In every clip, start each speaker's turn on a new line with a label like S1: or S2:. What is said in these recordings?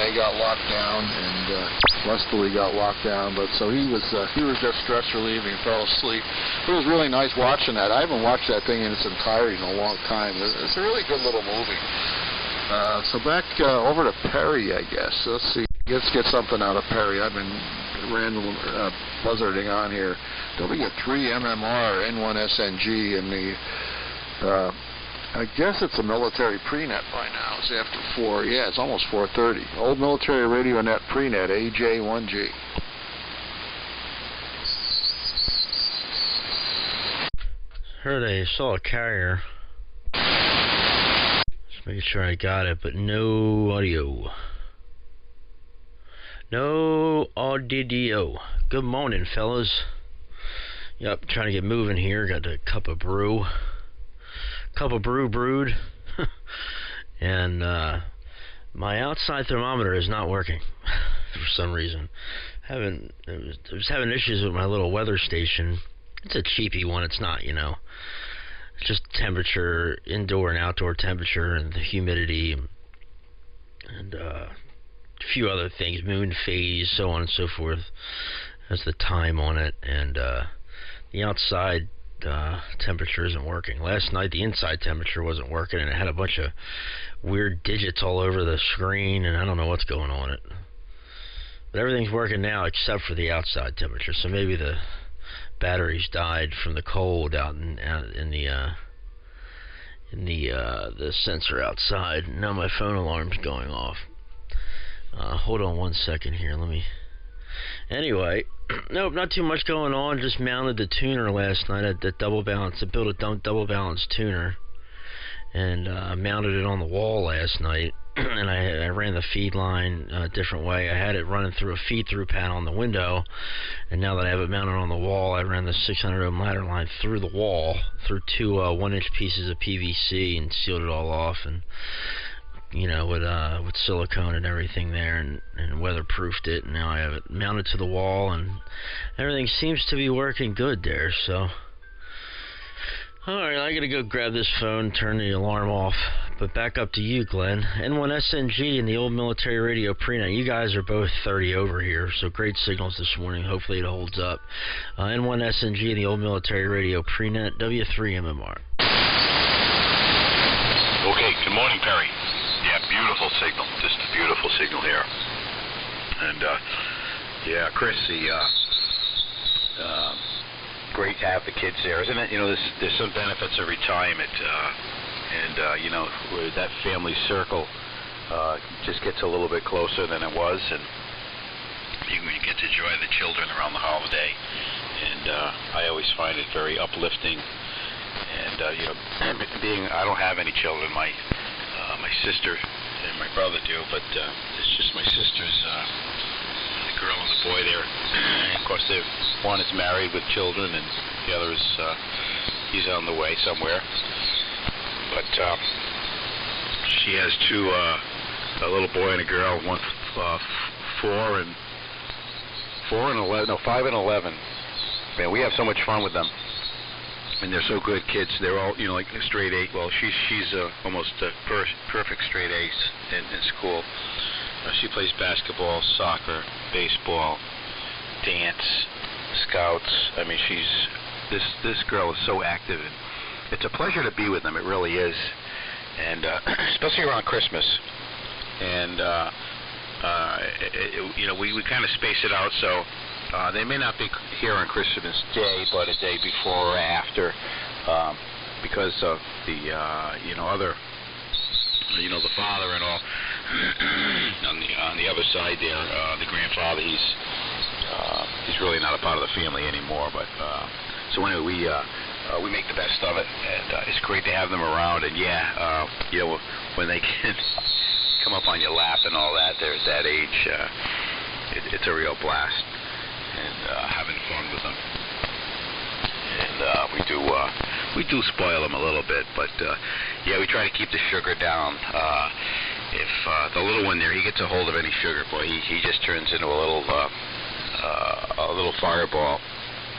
S1: they got locked down, and Westerly got locked down. But so he was just stress relieving, fell asleep. It was really nice watching that. I haven't watched that thing in its entirety in a long time. It's a really good little movie. So back over to Perry, I guess. Let's see. Let's get something out of Perry. I've been random buzzarding on here. W3MMR N1SNG in the, I guess it's a military prenet by now. It's after 4. Yeah, it's almost 4:30. Old military radio net prenet, AJ1G.
S2: Heard I saw a carrier. Just making sure I got it, but no audio. No audio. Good morning, fellas. Yep, trying to get moving here. Got a cup of brew. Brewed. And my outside thermometer is not working for some reason. I was having issues with my little weather station. It's a cheapy one. It's not, it's just temperature, indoor and outdoor temperature, and the humidity, and a few other things, moon phase, so on and so forth. That's the time on it, and the outside temperature isn't working. Last night the inside temperature wasn't working, and it had a bunch of weird digits all over the screen, and I don't know what's going on it. But everything's working now except for the outside temperature, so maybe the batteries died from the cold out in the sensor outside. Now my phone alarm's going off. Hold on 1 second here. Anyway, nope, not too much going on. Just mounted the tuner last night at the double balance. I built a double balance tuner, and mounted it on the wall last night. And I ran the feed line a different way. I had it running through a feed-through panel on the window, and now that I have it mounted on the wall, I ran the 600 ohm ladder line through the wall, through two 1-inch pieces of PVC, and sealed it all off, and with silicone and everything there, and weatherproofed it. And now I have it mounted to the wall, and everything seems to be working good there. So, all right, I gotta go grab this phone, turn the alarm off. But back up to you, Glenn. N1SNG and the old military radio prenet. You guys are both 30 over here, so great signals this morning. Hopefully it holds up. N1SNG and the old military radio prenet, W3MMR.
S3: Okay, good morning, Perry. Yeah, beautiful signal. Just a beautiful signal here. And, yeah, Chris, great to have the kids there, isn't it? There's some benefits of retirement. Where that family circle just gets a little bit closer than it was, and you get to enjoy the children around the holiday. And I always find it very uplifting. And I don't have any children. My sister and my brother do, but it's just my sister's the girl and the boy there. And of course, one is married with children, and the other is he's on the way somewhere. But she has two, a little boy and a girl, one 5 and 11. Man, we have so much fun with them, and they're so good kids. They're all, like straight A. Well, she's almost a perfect straight A's in school. She plays basketball, soccer, baseball, dance, scouts. I mean, this girl is so active, and it's a pleasure to be with them. It really is, and especially around Christmas. And we kind of space it out, so they may not be here on Christmas Day, but a day before or after, because of the other, the father and all. on the other side there, the grandfather, he's really not a part of the family anymore. But so anyway, we make the best of it, and it's great to have them around. And when they can come up on your lap and all that, they're at that age, it's a real blast, and having fun with them. And we do spoil them a little bit, but we try to keep the sugar down. If the little one there, he gets a hold of any sugar, boy, he just turns into a little fireball.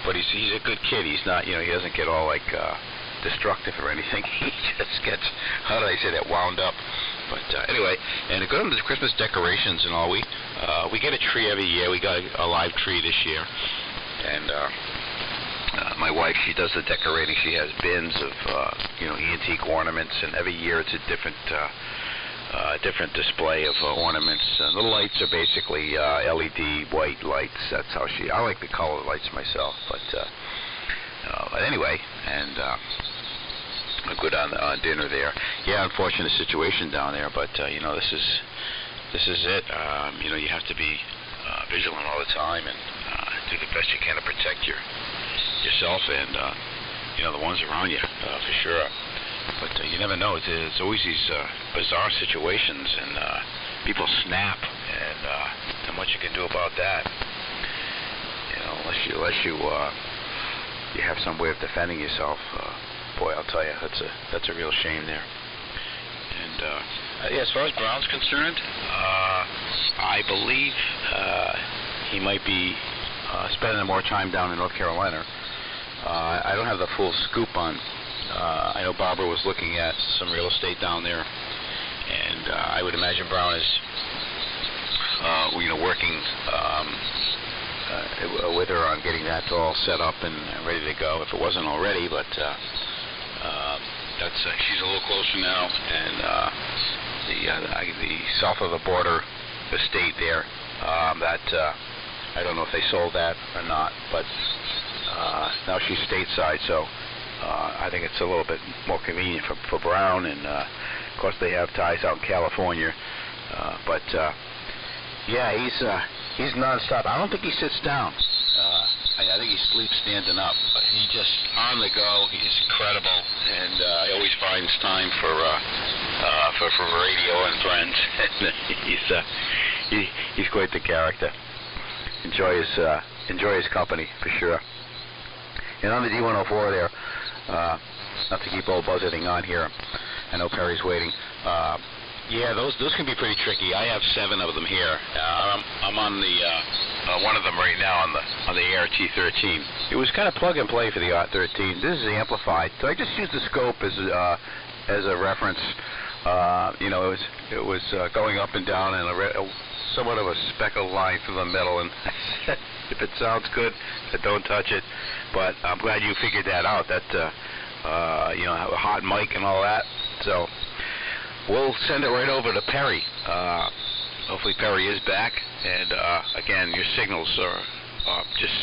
S3: But he's a good kid. He's not, he doesn't get all like destructive or anything. He just gets, how do I say that, wound up. But anyway, and to go to the Christmas decorations and all, we get a tree every year. We got a live tree this year, and my wife, she does the decorating. She has bins of antique ornaments, and every year it's a different display of ornaments. And the lights are basically LED white lights. That's how I like the color lights myself. But anyway, and I'm good on dinner there. Yeah, unfortunate situation down there, but this is it. You have to be vigilant all the time and do the best you can to protect yourself and the ones around you, for sure. But you never know. There's always these bizarre situations, and people snap, and not much you can do about that. Unless you have some way of defending yourself. Boy, I'll tell you, that's a real shame there. And as far as Brown's concerned, I believe he might be spending more time down in North Carolina. I don't have the full scoop on. I know Barbara was looking at some real estate down there, and I would imagine Brown is, working with her on getting that all set up and ready to go, if it wasn't already. But she's a little closer now, and the south of the border estate there, I don't know if they sold that or not, but now she's stateside, so I think it's a little bit more convenient for Brown, and of course they have ties out in California, but he's nonstop. I don't think he sits down. I think he sleeps standing up, but he just on the go. He's incredible, and he always finds time for radio and friends. He's quite the character. Enjoy his company for sure. And on the D104 there, not to keep old Buzz editing on here, I know Perry's waiting. Those can be pretty tricky. I have 7 of them here. I'm on the one of them right now on the ART-13. It was kind of plug and play for the ART-13. This is amplified, so I just used the scope as a reference. It was going up and down in somewhat of a speckled line through the middle, and if it sounds good, don't touch it. But I'm glad you figured that out. That have a hot mic and all that. So we'll send it right over to Perry. Hopefully Perry is back. And again, your signals are just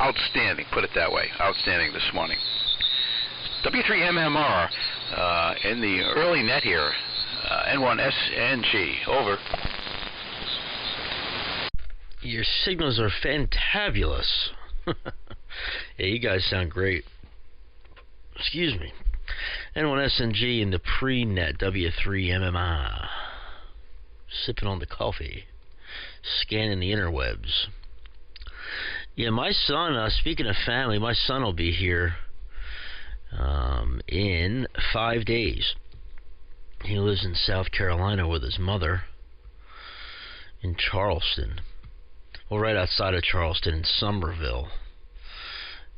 S3: outstanding. Put it that way, outstanding this morning. W3MMR in the early net here. N1SNG, over.
S2: Your signals are fantabulous. Yeah, you guys sound great. Excuse me. N1SNG in the pre-net, W3MMR. Sipping on the coffee. Scanning the interwebs. Yeah, my son, speaking of family, my son will be here in 5 days. He lives in South Carolina with his mother in Charleston. Well, right outside of Charleston in Somerville.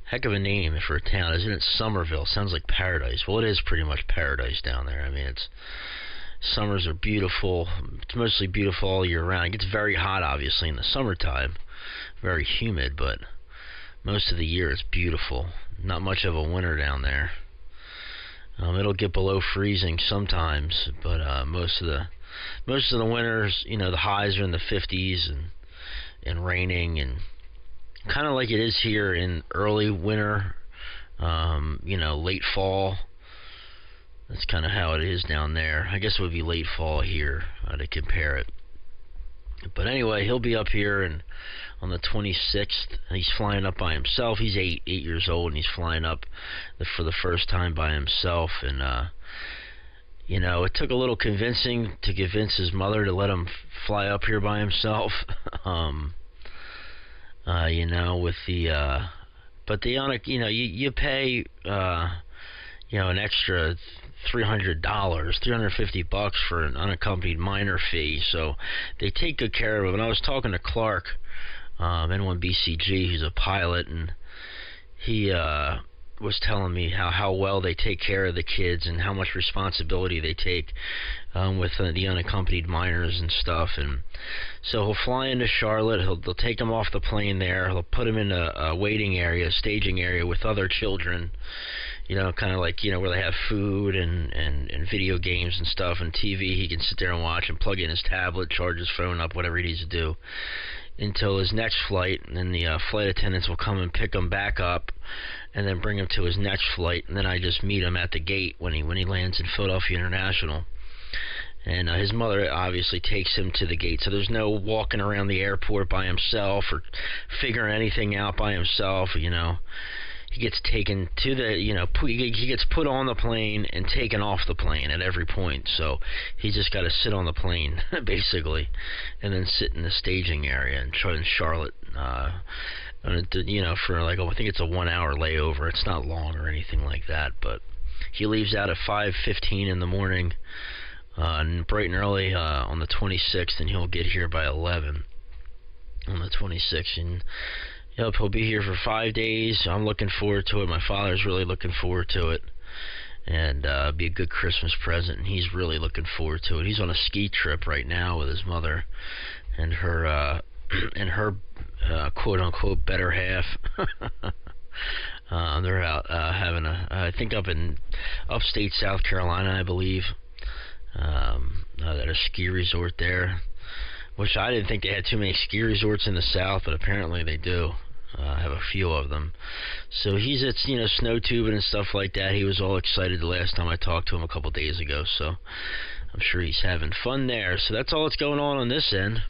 S2: Heck of a name for a town, isn't it? Somerville. Sounds like paradise. Well, it is pretty much paradise down there. I mean, summers are beautiful. It's mostly beautiful all year round. It gets very hot, obviously, in the summertime. Very humid, but most of the year it's beautiful. Not much of a winter down there. It'll get below freezing sometimes, but most of the winters, the highs are in the 50s and raining, and kind of like it is here in early winter, late fall. That's kind of how it is down there. I guess it would be late fall here to compare it. But anyway, he'll be up here and on the 26th. He's flying up by himself. He's 8 years old, and he's flying up for the first time by himself. And it took a little convincing to convince his mother to let him fly up here by himself. With the but you pay an extra $300, $350 for an unaccompanied minor fee, so they take good care of him. And I was talking to Clark, N1BCG, who's a pilot, and he was telling me how well they take care of the kids and how much responsibility they take with the unaccompanied minors and stuff. And so he'll fly into Charlotte. They'll take him off the plane there. He'll put him in a waiting area, staging area with other children. Kind of like, where they have food and video games and stuff and TV. He can sit there and watch and plug in his tablet, charge his phone up, whatever he needs to do until his next flight. And then the flight attendants will come and pick him back up and then bring him to his next flight. And then I just meet him at the gate when he lands in Philadelphia International. And his mother obviously takes him to the gate. So there's no walking around the airport by himself or figuring anything out by himself, He gets taken to the, he gets put on the plane and taken off the plane at every point. So he's just got to sit on the plane, basically, and then sit in the staging area and try in Charlotte, for like, I think it's a 1 hour layover. It's not long or anything like that, but he leaves out at 5:15 in the morning, bright and early on the 26th, and he'll get here by 11 on the 26th. And yep, he'll be here for 5 days. I'm looking forward to it. My father's really looking forward to it. And be a good Christmas present. And he's really looking forward to it. He's on a ski trip right now with his mother and her quote-unquote better half. They're out having I think up in upstate South Carolina, I believe, at a ski resort there. Which I didn't think they had too many ski resorts in the South, but apparently they do. Have a few of them. So he's at, snow tubing and stuff like that. He was all excited the last time I talked to him a couple days ago. So I'm sure he's having fun there. So that's all that's going on this end.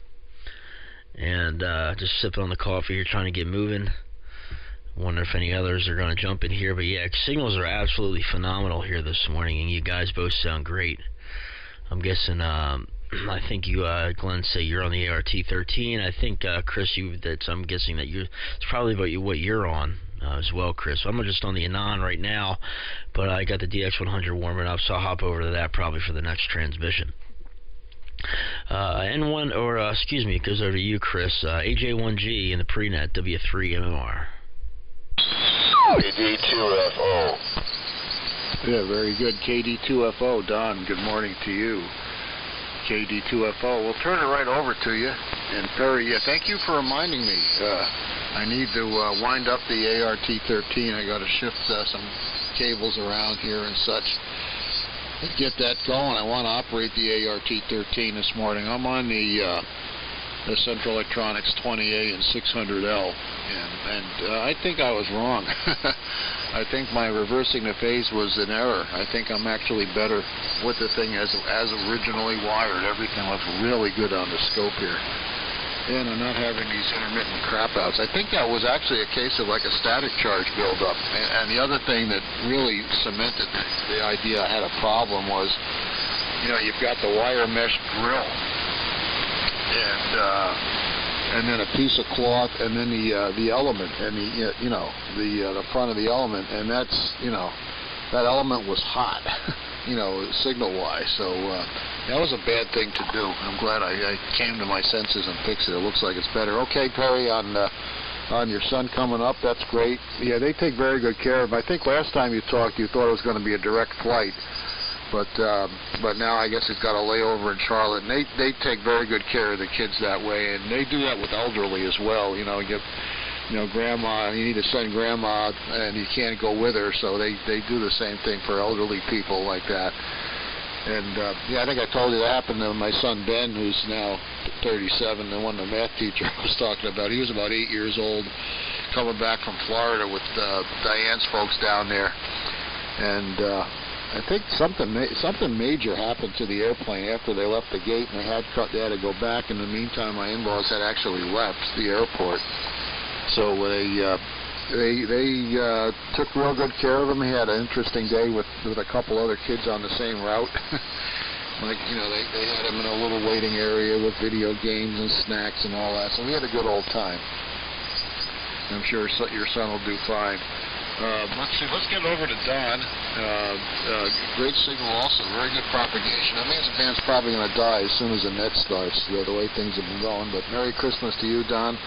S2: And just sipping on the coffee here, trying to get moving. Wonder if any others are going to jump in here. But yeah, signals are absolutely phenomenal here this morning, and you guys both sound great. I'm guessing I think you, Glenn, say you're on the ART-13. I think, Chris, I'm guessing that it's probably about what you're on as well, Chris. I'm just on the Anon right now, but I got the DX100 warming up, so I'll hop over to that probably for the next transmission. It goes over to you, Chris. AJ1G in the prenet, W3MMR.
S1: KD2FO. Yeah, very good. KD2FO. Don, good morning to you. KD2FO. We'll turn it right over to you. And Perry, thank you for reminding me. I need to wind up the ART-13. I got to shift some cables around here and such. Get that going. I want to operate the ART-13 this morning. I'm on the Central Electronics 20A and 600L, and I think I was wrong. I think my reversing the phase was an error. I think I'm actually better with the thing as originally wired. Everything looks really good on the scope here. And I'm not having these intermittent crap outs. I think that was actually a case of like a static charge buildup. And the other thing that really cemented the idea I had a problem was, you've got the wire mesh grill. And then a piece of cloth, and then the element, and the front of the element, and that's that element was hot, signal-wise. So that was a bad thing to do. I'm glad I came to my senses and fixed it. It looks like it's better. Okay, Perry, on your son coming up, that's great. Yeah, they take very good care of him. I think last time you talked, you thought it was going to be a direct flight. But now I guess it's got a layover in Charlotte, and they take very good care of the kids that way, and they do that with elderly as well. Grandma, you need to send grandma, and you can't go with her, so they do the same thing for elderly people like that. And I think I told you that happened to my son Ben, who's now 37, the one the math teacher I was talking about. He was about 8 years old, coming back from Florida with Diane's folks down there, and I think something major happened to the airplane after they left the gate, and they had to go back. In the meantime, my in-laws had actually left the airport, so they took real good care of him. He had an interesting day with a couple other kids on the same route. They had him in a little waiting area with video games and snacks and all that. So we had a good old time. I'm sure your son will do fine. Let's see. Let's get over to Don. Great signal also. Very good propagation. That means the band's probably going to die as soon as the net starts, the way things have been going. But Merry Christmas to you, Don.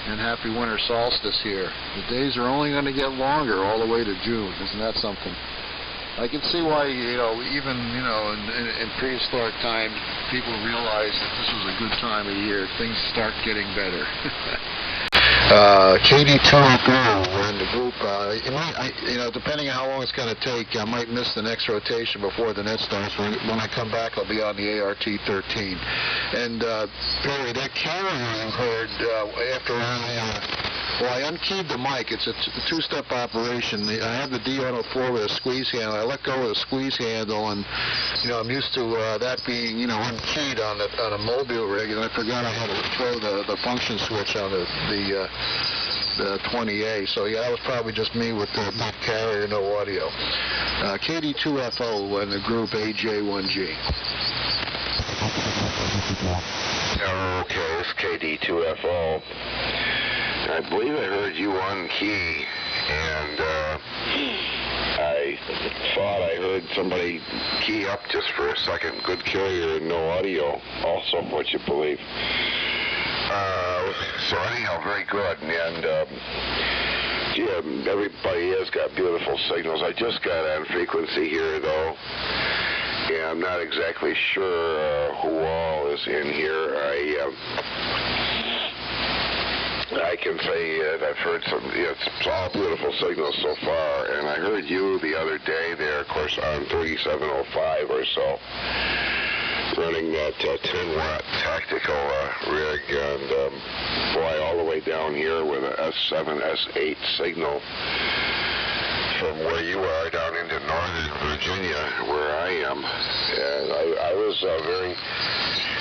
S1: and happy winter solstice here. The days are only going to get longer all the way to June. Isn't that something? I can see why, even, in prehistoric times, people realized that this was a good time of year. Things start getting better. KD2FO in the group. Depending on how long it's going to take, I might miss the next rotation before the net starts. When I come back, I'll be on the ART-13. And, Perry, that carrier you heard after I unkeyed the mic. It's a two-step operation. I have the D on the floor with a squeeze handle. I let go of the squeeze handle, and I'm used to that being unkeyed on a mobile rig, and I forgot I had to throw the function switch on the 20A. So yeah, that was probably just me with the carrier, no audio. KD2FO and the group AJ1G.
S4: Okay, it's KD2FO. I believe I heard you on key, and I thought I heard somebody key up just for a second. Good carrier and no audio. Also, what you believe. So anyhow, very good. And everybody has got beautiful signals. I just got on frequency here, though. Yeah, I'm not exactly sure who all is in here. I can say that I've heard it's all beautiful signals so far, and I heard you the other day there, of course, on 3705 or so, running that 10-watt tactical rig, and boy, all the way down here with a S7, S8 signal from where you are down into northern Virginia, where I am, and I was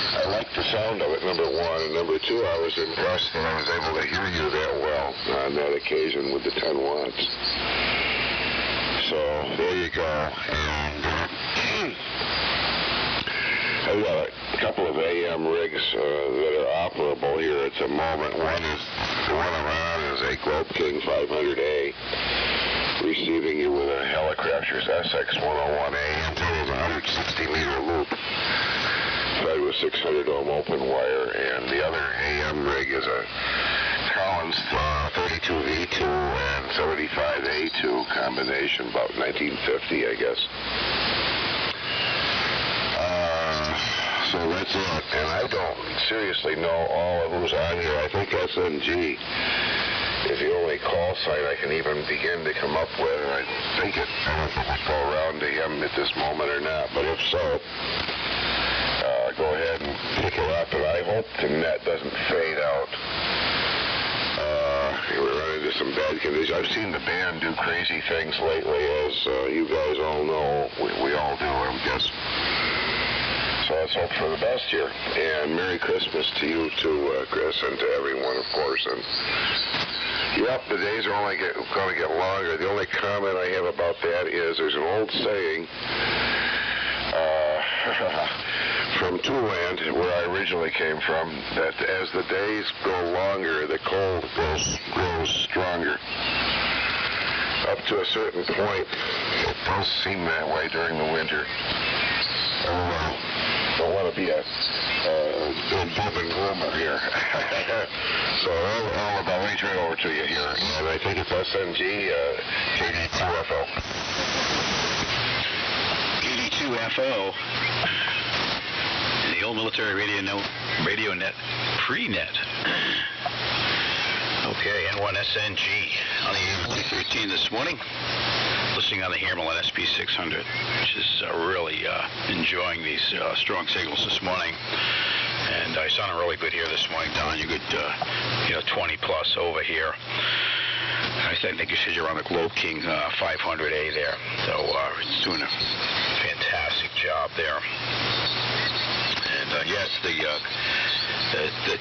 S4: I liked the sound of it, number one, and number two, I was impressed that I was able to hear you that well on that occasion with the 10 watts. So, there you go. And I've got a couple of AM rigs that are operable here at the moment. The one I'm on is a Globe King 500A, receiving you with a Helicrafter's SX101A until it's a 160-meter loop. Fed with 600 ohm open wire, and the other AM rig is a Collins 32V2 and 75A2 combination, about 1950, I guess. So that's it. And I don't seriously know all of who's on here. I think SNG is the only call sign I can even begin to come up with, and I think I don't know if it will go around to him at this moment or not, but if so, go ahead and pick it up, and I hope the net doesn't fade out. We're running into some bad conditions. I've seen the band do crazy things lately, as you guys all know. We all do, I guess. So let's hope for the best here. And Merry Christmas to you too, Chris, and to everyone, of course. And yep, the days are only going to get longer. The only comment I have about that is there's an old saying from Tooland, where I originally came from, that as the days go longer, the cold grows stronger. Up to a certain point, it does seem that way during the winter. Don't want to be a doom and gloomer here. So all about, let me turn it over to you here. And I think it's SNG, KD2FO.
S3: KD2FO. The old military radio net pre-net. Okay, N1SNG on the 13 this morning. Listening on the Hammerlin SP600, which is really enjoying these strong signals this morning. And I sounded really good here this morning, Don. You good, 20 plus over here. I think you said you're on the Globe King 500A there, so it's doing a fantastic job there. And yes, the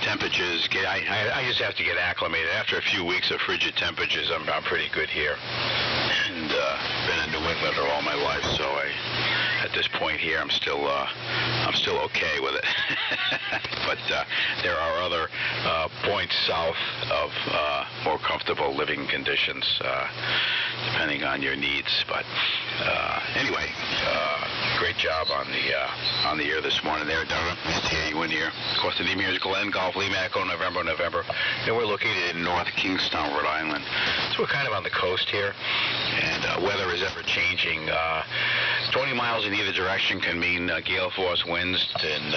S3: temperatures, I just have to get acclimated. After a few weeks of frigid temperatures, I'm pretty good here. And been in New England all my life, so at this point here, I'm still okay with it. But there are other points south of more comfortable living conditions, depending on your needs. But anyway. great job on the air this morning there, Durham. Nice to hear you in here. Of course, the name here is Glen Golf, Lee Echo, November. And we're located in North Kingstown, Rhode Island. So we're kind of on the coast here, and weather is ever changing. 20 miles in either direction can mean gale force winds and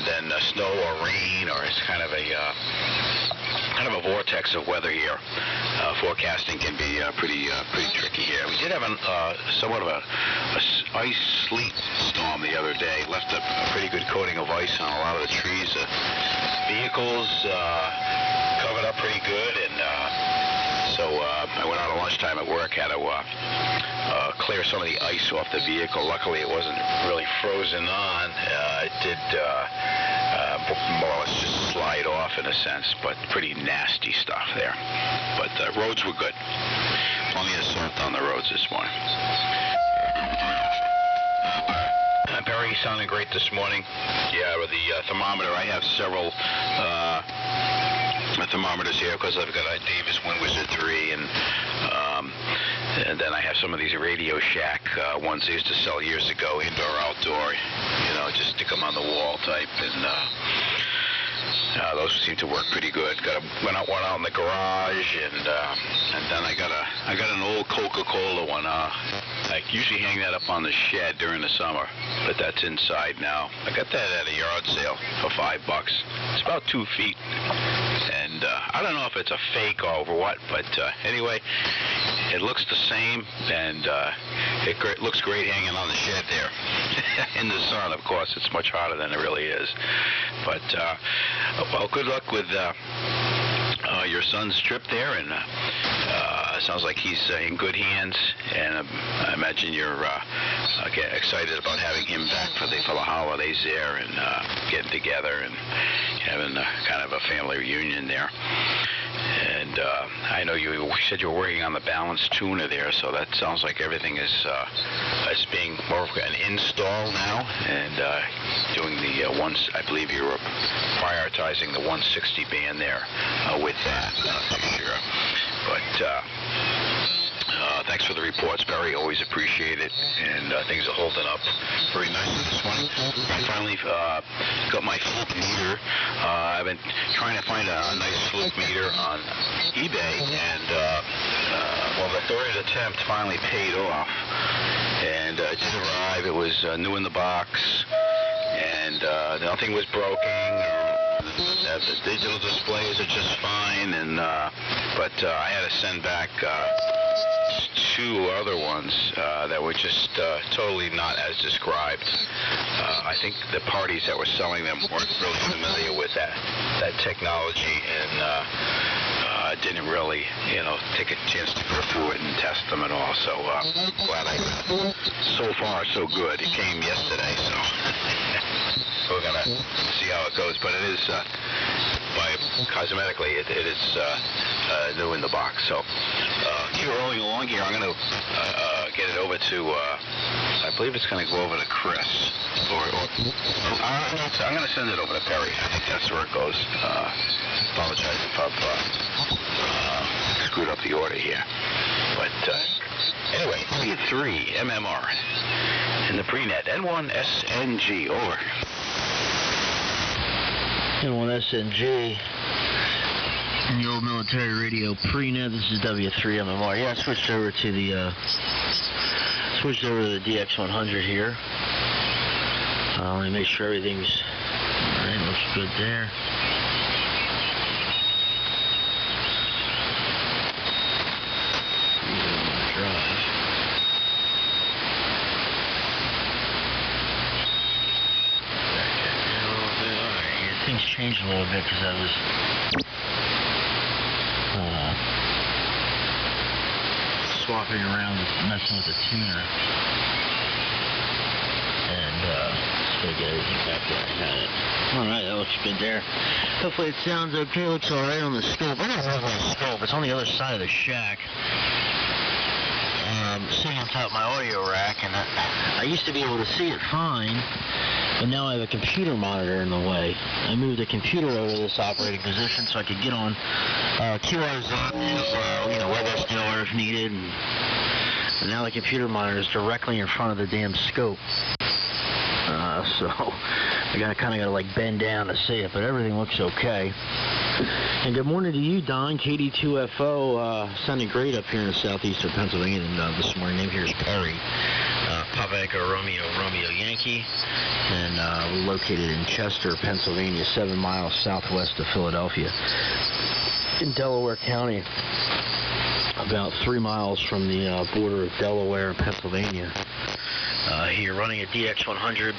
S3: then snow or rain, or it's kind of a vortex of weather here. Forecasting can be pretty tricky here. We did have somewhat of a ice sleet storm the other day. Left a pretty good coating of ice on a lot of the trees. Vehicles covered up pretty good, and so I went out at lunchtime at work, had to clear some of the ice off the vehicle. Luckily, it wasn't really frozen on. It did more or less just slide off in a sense, but pretty nasty stuff there. But roads were good. Plenty of salt on the roads this morning. Perry sounding great this morning. Yeah, with the thermometer, I have several thermometers here because I've got a Davis Wind Wizard 3, and then I have some of these Radio Shack ones they used to sell years ago, indoor, outdoor, just stick them on the wall type, and those seem to work pretty good. Went out one out in the garage, and then I got an old Coca-Cola one. I usually hang that up on the shed during the summer, but that's inside now. I got that at a yard sale for $5. It's about 2 feet, and I don't know if it's a fake or what, but anyway, it looks the same, and it looks great hanging on the shed there. In the sun, of course, it's much hotter than it really is. But, well, good luck with your son's trip there, and it sounds like he's in good hands, and I imagine you're excited about having him back for the holidays there, and getting together and having kind of a family reunion there. And I know you said you were working on the balanced tuner there, so that sounds like everything is being more of an install now, and doing the I believe you were prioritizing the 160 band there with that. Sure. But thanks for the reports, Barry. Always appreciate it, and things are holding up very nicely this morning. I finally got my fluke meter. I've been trying to find a nice fluke meter on eBay, and well, the third attempt finally paid off, and it did arrive. It was new in the box, and nothing was broken. The digital displays are just fine, and but I had to send back 2 other ones that were just totally not as described. I think the parties that were selling them weren't really familiar with that technology, and didn't really, take a chance to go through it and test them and all. So glad I got it. So far, so good. It came yesterday, so we're gonna see how it goes. But it is cosmetically, it is new in the box. So keep rolling along here. I'm gonna get it over to. I believe it's gonna go over to Chris, or I'm gonna send it over to Perry. I think that's where it goes. Apologize if I've screwed up the order here. But anyway, P3 MMR in the prenet. N1SNG, over.
S2: N1SNG. In the old military radio prenet, this is W3MMR. Yeah, I switched over to the DX100 here. Let me make sure everything's alright, looks good there. Things changed a little bit because I was swapping around, messing with the tuner, and just gonna get everything back where I had it. Alright, that looks good there. Hopefully it sounds okay. It looks alright on the scope. I don't have my scope. It's on the other side of the shack. Sitting on top of my audio rack, and I used to be able to see it fine, but now I have a computer monitor in the way. I moved the computer over to this operating position so I could get on QR zones, WebSDR if needed, and and now the computer monitor is directly in front of the damn scope. So I kind of got to like bend down to see it, but everything looks okay. And good morning to you, Don. KD2FO, sounding great up here in the southeastern Pennsylvania this morning. Name here is Perry. Papa Echo Romeo Yankee. And we're located in Chester, Pennsylvania, 7 miles southwest of Philadelphia. In Delaware County, about 3 miles from the border of Delaware and Pennsylvania. Here running a DX100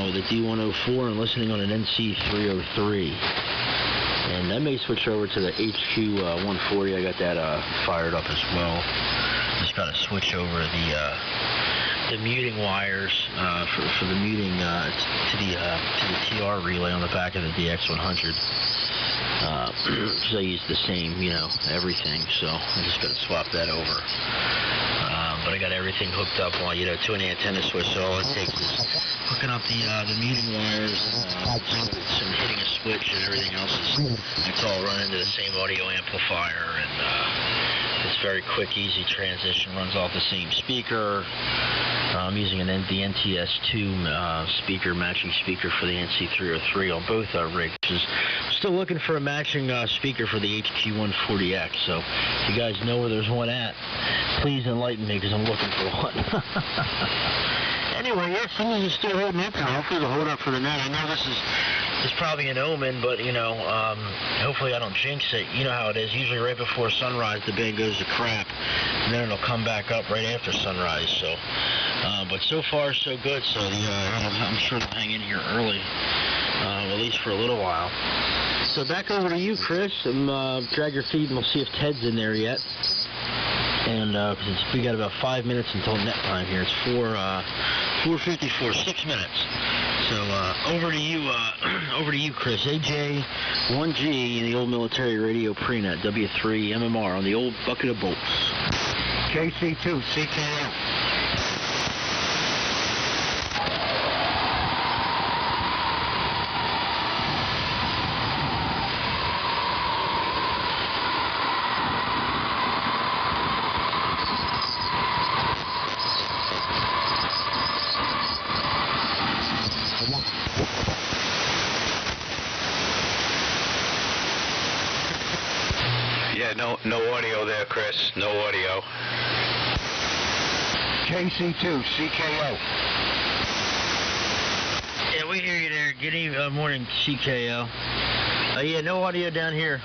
S2: with a D104 and listening on an NC303. And I may switch over to the HQ140. I got that fired up as well. Just got to switch over the muting wires for the muting to the TR relay on the back of the DX100. Because I use the same, everything. So I just got to swap that over. But I got everything hooked up on, to an antenna switch, so all it takes is hooking up the muting wires, some hitting a switch, and everything else it's all run into the same audio amplifier, and it's very quick, easy transition, runs off the same speaker. I'm using the NTS2 speaker, matching speaker for the NC303 on both rigs. Still looking for a matching speaker for the HQ140X, so if you guys know where there's one at, please enlighten me, because I'm looking for one. Anyway, yeah, things are still holding up here. Hopefully they'll hold up for the night. I know this is probably an omen, but, hopefully I don't jinx it. You know how it is. Usually right before sunrise, the band goes to crap, and then it'll come back up right after sunrise. So, but so far, so good. So I'm sure they'll hang in here early, at least for a little while. So back over to you, Chris. Drag your feet, and we'll see if Ted's in there yet. And we got about 5 minutes until net time here. It's 4:54, 6 minutes. So over to you, Chris. AJ1G in the old military radio prenet, W3 MMR on the old bucket of bolts.
S5: KC2 CKO.
S3: Yeah, no audio there, Chris. No audio.
S5: KC2 CKO.
S2: Yeah, we hear you there. Good morning, CKO. Yeah, no audio down here.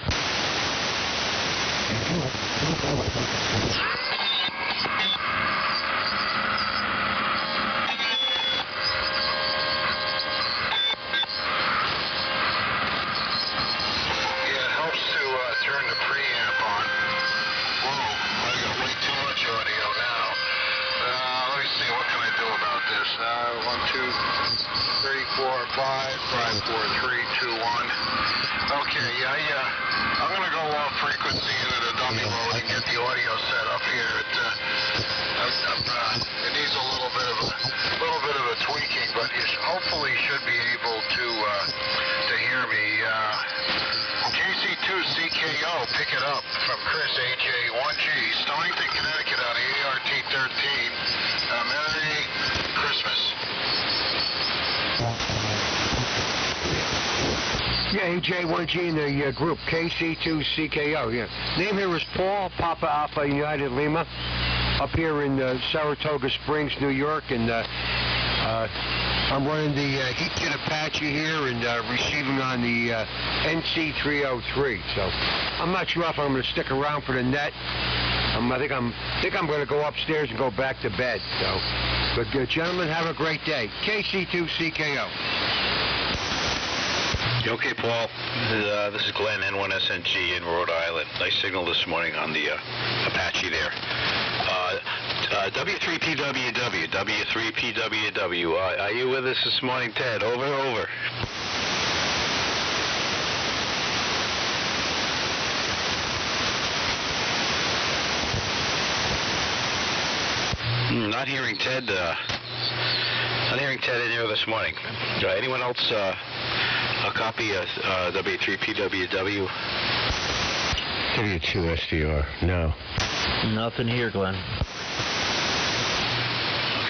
S4: I'm going to go off frequency into the dummy mode and get the audio set up here. It needs a little bit of a tweaking, but you hopefully should be able to hear me. KC2CKO, pick it up from Chris AJ1G, Stonington, Connecticut, on the ART-13. Merry Christmas.
S5: Yeah, AJ1G in the group, KC2CKO. Yeah. Name here is Paul, Papa Alpha United Lima, up here in Saratoga Springs, New York, and I'm running the Heat Kit Apache here and receiving on the NC303. So I'm not sure if I'm going to stick around for the net. I think I'm going to go upstairs and go back to bed. So, but gentlemen, have a great day. KC2CKO.
S3: Okay, Paul. This is Glenn, N1SNG in Rhode Island. Nice signal this morning on the Apache there. W3PWW, W3PWW. Are you with us this morning, Ted? Over. Not hearing Ted. Not hearing Ted in here this morning. Anyone else? A copy of W3PWW.
S5: W2SDR. No.
S2: Nothing here, Glenn.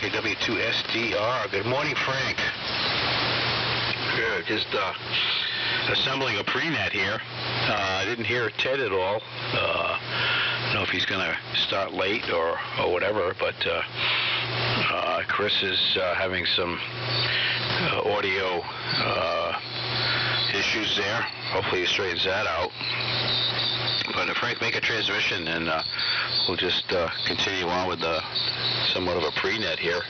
S3: Okay, W2SDR. Good morning, Frank. Good. Just assembling a pre-net here. I didn't hear Ted at all. I don't know if he's going to start late or whatever, but Chris is having some audio issues there. Hopefully he straightens that out. But Frank, make a transmission, and we'll just continue on with somewhat of a pre-net here.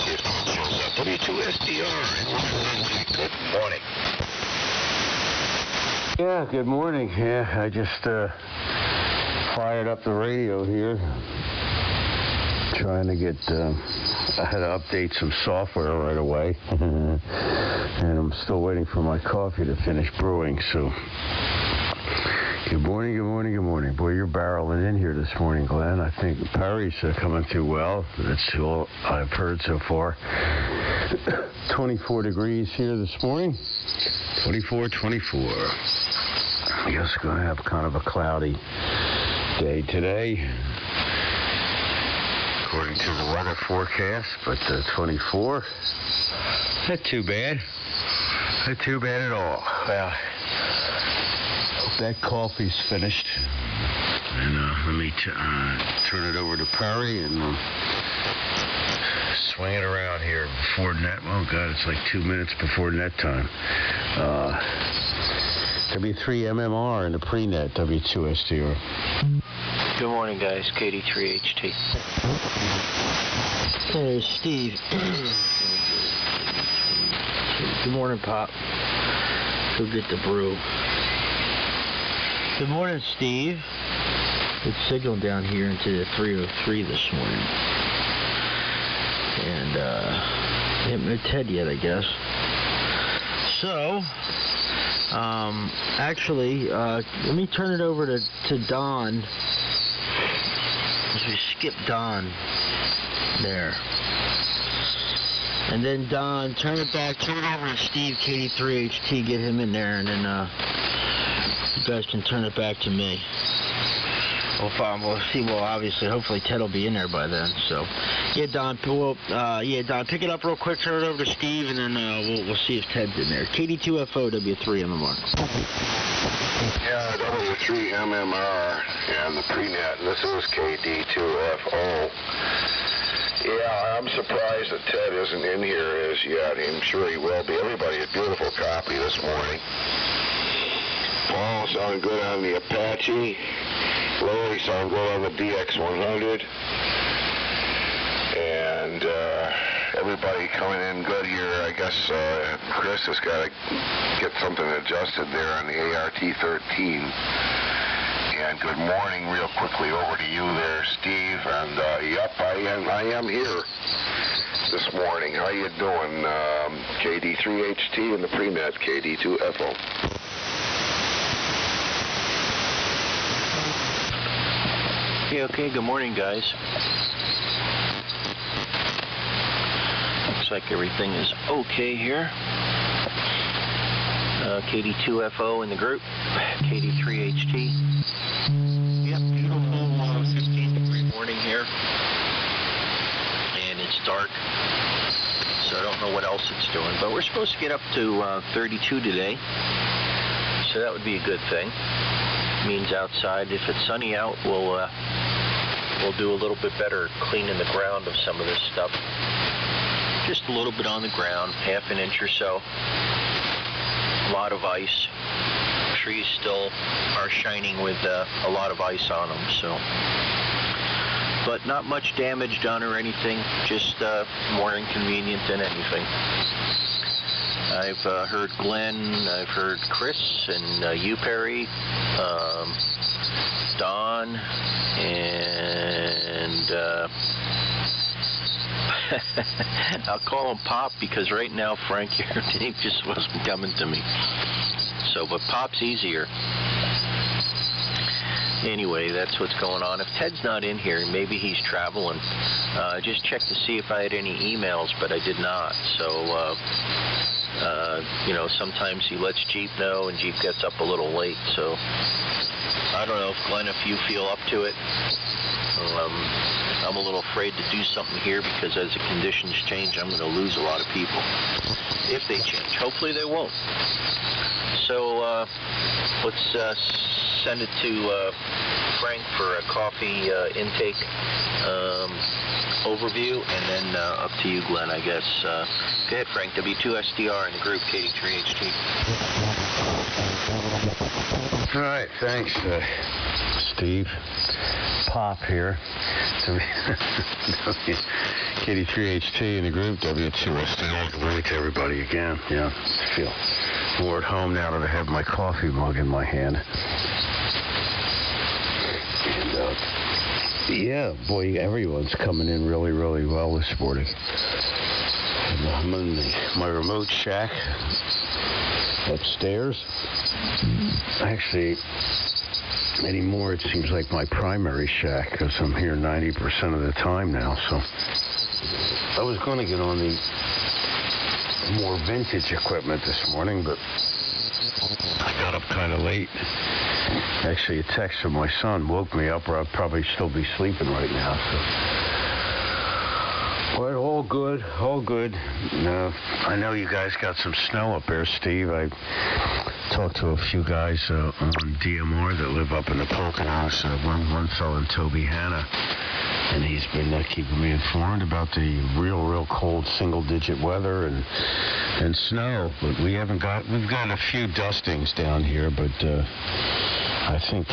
S3: See if it shows up. W2SDR. Good morning.
S6: Yeah, good morning. Yeah, I just fired up the radio here. Trying to get, I had to update some software right away. And I'm still waiting for my coffee to finish brewing, so. Good morning, good morning, good morning. Boy, you're barreling in here this morning, Glenn. I think Perry's coming through well. That's all I've heard so far. 24 degrees here this morning. 24. I guess we're going to have kind of a cloudy day today, according to the weather forecast, but 24. Not too bad. Not too bad at all. Well, that coffee's finished, and let me turn it over to Perry and swing it around here before net. Oh God, it's like 2 minutes before net time. W3 MMR in the pre-net, W2SDR.
S7: Good morning, guys. KD3HT.
S2: Hey, Steve. Good morning, Pop. Go get the brew. Good morning, Steve. Good signal down here into the 303 this morning. And, haven't met Ted yet, I guess. So, actually, let me turn it over to Don. As we skip Don there. And then Don, turn it over to Steve, KD3HT, get him in there, and then, you guys can turn it back to me. We'll see. Well, obviously, hopefully Ted will be in there by then. So, yeah, Don. Don, pick it up real quick. Turn it over to Steve, and then we'll see if Ted's in there. KD2FO W3 MMR.
S4: Yeah, W3 MMR and the pre-net. This is KD2FO. Yeah, I'm surprised that Ted isn't in here as yet. I'm sure he will be. Everybody, a beautiful copy this morning. Paul sounded good on the Apache. Larry sounded good on the DX100. And everybody coming in good here. I guess Chris has got to get something adjusted there on the ART13. And good morning real quickly over to you there, Steve. And yep, I am here this morning. How you doing? KD3HT and the pre-net, KD2FO.
S7: Yeah, okay, good morning, guys. Looks like everything is okay here. KD2FO in the group, KD3HT. Yep, beautiful 15-degree morning here. And it's dark, so I don't know what else it's doing. But we're supposed to get up to 32 today, so that would be a good thing. Means outside, if it's sunny out, we'll do a little bit better cleaning the ground of some of this stuff. Just a little bit on the ground, half an inch or so. A lot of ice. Trees still are shining with a lot of ice on them, so. But not much damage done or anything, just more inconvenient than anything. I've heard Glenn, I've heard Chris, and you, Perry, Don, and I'll call him Pop because right now, Frank, your name just wasn't coming to me. So, but Pop's easier. Anyway, that's what's going on. If Ted's not in here, maybe he's traveling. I just checked to see if I had any emails, but I did not. So, you know, sometimes he lets Jeep know, and Jeep gets up a little late. So, I don't know if Glenn, if you feel up to it, I'm a little afraid to do something here because as the conditions change, I'm going to lose a lot of people if they change. Hopefully they won't. So let's send it to Frank for a coffee intake overview, and then up to you, Glenn, I guess. Go ahead, Frank. W2SDR in the group, KD3HT.
S6: All right, thanks, Steve. Pop here. KD3HT in the group, W2SDR. Good morning to everybody again. Yeah, I feel more at home now that I have my coffee mug in my hand. And, yeah, boy, everyone's coming in really, really well this morning. And I'm in my remote shack upstairs. Actually, anymore, it seems like my primary shack because I'm here 90% of the time now. So I was going to get on the more vintage equipment this morning, but I got up kind of late. Actually, a text from my son woke me up, or I'd probably still be sleeping right now. So, but all good, all good. I know you guys got some snow up there, Steve. I talked to a few guys on DMR that live up in the Poconos. One fellow, Toby Hanna, and he's been keeping me informed about the real cold single-digit weather and snow. But we've got a few dustings down here, but I think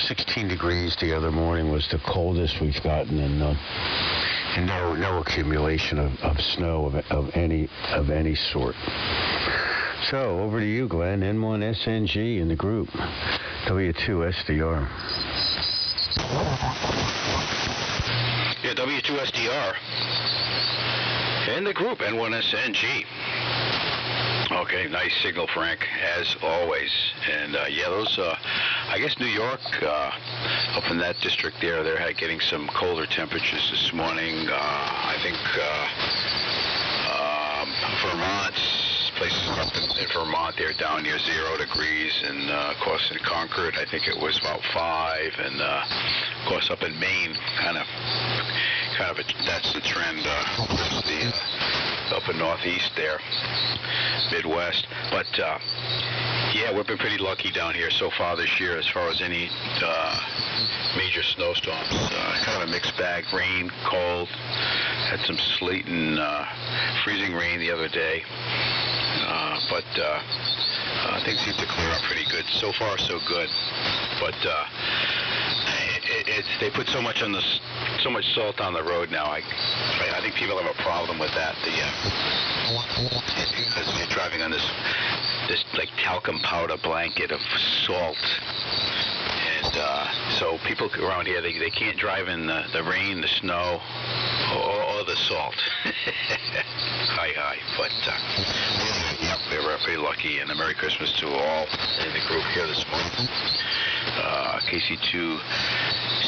S6: 16 degrees the other morning was the coldest we've gotten, and no accumulation of snow of any sort. So over to you, Glenn. N1SNG in the group, W2SDR.
S3: Yeah, W2SDR in the group, N1SNG. Okay, nice signal, Frank, as always. And yeah, those, I guess New York, up in that district there, they're getting some colder temperatures this morning. I think Vermont, places up in Vermont, they're down near 0 degrees. And of course in Concord, I think it was about 5. And of course up in Maine, kind of that's the trend. Up in Northeast there, Midwest. But yeah, we've been pretty lucky down here so far this year as far as any major snowstorms. Kind of a mixed bag, rain, cold, had some sleet and freezing rain the other day. But things seem to clear up pretty good. So far, so good. But they put so much salt on the road now. I think people have a problem with that. Because you're driving on this like talcum powder blanket of salt, and so people around here they can't drive in the rain, the snow, or the salt. Hi. But yep, we were pretty lucky, and a Merry Christmas to all in the group here this morning. KC2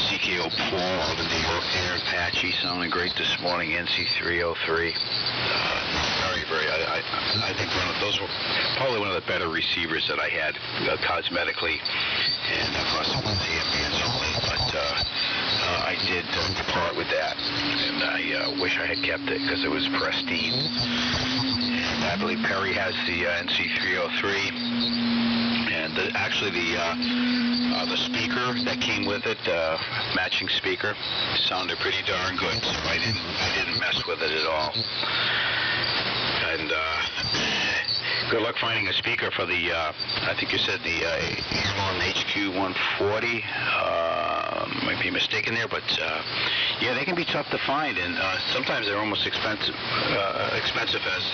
S3: CKO Paul out of New York there, Apache sounding great this morning. NC303. Very. I think those were probably one of the better receivers that I had cosmetically, and of course it was hands only. But I did depart with that, and I wish I had kept it because it was pristine. And I believe Perry has the NC303. And actually the speaker that came with it, matching speaker, sounded pretty darn good. So I didn't mess with it at all. And good luck finding a speaker for the I think you said the Airlon HQ140. Might be mistaken there, but yeah, they can be tough to find, and sometimes they're almost expensive as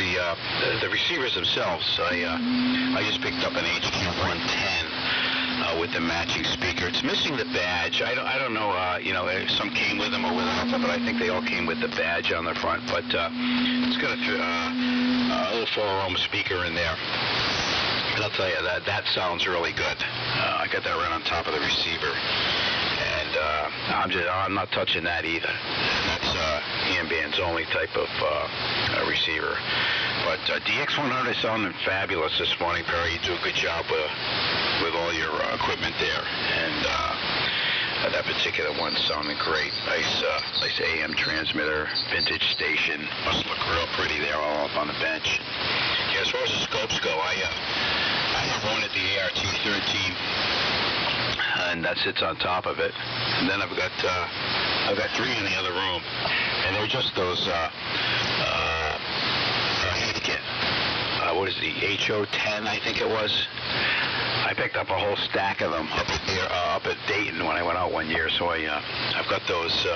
S3: the receivers themselves. I just picked up an HQ110 with the matching speaker. It's missing the badge. I don't know. If some came with them or without them, but I think they all came with the badge on the front. But it's got a little 4-ohm speaker in there. And I'll tell you that sounds really good. I got that right on top of the receiver. And I'm not touching that either. That's handbands only type of receiver. But DX100 sounding fabulous this morning, Perry. You do a good job with all your equipment there. And that particular one sounding great. Nice AM transmitter, vintage station. Must look real pretty there all up on the bench. Yeah, as far as the scopes go, I have one at the ART-13, and that sits on top of it. And then I've got 3 in the other room, and they're just those what is it, the HO-10, I think it was. I picked up a whole stack of them up at Dayton when I went out one year, so I've got those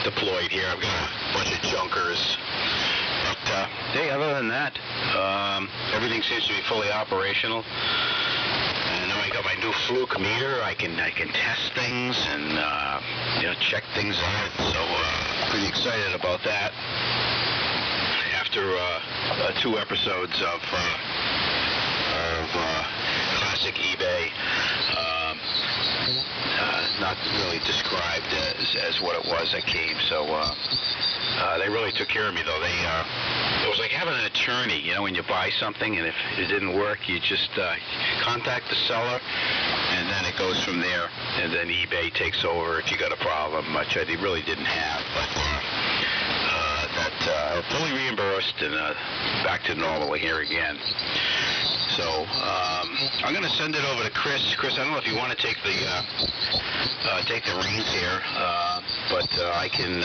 S3: deployed here. I've got a bunch of junkers. But, hey, other than that, everything seems to be fully operational. And now I got my new Fluke meter. I can test things and check things out. So pretty excited about that. After 2 episodes of classic eBay, not really described as what it was that came. So they really took care of me, though. It was like having an attorney. You know, when you buy something and if it didn't work, you just contact the seller, and then it goes from there. And then eBay takes over if you got a problem, which I really didn't have. But fully reimbursed and back to normal here again. So I'm going to send it over to Chris. Chris, I don't know if you want to take the reins here, but I can.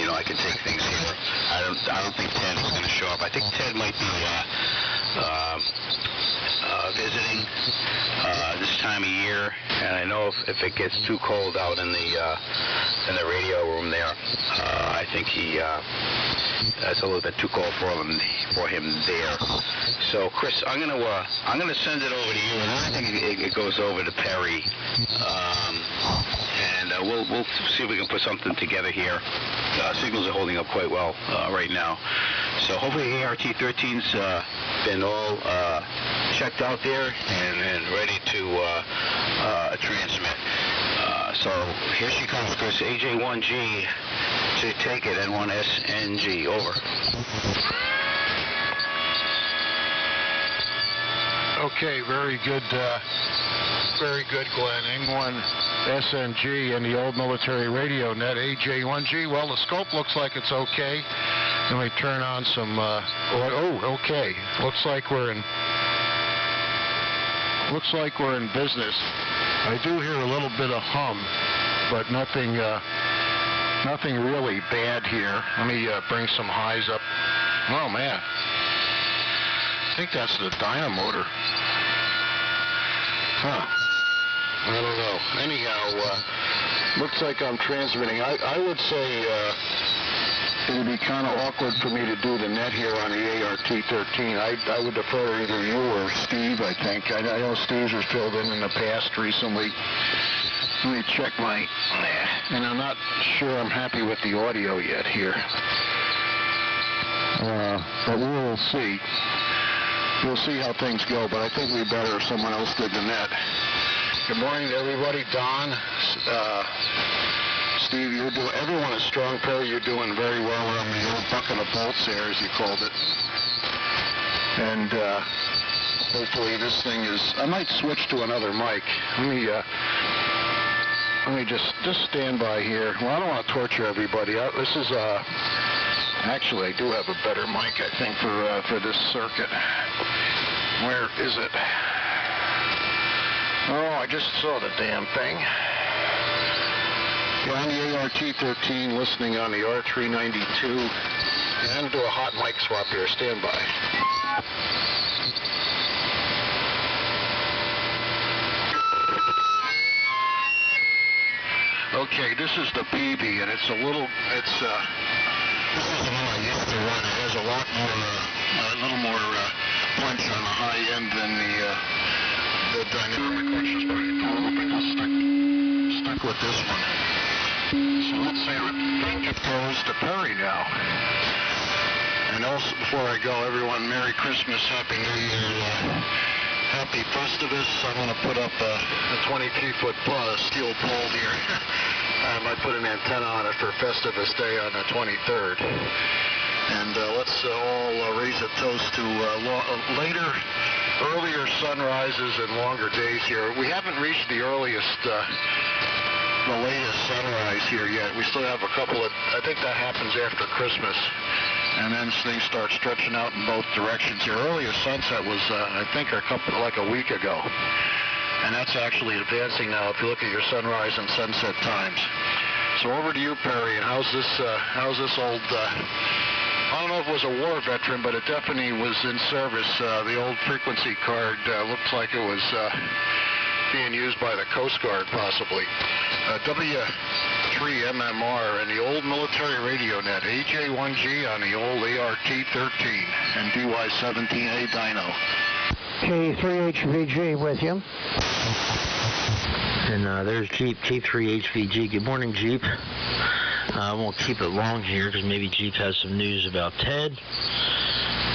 S3: I can take things here. I don't think Ted is going to show up. I think Ted might be visiting this time of year, and I know if it gets too cold out in the radio room there, I think it's a little bit too cold for him there. So Chris, I'm gonna send it over to you, and I think it goes over to Perry, and we'll see if we can put something together here. Signals are holding up quite well right now, so hopefully ART-13's been all checked out there and ready to transmit. So here she comes, Chris. AJ1G to take it, N1SNG, over.
S1: Okay, very good, Glenn. N1SNG and the old military radio net, AJ1G. Well, the scope looks like it's okay. Let me turn on some, okay. Looks like we're in business. I do hear a little bit of hum, but nothing really bad here. Let me bring some highs up. Oh man, I think that's the dynamotor. Huh? I don't know. Anyhow, looks like I'm transmitting. I would say it would be kind of awkward for me to do the net here on the ART-13. I would defer either you or Steve, I think. I know Steve's has filled in the past recently. Let me check and I'm not sure I'm happy with the audio yet here. But we'll see. We'll see how things go, but I think we better if someone else did the net. Good morning to everybody. Don, Steve, everyone is strong. Perry, you're doing very well on the old bucket of bolts there, as you called it. And hopefully this thing is. I might switch to another mic. Let me just stand by here. Well, I don't want to torture everybody. This is actually I do have a better mic, I think, for this circuit. Where is it? Oh, I just saw the damn thing. You're on the ART-13, listening on the R392. And I'm going to do a hot mic swap here. Stand by. Okay, this is the BB, and this is the one I used to run. It has a little more punch on the high end than the dynamic, which is pretty cool. Stuck with this one. So let's see what it goes to Perry now. And also, before I go, everyone, Merry Christmas, Happy New Year, Happy Festivus. I'm going to put up a 23-foot steel pole here. I might put an antenna on it for Festivus Day on the 23rd. And let's all raise a toast to later earlier sunrises and longer days here. We haven't reached the latest sunrise here yet. We still have a couple of, I think that happens after Christmas. And then things start stretching out in both directions here. Earliest sunset was, I think, like a week ago. And that's actually advancing now if you look at your sunrise and sunset times. So over to you, Perry. And how's this old, I don't know if it was a war veteran, but it definitely was in service. The old frequency card looked like it was being used by the Coast Guard, possibly. W3MMR and the old military radio net, AJ1G on the old ART-13 and DY17A dyno.
S5: K3HVG with you.
S2: And there's Jeep, K3HVG. Good morning, Jeep. I won't keep it long here because maybe Jeep has some news about Ted.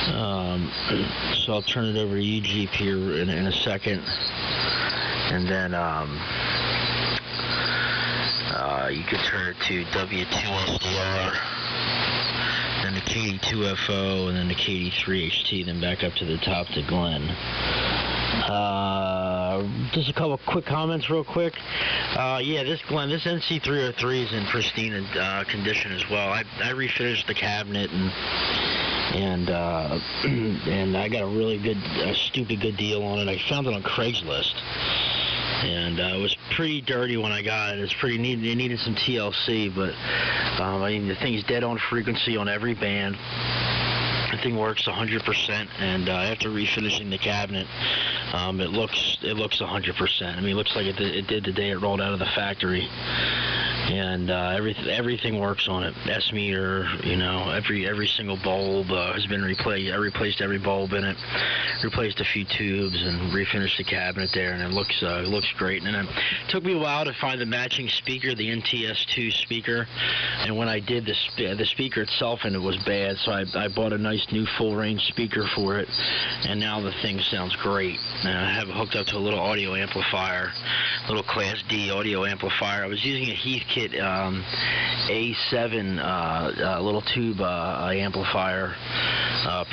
S2: So I'll turn it over to you, Jeep, here in a second. And then you can turn it to W2SDR, then the KD2FO, and then the KD3HT, then back up to the top to Glenn. Just a couple quick comments real quick. Yeah, this NC303 is in pristine condition as well. I refinished the cabinet and I got a really good, stupid good deal on it. I found it on Craigslist. And it was pretty dirty when I got it. It's pretty neat. It needed some TLC, but I mean, the thing's dead on frequency on every band. The thing works 100%, and after refinishing the cabinet, it looks 100%. I mean, it looks like it did the day it rolled out of the factory. And everything works on it. S-meter, you know, every single bulb has been replaced. I replaced every bulb in it, replaced a few tubes, and refinished the cabinet there, and it looks great. And it took me a while to find the matching speaker, the NTS2 speaker, and when I did, the speaker itself, and it was bad, so I bought a nice new full-range speaker for it, and now the thing sounds great. And I have it hooked up to a little audio amplifier, little Class D audio amplifier. I was using a Heathkit A7 little tube amplifier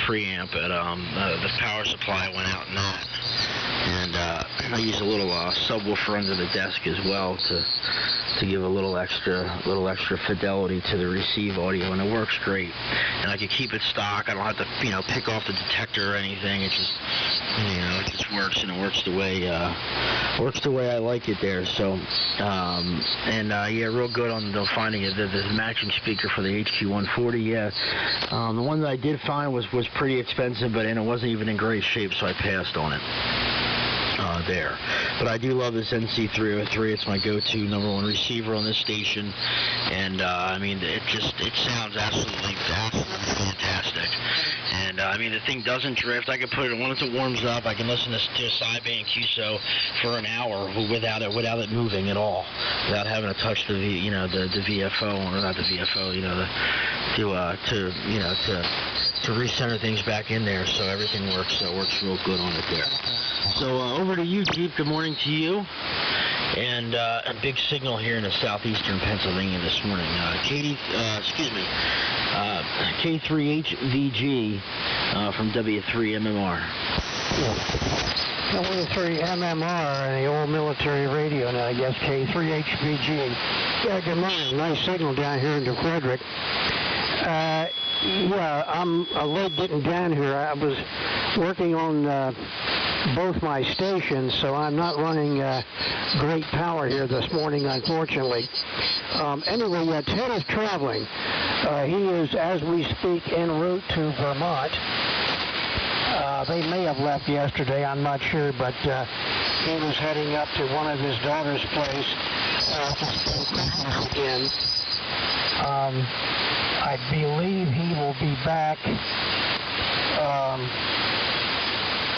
S2: preamp, and the power supply went out in that. And I use a little subwoofer under the desk as well to give a little extra fidelity to the receive audio, and it works great. And I can keep it stock. I don't have to pick off the detector or anything. It just it just works, and it works the way I like it there. So yeah, real good on finding it. The matching speaker for the HQ140. Yeah, the one that I did find was pretty expensive, and it wasn't even in great shape, so I passed on it. There. But I do love this NC303. It's my go-to #1 receiver on this station, and I mean, it sounds absolutely fantastic. And I mean, the thing doesn't drift. I can put it once it warms up. I can listen to sideband QSO for an hour without it moving at all, without having to touch the VFO, or not the VFO, to recenter things back in there. So everything works real good on it there. So over to you, Jeep. Good morning to you. And a big signal here in the southeastern Pennsylvania this morning. K3HVG from W3MMR.
S5: W3MMR and the old military radio, and I guess K3HVG. Yeah, good morning. Nice signal down here in New Frederick. Yeah, I'm late getting down here. I was working on both my stations, so I'm not running great power here this morning, unfortunately. Anyway, Ted is traveling. He is, as we speak, en route to Vermont. They may have left yesterday, I'm not sure, but he was heading up to one of his daughter's place to spend Christmas again. I believe he will be back.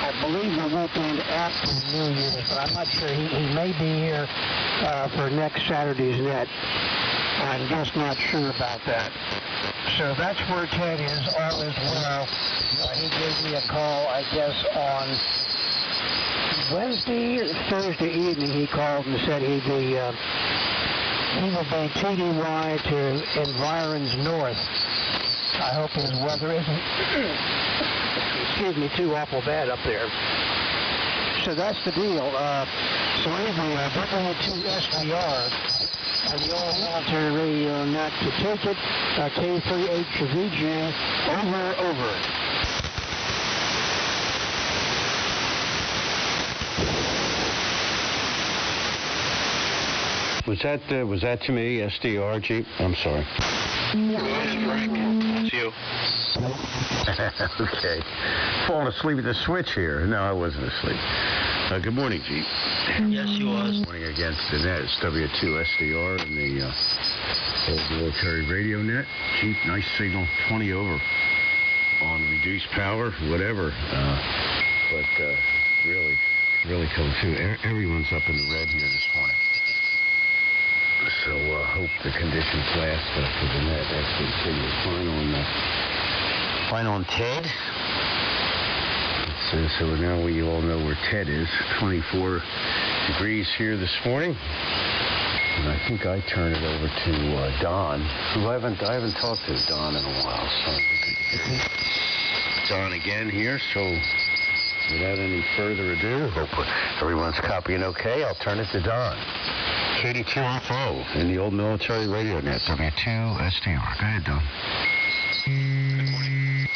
S5: I believe the weekend after New Year's, but I'm not sure. He may be here for next Saturday's net. I'm just not sure about that. So that's where Ted is. All is well. He gave me a call, I guess, on Thursday evening. He called and said he will be TDY to Environs North. I hope his weather isn't too awful bad up there. So that's the deal. So anyway, W2SDR, the old military radio net to take it, K3HVG, over.
S6: Was that to me, SDR, Jeep? I'm sorry.
S3: It's you.
S6: Okay. Falling asleep at the switch here. No, I wasn't asleep. Good morning, Jeep.
S2: Yes, you was.
S6: Good morning against the net. It's W2SDR and the old military radio net. Jeep, nice signal, 20 over on reduced power, whatever. But really coming through. Everyone's up in the red here this morning. So hope the conditions last for the net. That's the signal. Fine on Ted. So now you all know where Ted is. 24 degrees here this morning. And I think I turn it over to Don, who I haven't talked to Don in a while. So Don again here. So without any further ado, hope everyone's copying okay. I'll turn it to Don. KD2FO in the old military radio net, W2SDR. Go ahead, Don.
S3: Good morning.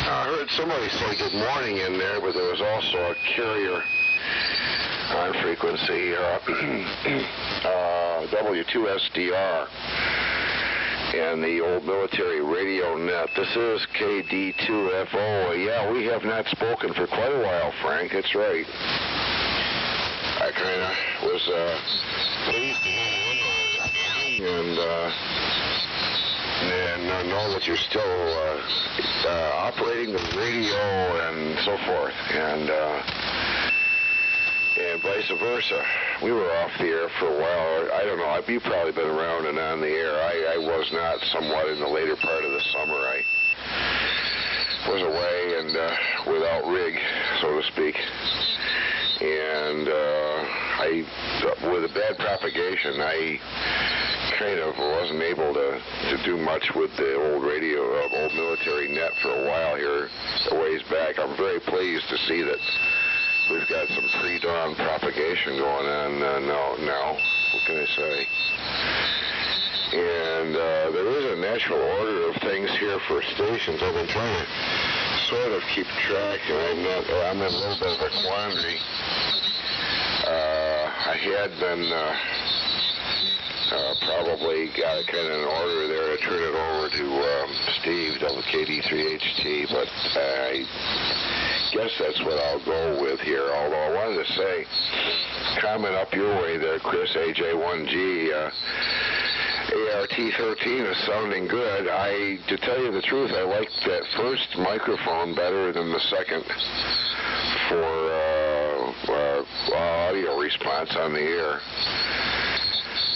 S4: I heard somebody say good morning in there, but there was also a carrier on frequency, W2SDR. And the old military radio net. This is KD2FO. Yeah, we have not spoken for quite a while, Frank. That's right. I kind of was pleased to hear and know that you're still operating the radio and so forth, and vice versa. We were off the air for a while. I don't know. You've probably been around and on the air. I was not, somewhat in the later part of the summer. I was away and without rig, so to speak. And with a bad propagation, I kind of wasn't able to do much with the old radio, old military net for a while here, a ways back. I'm very pleased to see that we've got some pre-dawn propagation going on now. What can I say? And there is a natural order of things here for stations. I've been trying to sort of keep track, and I'm in a little bit of a quandary. I had been probably got a kind of an order there to turn it over to Steve, WKD3HT, but I guess that's what I'll go with here. Although I wanted to say, comment up your way there, Chris, AJ1G, ART13 is sounding good. To tell you the truth, I like that first microphone better than the second for audio response on the air.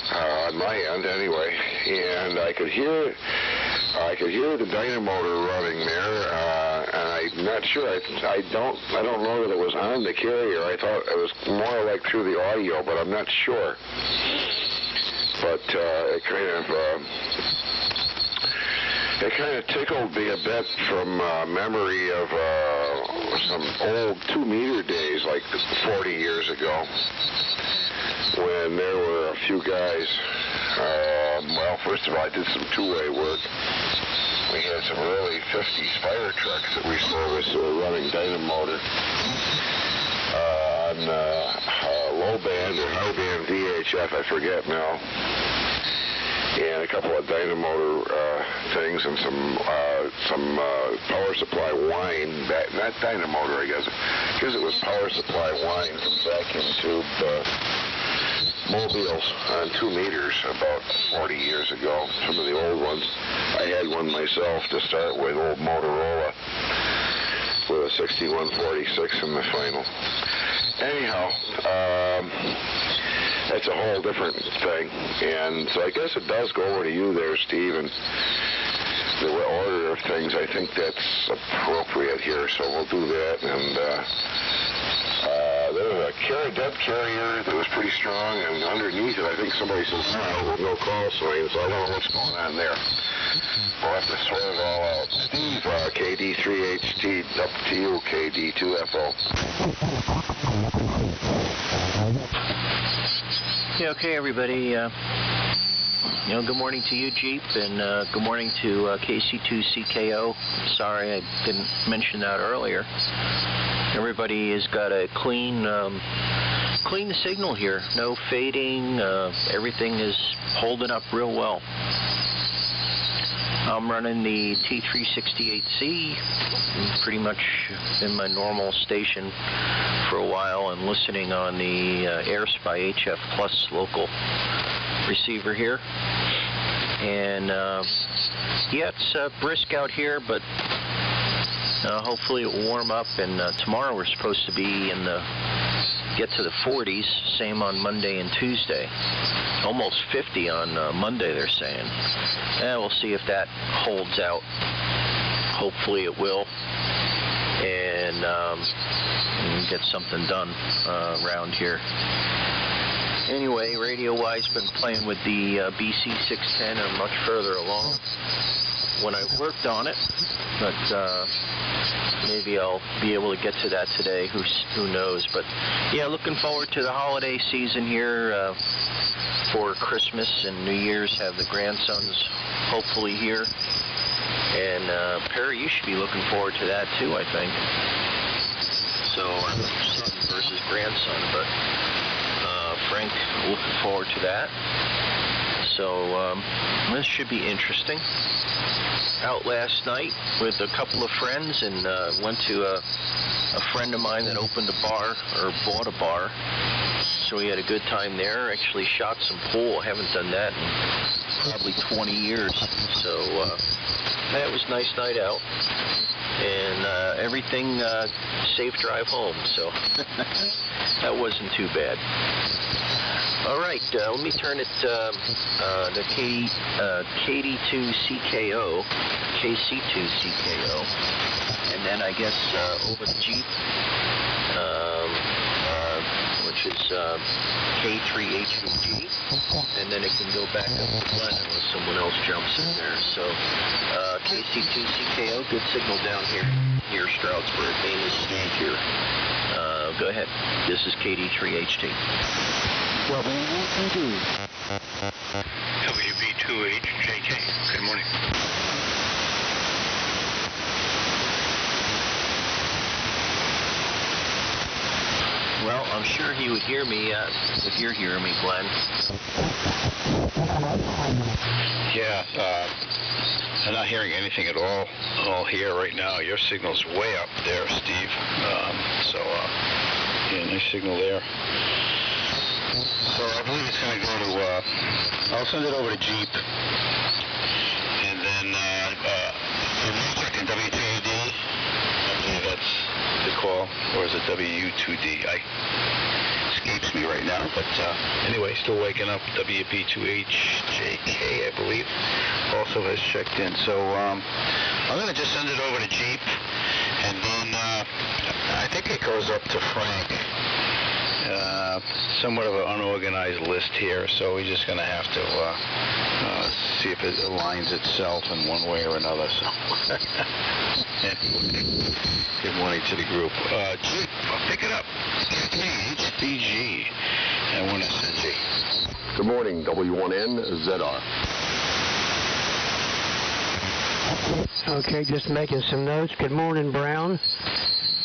S4: On my end, anyway, and I could hear the dynamotor running there, and I'm not sure. I don't know that it was on the carrier. I thought it was more like through the audio, but I'm not sure. But it kind of tickled me a bit from memory of some old 2-meter days, like 40 years ago, when there were a few guys. Well, first of all, I did some two-way work. We had some early 50s fire trucks that we serviced that were running dynamotor on low band or high band VHF, I forget now. And a couple of dynamotor things and some power supply wine, not dynamotor, I guess, because it was power supply wine from vacuum tube mobiles on 2 meters about 40 years ago. Some of the old ones. I had one myself to start with, old Motorola, with a 6146 in the final. Anyhow, that's a whole different thing. And so I guess it does go over to you there, Steve, and the order of things. I think that's appropriate here, so we'll do that. And there was a dead carrier that was pretty strong, and underneath it, I think somebody says no call sign, so I don't know what's going on there. We'll have to sort it all out. Steve, KD3HT, up to you, KD2FO.
S7: Yeah, okay, everybody. Good morning to you, Jeep, and good morning to KC2CKO. Sorry I didn't mention that earlier. Everybody has got a clean the signal here. No fading. Everything is holding up real well. I'm running the T368C. I'm pretty much in my normal station for a while and listening on the AirSpy HF Plus local receiver here. And yeah, it's brisk out here, but hopefully it will warm up. And tomorrow we're supposed to be get to the 40s, same on Monday and Tuesday. Almost 50 on Monday, they're saying. And we'll see if that holds out. Hopefully it will. And get something done around here. Anyway, radio-wise, been playing with the BC610. I'm much further along when I worked on it, but maybe I'll be able to get to that today. Who knows? But yeah, looking forward to the holiday season here for Christmas and New Year's. Have the grandsons hopefully here, and Perry, you should be looking forward to that too, I think. So son versus grandson, but Frank, looking forward to that. So this should be interesting. Out last night with a couple of friends and went to a friend of mine that opened a bar, or bought a bar. So we had a good time there. Actually shot some pool. I haven't done that in probably 20 years. So that was a nice night out. And everything safe drive home. So that wasn't too bad. All right, let me turn it to KD2CKO, KC2CKO, and then I guess over to Jeep, which is K3HG, and then it can go back up to Glenn unless someone else jumps in there. So KC2CKO, good signal down here near Stroudsburg. Name is Steve here. Go ahead. This is KD3HT.
S3: WB2HJK. Good morning.
S7: Well, I'm sure he would hear me if you're hearing me, Glenn.
S3: Yeah, I'm not hearing anything at all here right now. Your signal's way up there, Steve. Yeah, nice signal there. So I believe it's going to go to, I'll send it over to Jeep. And then, checking W2D. I believe that's the call. Or is it WU2D? Escapes me right now. But anyway, still waking up. WB2HJK, I believe, also has checked in. So I'm going to just send it over to Jeep. And then I think it goes up to Frank. Somewhat of an unorganized list here, so we're just going to have to see if it aligns itself in one way or another. So, good morning to the group. Jeep, pick it up. HDG and 1SNG.
S4: Good morning, W1NZR.
S5: Okay, just making some notes. Good morning, Brown.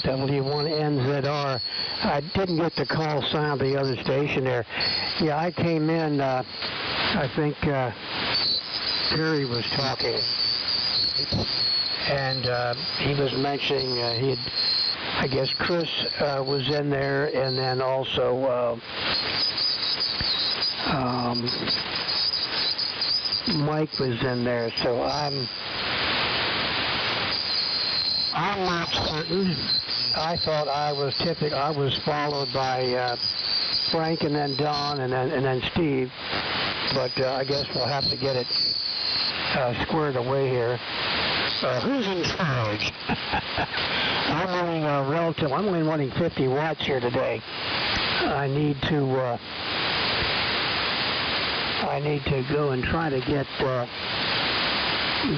S5: W1NZR. I didn't get the call sign of the other station there. Yeah, I came in, I think Perry was talking, and he was mentioning I guess Chris was in there, and then also Mike was in there, so I'm not certain. I thought I was followed by Frank and then Don and then Steve, but I guess we'll have to get it squared away here. Who's in charge? I'm only running 50 watts here today. I need to go and try to get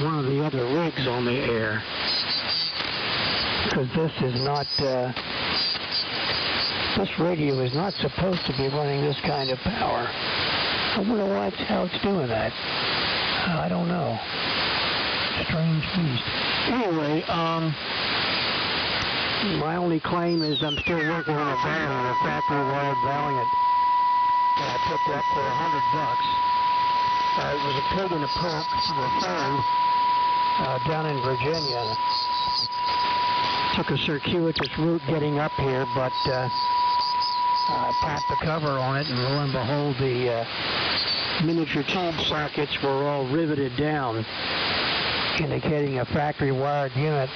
S5: one of the other rigs on the air.
S8: because this radio is not supposed to be running this kind of power. I wonder how it's doing that. I don't know. Strange beast. Anyway, my only claim is I'm still working on a Valiant, a factory-wired Valiant. And I picked up for $100. It was a pig in a perk for the phone down in Virginia. Took a circuitous route getting up here, but I popped the cover on it, and lo and behold, the miniature tube sockets were all riveted down, indicating a factory-wired unit.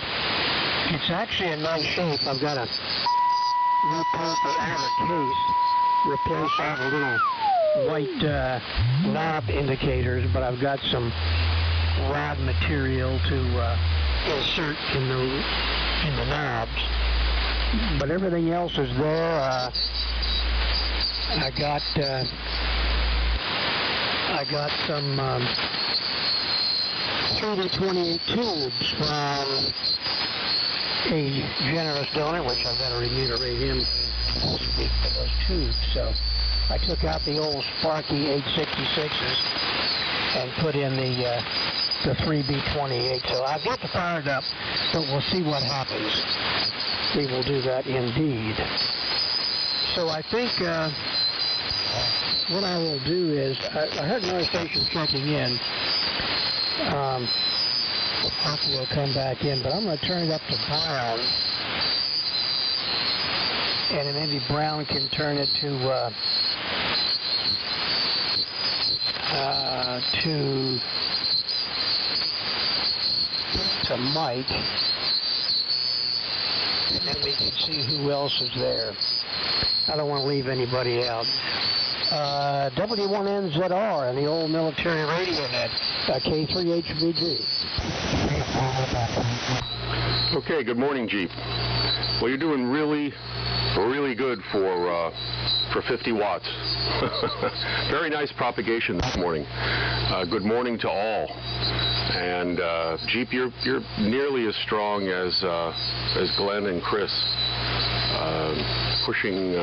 S8: It's actually in nice shape. I've got to replace the outer case, replace all the little white knob indicators, but I've got some rod material to insert in the knobs. But everything else is there. I got some 3D28 tubes from a generous donor, which I've got to remunerate him for those tubes. So I took out the old Sparky 866s and put in the 3B28. So I've got to fire it up, but we'll see what happens. We will do that indeed. So I think what I will do is, I heard another station checking in. Hopefully it'll come back in, but I'm going to turn it up to Brown. And then maybe Brown can turn it to Mike. And then we can see who else is there. I don't want to leave anybody out. W1NZR and the old military radio net, K3HVG.
S9: Okay, good morning, Jeep. Well, you're doing really good for 50 watts. Very nice propagation this morning. Good morning to all. And Jeep, you're nearly as strong as Glenn and Chris, pushing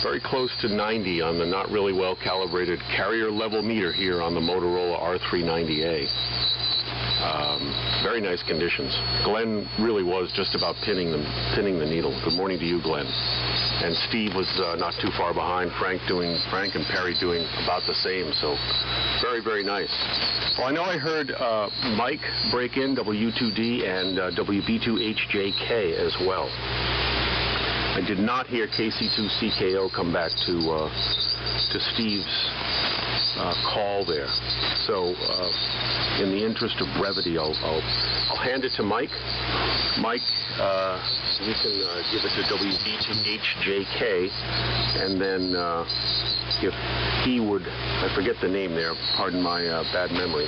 S9: very close to 90 on the not really well calibrated carrier level meter here on the Motorola R390A. Very nice conditions. Glenn really was just about pinning the needle. Good morning to you, Glenn. And Steve was not too far behind. Frank and Perry doing about the same. So very, very nice. Well, I know I heard Mike break in, W2D, and WB2HJK as well. I did not hear KC2CKO come back to Steve's call there. So in the interest of brevity, I'll hand it to Mike. Mike, you can give it to WB2HJK, and then if he would, I forget the name there, pardon my bad memory,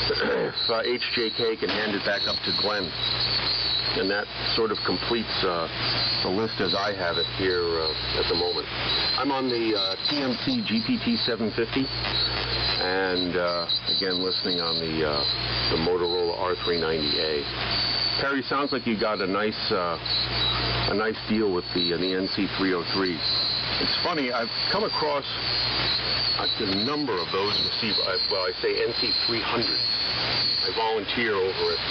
S9: if HJK can hand it back up to Glenn. And that sort of completes the list as I have it here at the moment. I'm on the TMC GPT 750, and again listening on the Motorola R390A. Perry, sounds like you got a nice deal with the NC303. It's funny, I've come across a number of those receivers. Well, I say NC300s. I volunteer over at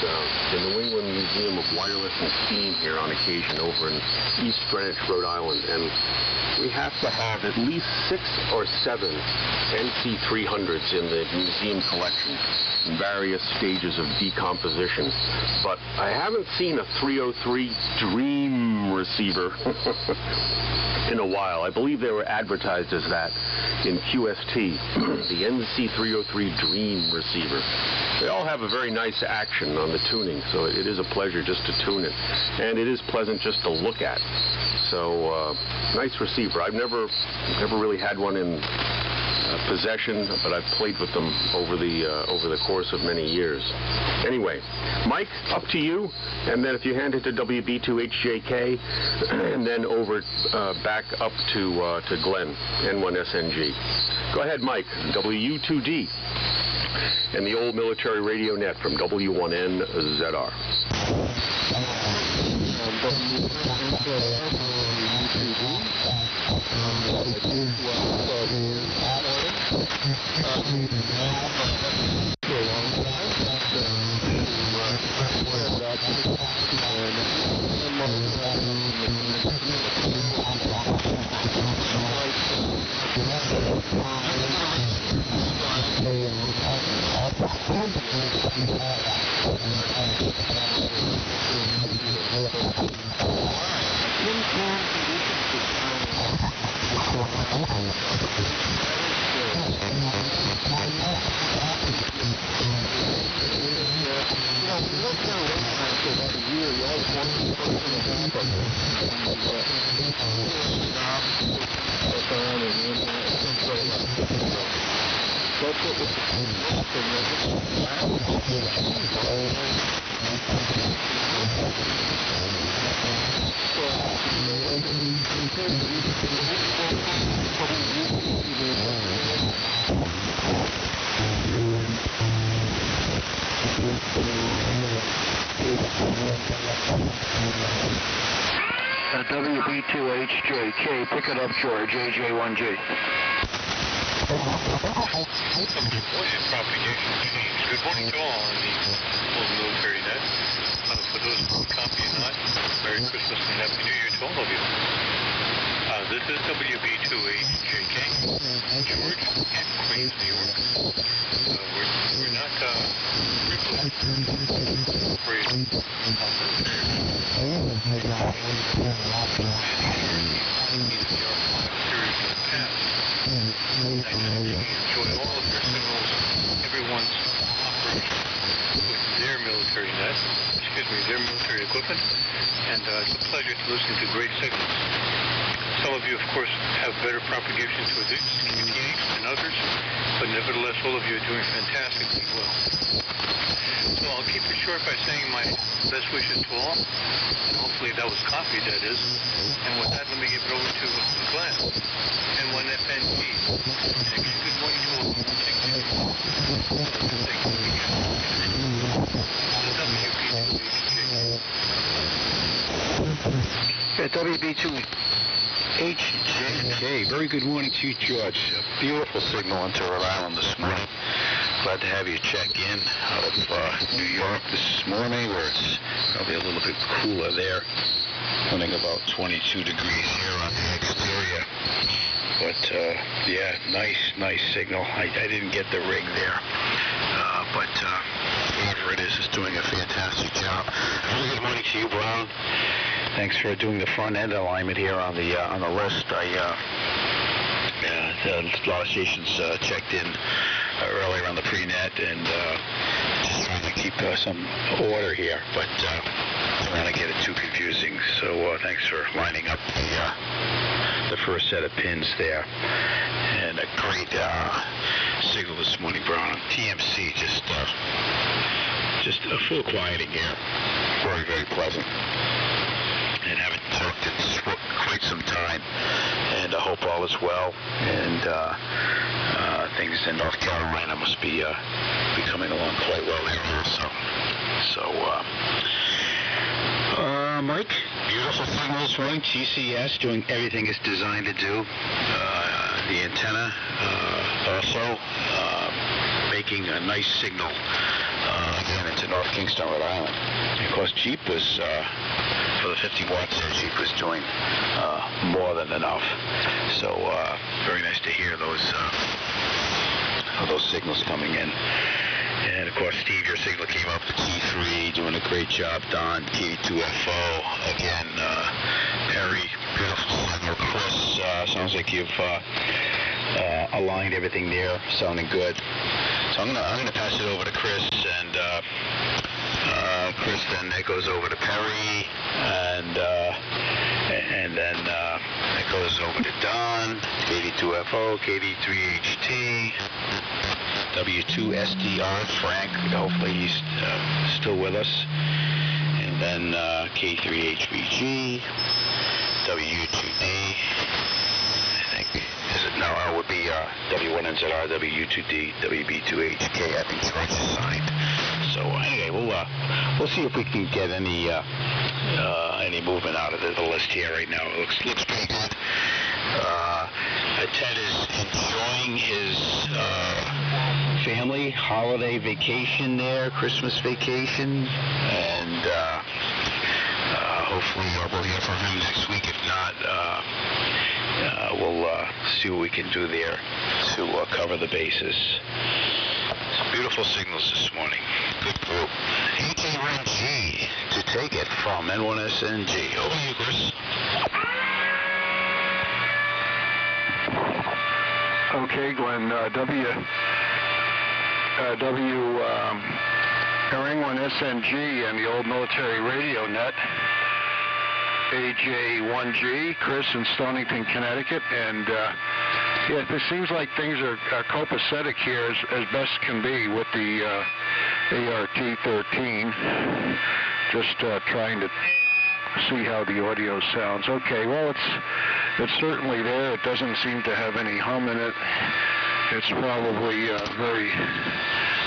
S9: the New England Museum of Wireless and Steam here on occasion over in East Greenwich, Rhode Island, and we have to have at least 6 or 7 NC300s in the museum collection in various stages of decomposition. But I haven't seen a 303 Dream receiver in a while. I believe they were advertised as that in QST, the NC303 Dream receiver. They all have a very nice action on the tuning, so it is a pleasure just to tune it. And it is pleasant just to look at. So, nice receiver. I've never really had one in possession, but I've played with them over the course of many years. Anyway, Mike, up to you, and then if you hand it to WB2HJK, and then over back up to Glenn, N1SNG. Go ahead, Mike, WU2D, and the old military radio net from W1NZR.
S10: WB2HJK, pick it up, George, AJ1G.
S11: Propagation change. Good morning to all on the Old Military Net. For those who copy or not, Merry Christmas and Happy New Year to all of you. This is WB2HJK, George, in Queens, New York. We're not privileged, afraid of enjoy all of your signals, everyone's operation with their military net, their military equipment, and it's a pleasure to listen to great signals. Some of you, of course, have better propagation to this QTH than others, but nevertheless, all of you are doing fantastically well. So I'll keep it short by saying my best wishes to all, and hopefully that was copied, that is. And with that, let me give it over to Glenn, N1FNG. And good morning to all.
S3: WB2HJK, very good morning to you, George. A beautiful signal into Rhode Island this morning. Glad to have you check in out of New York this morning, where it's probably a little bit cooler there. Running about 22 degrees here on the exterior. But, yeah, nice signal. I didn't get the rig there. But whoever it is doing a fantastic job. Good morning to you, Brown. Thanks for doing the front end alignment here on the list. A lot of stations checked in earlier on the pre-net and just trying to keep some order here, but don't want to get it too confusing. So thanks for lining up the first set of pins there, and a great signal this morning, Brown. TMC just a full quieting here. Very pleasant. And haven't talked in quite some time, and I hope all is well, and things in North Carolina must be coming along quite well there also. So, Mike, beautiful signal this morning. TCS doing everything it's designed to do. The antenna also making a nice signal again into North Kingston, Rhode Island. And of course, Jeep was for the 50 watts there, Jeep was doing more than enough. So very nice to hear those signals coming in. And of course, Steve, your signal came up to T3, doing a great job. Don, K2FO, again, Perry, beautiful signal. Chris, sounds like you've aligned everything there, sounding good. So I'm gonna pass it over to Chris, and Chris then it goes over to Perry, and then it goes over to Don, KD2FO, KD3HT, W2SDR, Frank, hopefully he's still with us, and then K3HBG, W2D, I think, no, it would be W1NZR, W2D, WB2HK, I think George is signed. So anyway, we'll see if we can get any any movement out of the list here right now. It looks pretty good. Ted is enjoying his family holiday vacation there, Christmas vacation, and hopefully we'll hear from him next week. If not, we'll see what we can do there to cover the bases. Some beautiful signals this morning. Good group. AJ1G to take it from N1SNG. Over to you, Chris.
S1: Okay, Glenn, N1SNG and the old military radio net, AJ1G, Chris in Stonington, Connecticut, and yeah, it seems like things are copacetic here as best can be with the ART-13, just trying to see how the audio sounds. Okay, well, it's certainly there. It doesn't seem to have any hum in it. It's probably very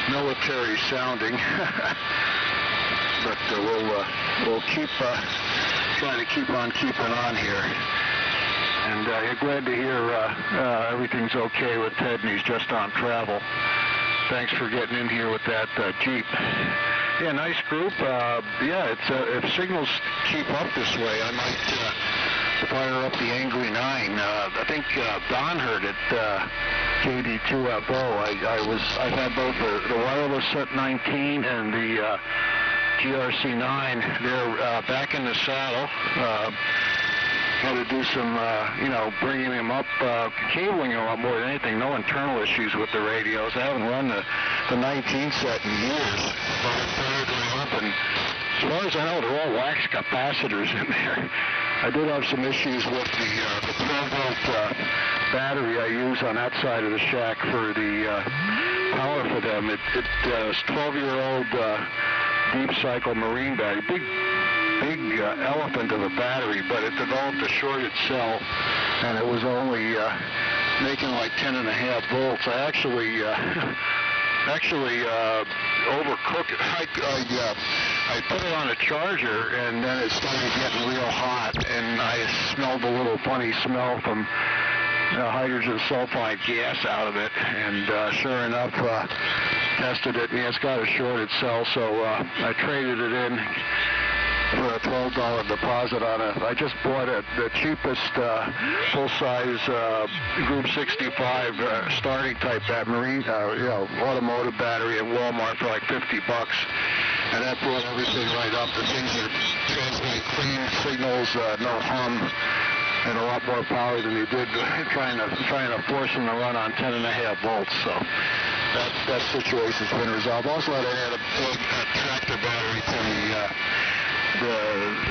S1: military sounding, but we'll keep try to keep on keeping on here. And you're glad to hear everything's okay with Ted, and he's just on travel. Thanks for getting in here with that Jeep. Yeah, nice group. Yeah, if signals keep up this way, I might fire up the Angry 9. I think Don heard it. KD2FO. I've had both the wireless Set 19 and the GRC9. They're back in the saddle. Had to do some, bringing them up, cabling them up more than anything. No internal issues with the radios. I haven't run the 19 set in years, but I fired them up, and as far as I know, they're all wax capacitors in there. I did have some issues with the 12-volt battery I use on that side of the shack for the power for them. It's 12-year-old deep cycle marine battery. Big elephant of a battery, but it developed a shorted cell, and it was only making like 10.5 volts. I actually overcooked it. I put it on a charger, and then it started getting real hot, and I smelled a little funny smell from hydrogen sulfide gas out of it, and sure enough, tested it, and it's got a shorted cell, so I traded it in for a $12 deposit on it. I just bought the cheapest full-size Group 65 starting type marine, automotive battery at Walmart for like $50, and that brought everything right up. The things are transmitting clean signals, no hum, and a lot more power than you did trying to force them to run on 10.5 volts. So that situation's been resolved. Also, I had a tractor battery to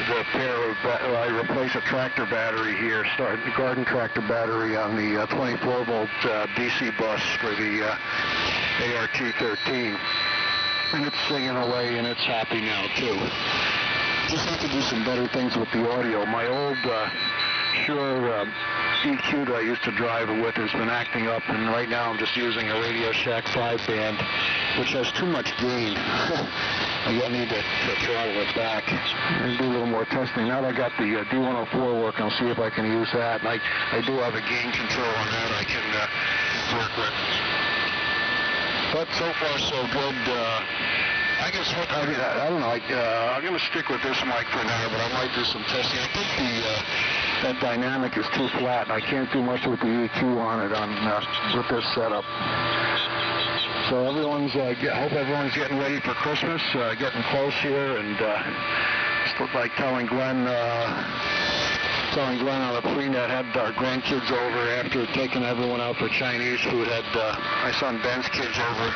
S1: the pair of, I replaced a tractor battery here, the garden tractor battery on the 24-volt DC bus for the ART-13. And it's singing away, and it's happy now, too. Just have to do some better things with the audio. My old Shure EQ that I used to drive it with has been acting up, and right now I'm just using a Radio Shack 5-band, which has too much gain. I need to throttle it back and do a little more testing. Now that I got the D104 working, I'll see if I can use that. And I do have a gain control on that I can work with. But so far, so good. I guess I don't know. I'm going to stick with this mic for now, but I might do some testing. I think that dynamic is too flat, and I can't do much with the EQ on it with this setup. So I hope everyone's getting ready for Christmas, getting close here, and just like telling Glenn on the pre-net, had our grandkids over after taking everyone out for Chinese food, had my son Ben's kids over,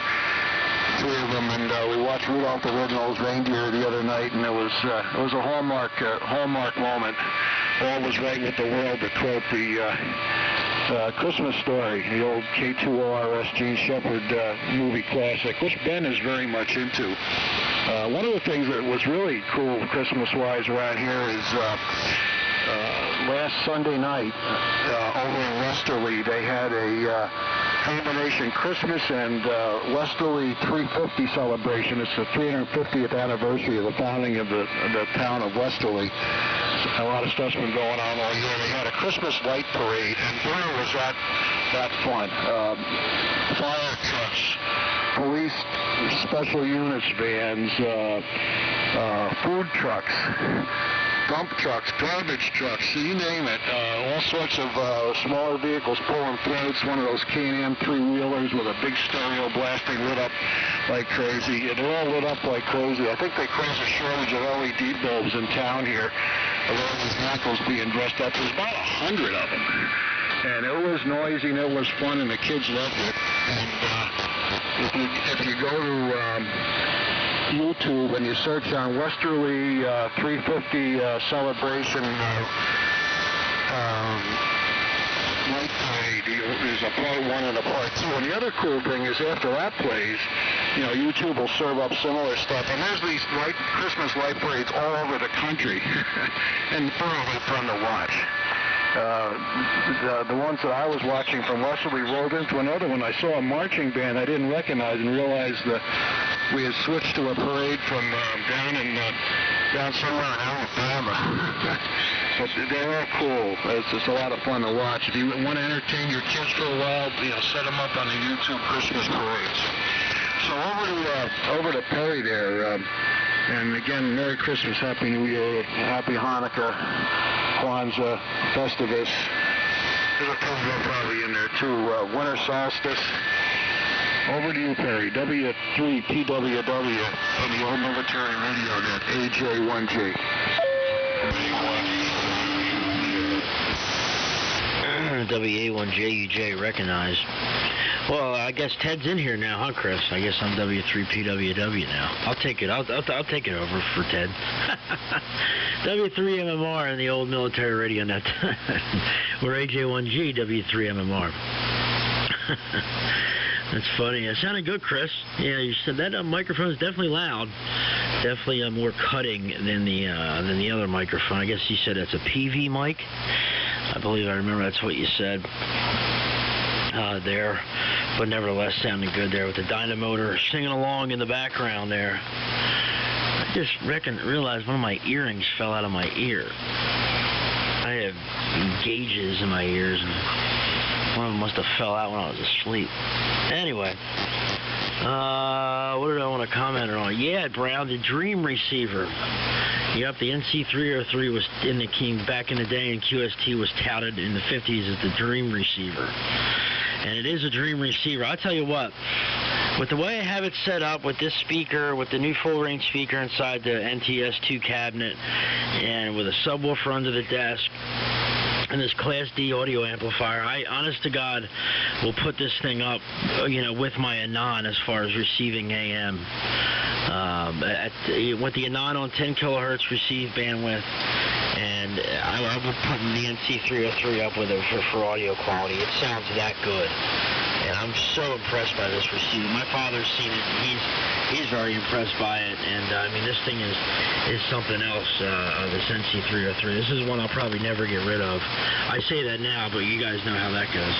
S1: 3 of them, and we watched Rudolph the Red-Nosed Reindeer the other night, and it was a hallmark moment. All was right with the world, to quote the Christmas Story, the old K2ORS Gene Shepard movie classic, which Ben is very much into. One of the things that was really cool Christmas-wise around here is last Sunday night over in Westerly, they had a combination Christmas and Westerly 350 celebration. It's the 350th anniversary of the founding of the town of Westerly. A lot of stuff's been going on all year. They had a Christmas light parade, and boy, was that fun. Fire trucks, police special units vans, food trucks, dump trucks, garbage trucks, you name it. All sorts of smaller vehicles pulling floats, one of those Can-Am three-wheelers with a big stereo blasting lit up like crazy. They're all lit up like crazy. I think they caused a shortage of LED bulbs in town here. A lot of these vehicles being dressed up. There's about 100 of them. And it was noisy and it was fun and the kids loved it. And if you go to YouTube and you search on Westerly 350 celebration light parade, there's a part 1 and a part 2. And the other cool thing is after that plays, YouTube will serve up similar stuff. And there's these Christmas light parades all over the country. And thoroughly fun to watch. The ones that I was watching from Westerly rolled into another one. I saw a marching band I didn't recognize and realized that we had switched to a parade from down somewhere in Alabama. But they're all cool. It's just a lot of fun to watch. If you want to entertain your kids for a while, set them up on the YouTube Christmas parades. So over to Perry there. And again, Merry Christmas, Happy New Year, Happy Hanukkah, Kwanzaa, Festivus. There's a program probably in there too. Winter Solstice. Over to you, Perry. W3PWW on the old military radio net, AJ1G.
S2: WA1JUJ recognized. Well, I guess Ted's in here now, huh, Chris? I guess I'm W3PWW now. I'll take it. I'll take it over for Ted. W3MMR in the old military radio net. We're AJ1G, W3MMR. That's funny. It sounded good, Chris. Yeah, you said that microphone is definitely loud. Definitely more cutting than the other microphone. I guess you said it's a PV mic. I believe I remember that's what you said there. But nevertheless, sounded good there with the dynamotor singing along in the background there. I just realized one of my earrings fell out of my ear. I have gauges in my ears, and one of them must have fell out when I was asleep. Anyway, what did I want to comment on? Yeah, Brown, the Dream Receiver. Yep, the NC303 was back in the day, and QST was touted in the 50s as the Dream Receiver. And it is a Dream Receiver. I'll tell you what, with the way I have it set up with this speaker, with the new full-range speaker inside the NTS2 cabinet, and with a subwoofer under the desk, and this Class D audio amplifier, I, honest to God, will put this thing up, with my Anon as far as receiving AM. With the Anon on 10 kilohertz receive bandwidth, and I will put the NC303 up with it for audio quality. It sounds that good. And I'm so impressed by this receiver. My father's seen it, and he's very impressed by it. And I mean, this thing is something else. This NC303. This is one I'll probably never get rid of. I say that now, but you guys know how that goes.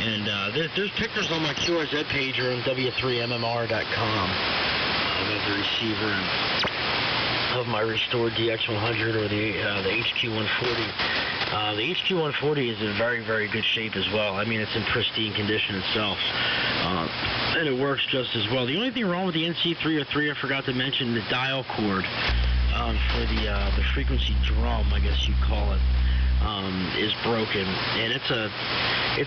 S2: And there's pictures on my QRZ page or on W3MMR.com of the receiver and of my restored DX100 or the HQ140. The HQ140 is in very, very good shape as well. I mean, it's in pristine condition itself. And it works just as well. The only thing wrong with the NC303, I forgot to mention, the dial cord for the frequency drum, I guess you'd call it, is broken. And it's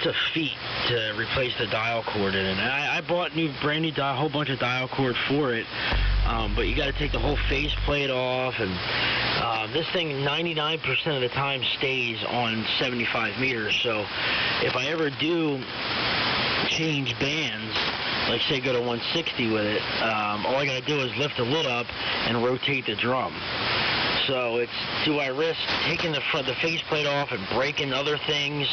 S2: a feat to replace the dial cord in it. And I bought brand new whole bunch of dial cord for it. But you got to take the whole face plate off, and this thing 99% of the time stays on 75 meters. So if I ever do change bands, like say go to 160 with it, all I got to do is lift the lid up and rotate the drum. So do I risk taking the faceplate off and breaking other things?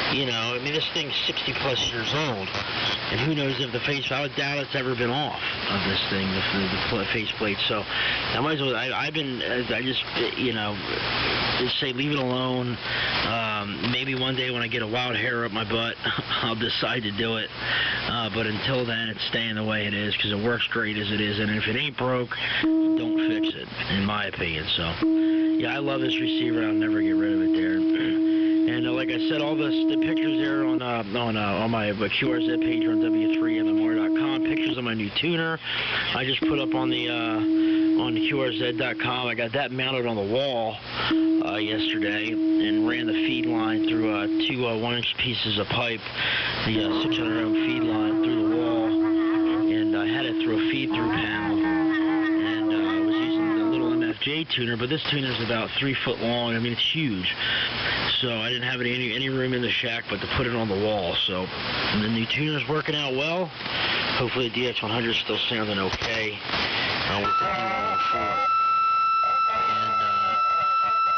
S2: I mean, this thing's 60 plus years old, and who knows if I would doubt it's ever been off of this thing, the faceplate. So I might as well. I just say leave it alone. Maybe one day when I get a wild hair up my butt, I'll decide to do it. But until then, it's staying the way it is because it works great as it is. And if it ain't broke, don't fix it, in my opinion. So, yeah, I love this receiver. I'll never get rid of it there. And like I said, all the pictures there on my QRZ page on W3MMR.com. Pictures of my new tuner. I just put up on the QRZ.com. I got that mounted on the wall yesterday and ran the feed line through two 1-inch pieces of pipe, the 600 ohm feed line through the wall, and I had it through a feed-through panel. And I was using the little MFJ tuner, but this tuner is about 3 foot long. I mean, it's huge. So I didn't have any room in the shack but to put it on the wall. So the new tuner's working out well. Hopefully the DX100 is still sounding okay with the D104. And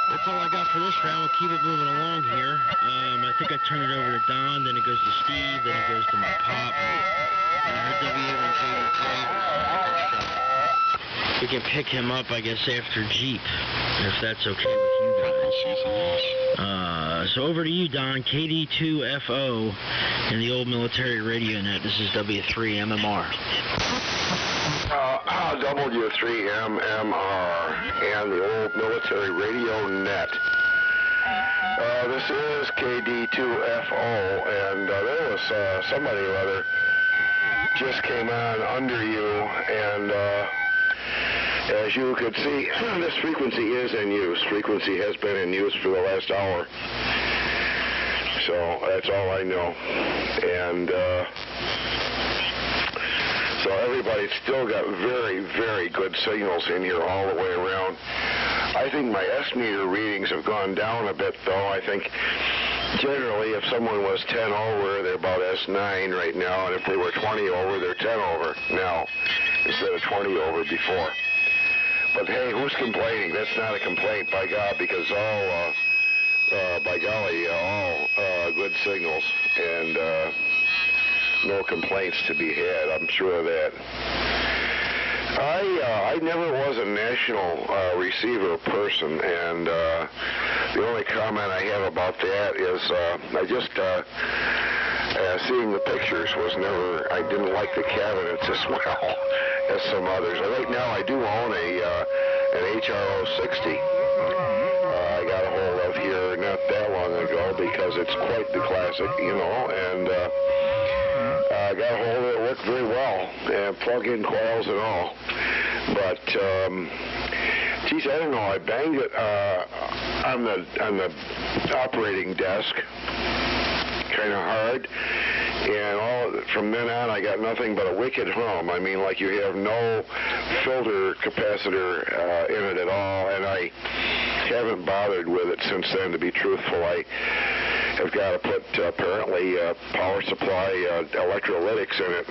S2: that's all I got for this round. We'll keep it moving along here. I think I turn it over to Don, then it goes to Steve, then it goes to my pop. We can pick him up, I guess, after Jeep, if that's okay with you guys. So over to you, Don. KD2FO in the old military radio net. This is W3MMR.
S4: W3MMR and the old military radio net. This is KD2FO, and there was somebody or other just came on under you, and as you could see, this frequency is in use. Frequency has been in use for the last hour. So that's all I know. And so everybody's still got very, very good signals in here all the way around. I think my S-meter readings have gone down a bit, though. I think generally if someone was 10 over, they're about S9 right now, and if they were 20 over, they're 10 over now instead of 20 over before. But hey, who's complaining? That's not a complaint, by God, because all, by golly, all good signals, and no complaints to be had, I'm sure of that. I never was a national receiver person, and the only comment I have about that is I just seeing the pictures was never, I didn't like the cabinets as well as some others. Right now I do own an HRO 60 I got a hold of here not that long ago because it's quite the classic, you know, and I got a hold of it. It worked very well, and plug-in coils and all. But geez, I don't know. I banged it on the operating desk, kind of hard, and from then on I got nothing but a wicked hum. I mean, like you have no filter capacitor in it at all, and I haven't bothered with it since then, to be truthful. I have got to put apparently power supply electrolytics in it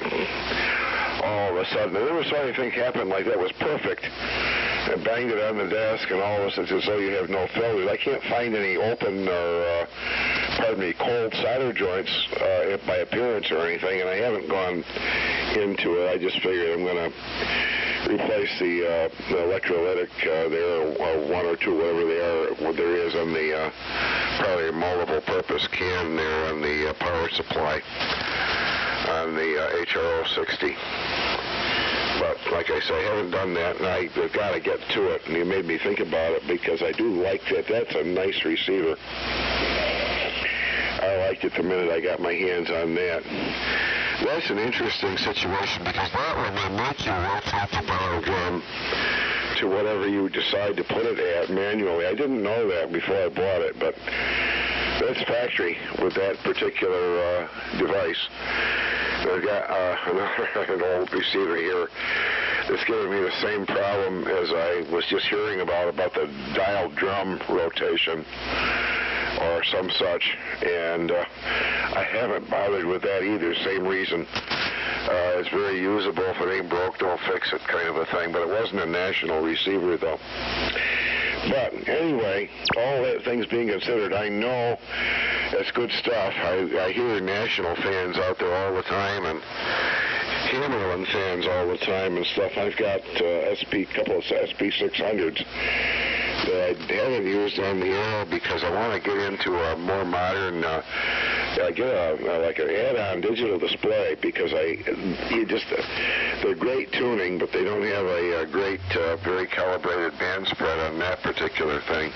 S4: all of a sudden. And there was anything happened like that was perfect. I banged it on the desk, and all of a sudden it's as though you have no filters. I can't find any open or, cold solder joints by appearance or anything, and I haven't gone into it. I just figured I'm going to replace the electrolytic there, or one or two, whatever they are, what there is on the probably a multiple purpose can there on the power supply on the HRO 60. But like I say, I haven't done that, and I've got to get to it, and you made me think about it because I do like that. That's a nice receiver. I liked it the minute I got my hands on that. That's an interesting situation because that one will make you rotate the power drum to whatever you decide to put it at manually. I didn't know that before I bought it, but that's factory with that particular device. I've got an old receiver here that's giving me the same problem as I was just hearing about the dial drum rotation or some such, and I haven't bothered with that either, same reason. It's very usable. If it ain't broke, don't fix it kind of a thing, but it wasn't a national receiver, though. But anyway, all that things being considered, I know that's good stuff. I hear national fans out there all the time, and Cameron fans all the time and stuff. I've got couple of SP600s that I haven't used on the air because I want to get into a more modern, like an add-on digital display because they're great tuning, but they don't have a great, very calibrated band spread on that particular thing.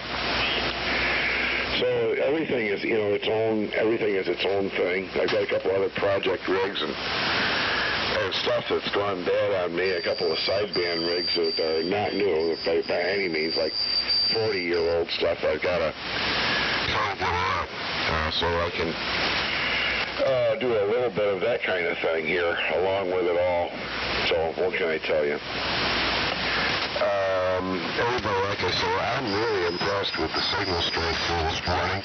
S4: So everything is, everything is its own thing. I've got a couple other project rigs and stuff that's gone bad on me, a couple of sideband rigs that are not new by any means, like 40-year-old stuff. I've got to get out so I can do a little bit of that kind of thing here along with it all. So what can I tell you? Everybody, like I say, I'm really impressed with the signal strength for this morning.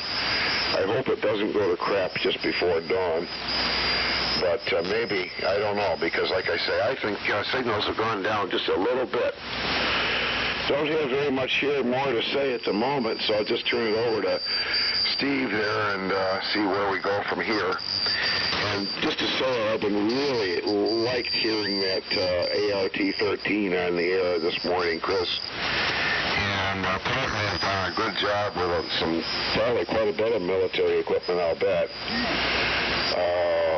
S4: I hope it doesn't go to crap just before dawn. But maybe, I don't know, because like I say, I think signals have gone down just a little bit. Don't have very much here more to say at the moment, so I'll just turn it over to Steve there and see where we go from here. And just to say, I've been really liked hearing that ART-13 on the air this morning, Chris. And apparently I've done a good job with probably quite a bit of military equipment, I'll bet.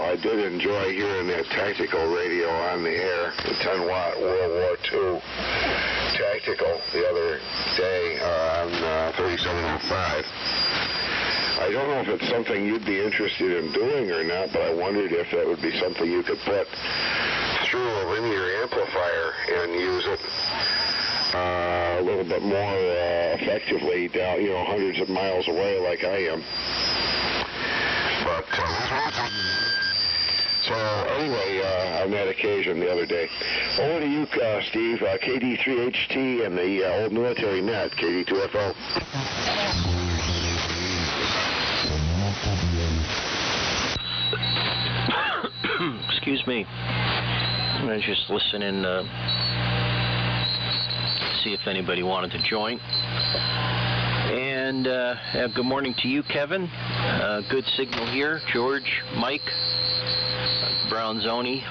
S4: I did enjoy hearing that tactical radio on the air, the 10-watt World War II tactical the other day on 3705. I don't know if it's something you'd be interested in doing or not, but I wondered if that would be something you could put through a linear amplifier and use it a little bit more effectively down, hundreds of miles away like I am. But so anyway, on that occasion the other day. Over to you, Steve, KD3HT and the old military net, KD2FO.
S7: Excuse me. I was just listening to see if anybody wanted to join. And good morning to you, Kevin. Good signal here. George, Mike, Brownzoni,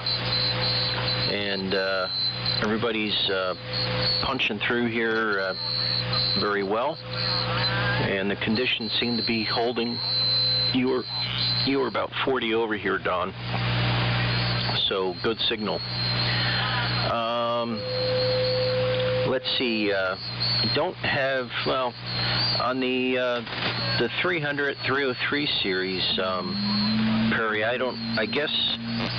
S7: and everybody's punching through here very well. And the conditions seem to be holding. You were about 40 over here, Don. So good signal. Let's see. Don't have on the 300 303 series, Perry. I guess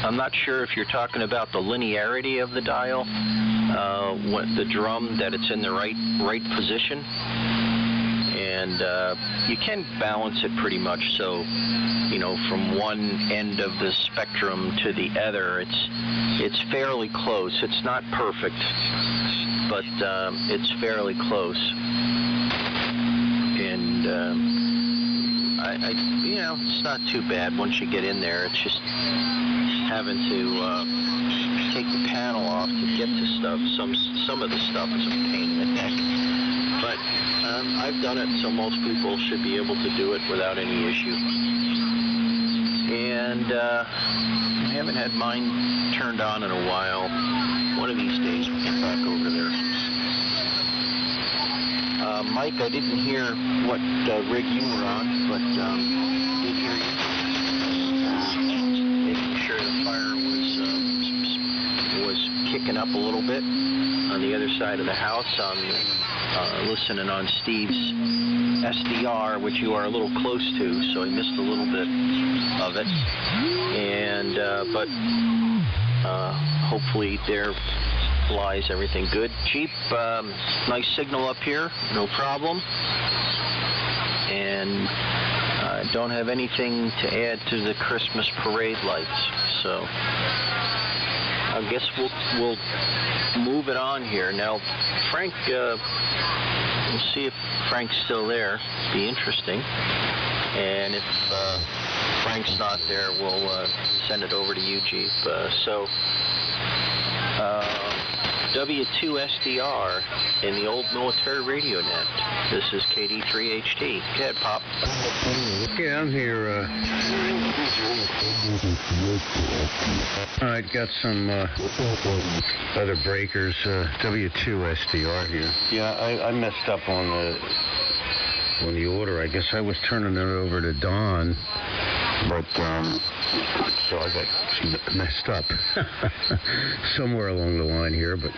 S7: I'm not sure if you're talking about the linearity of the dial, the drum, that it's in the right position. And you can balance it pretty much, so from one end of the spectrum to the other, it's fairly close. It's not perfect, but it's fairly close. And it's not too bad once you get in there. It's just having to take the panel off to get to stuff. Some of the stuff is a pain in the neck. But I've done it, so most people should be able to do it without any issue. And I haven't had mine turned on in a while. One of these days we'll get back over there. Mike, I didn't hear what rig you were on, but did hear you. Making sure the fire was kicking up a little bit on the other side of the house. Listening on Steve's SDR, which you are a little close to, so I missed a little bit of it. And but hopefully there lies everything good. Jeep, nice signal up here, no problem. And I don't have anything to add to the Christmas parade lights, so I guess we'll move it on here. Now, Frank, we'll see if Frank's still there. Be interesting. And if Frank's not there, we'll send it over to you, Jeep. W2SDR in the old military radio net. This is KD3HT. Go ahead, Pop.
S6: Yeah, I'm here. All right, got some other breakers. W2SDR here. Yeah, I messed up on the order. I guess I was turning it over to Don, but so I got messed up somewhere along the line here. But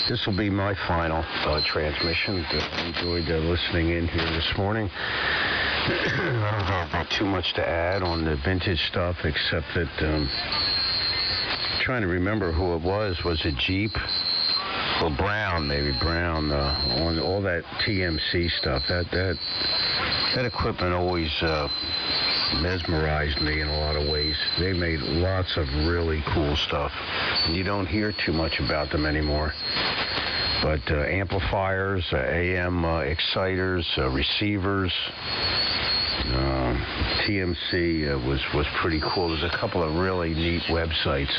S6: this will be my final transmission. I enjoyed listening in here this morning. I don't have too much to add on the vintage stuff, except that trying to remember who it was. Was it Jeep? Or Brown, maybe Brown, on all that TMC stuff. That equipment always mesmerized me in a lot of ways. They made lots of really cool stuff. And you don't hear too much about them anymore. But amplifiers, AM exciters, receivers, TMC was pretty cool. There's a couple of really neat websites.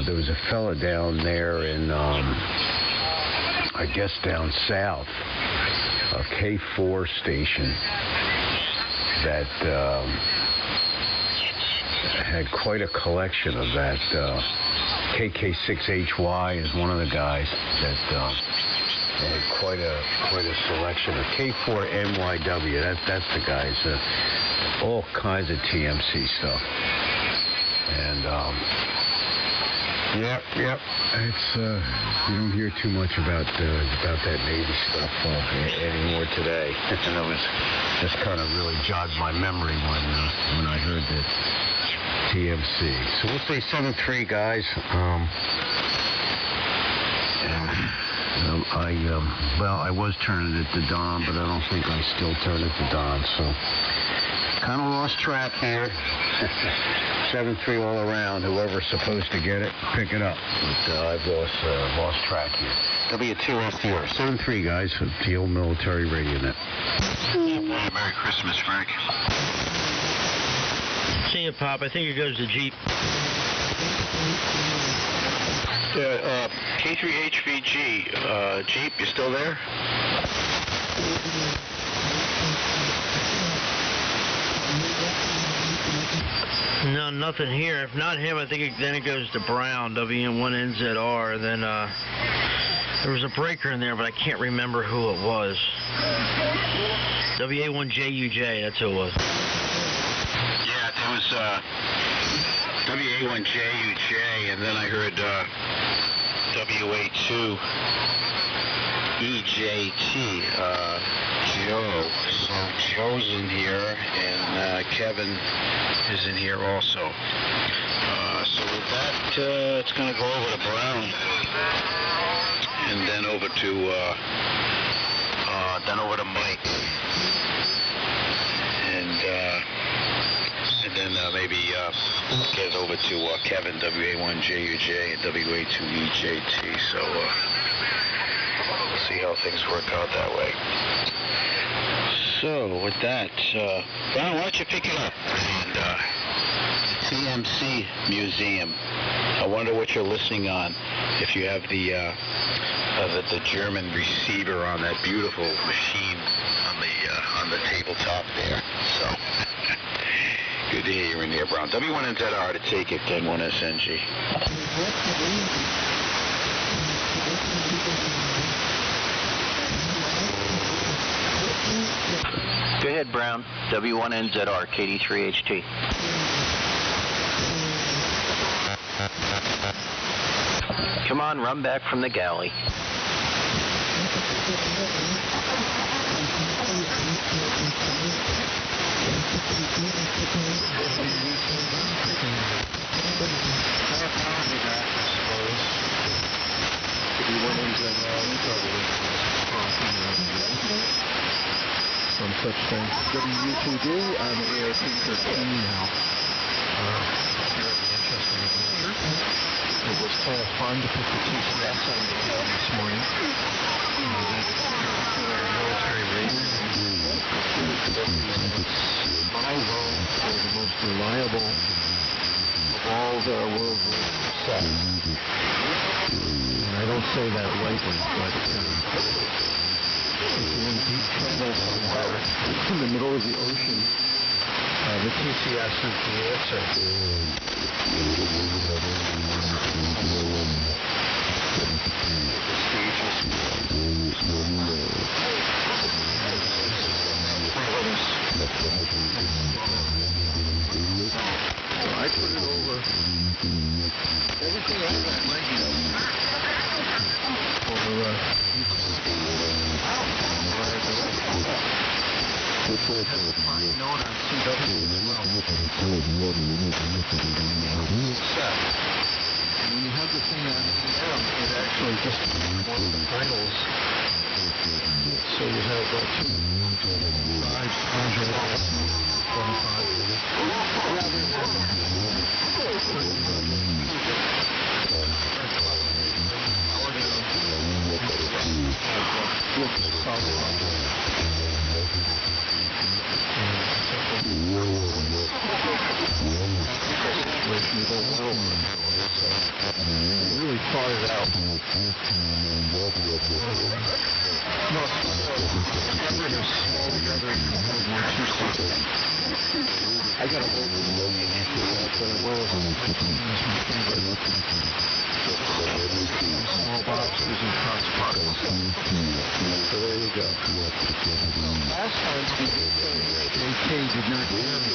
S6: There was a fella down there in, I guess down south, a K4 station that had quite a collection of that. KK6HY is one of the guys that had quite a selection of K4NYW. That's the guys. All kinds of TMC stuff. And Yep. It's you don't hear too much about that Navy stuff anymore today. And it was just kind of really jogged my memory when I heard the TMC. So we'll say 7-3, guys. I was turning it to Don, but I don't think I still turn it to Don. So kind of lost track here. 7-3 all around. Whoever's supposed to get it, pick it up. But I've lost track here. W2SDR. 7-3, guys, with the old military radio net.
S3: Merry Christmas, Frank.
S2: See you, Pop. I think it goes to Jeep.
S3: K3HVG, Jeep, you still there?
S2: No, nothing here. If not him, I think then it goes to Brown, WN1NZR. Then there was a breaker in there, but I can't remember who it was. WA1JUJ, that's who it was.
S3: Yeah, there was WA1JUJ, and then I heard WA2EJT. So Joe's in here, and Kevin is in here also. So with that, it's going to go over to Brown, and then over to Mike, and then maybe get it over to Kevin, WA1JUJ and WA2EJT. So we'll see how things work out that way. So with that, Brown, why don't you pick it up? And TMC Museum. I wonder what you're listening on. If you have the German receiver on that beautiful machine on the tabletop there. So good to hear you in there, Brown. W1NZR to take it, 101SNG.
S7: Go ahead, Brown. W1NZR, KD3HT. Come on, run back from the galley.
S12: Some such things. WU2D on the ARP-13 now. Very interesting adventure. It was kind of fun to put the TCS on the air this morning. Military radio. My zone for the most reliable of all the world sets. And I don't say that lightly, but if you're in deep trouble somewhere in the middle of the ocean, the TCS is the answer. So I put it over. Everything else that might be known on CW as well. And when you have the thing on AM, it actually just one of the titles. So you have 2, 5, really thought it out. I got a hold of the small boxes and particles. So there you go. Last time, JK did not hear me.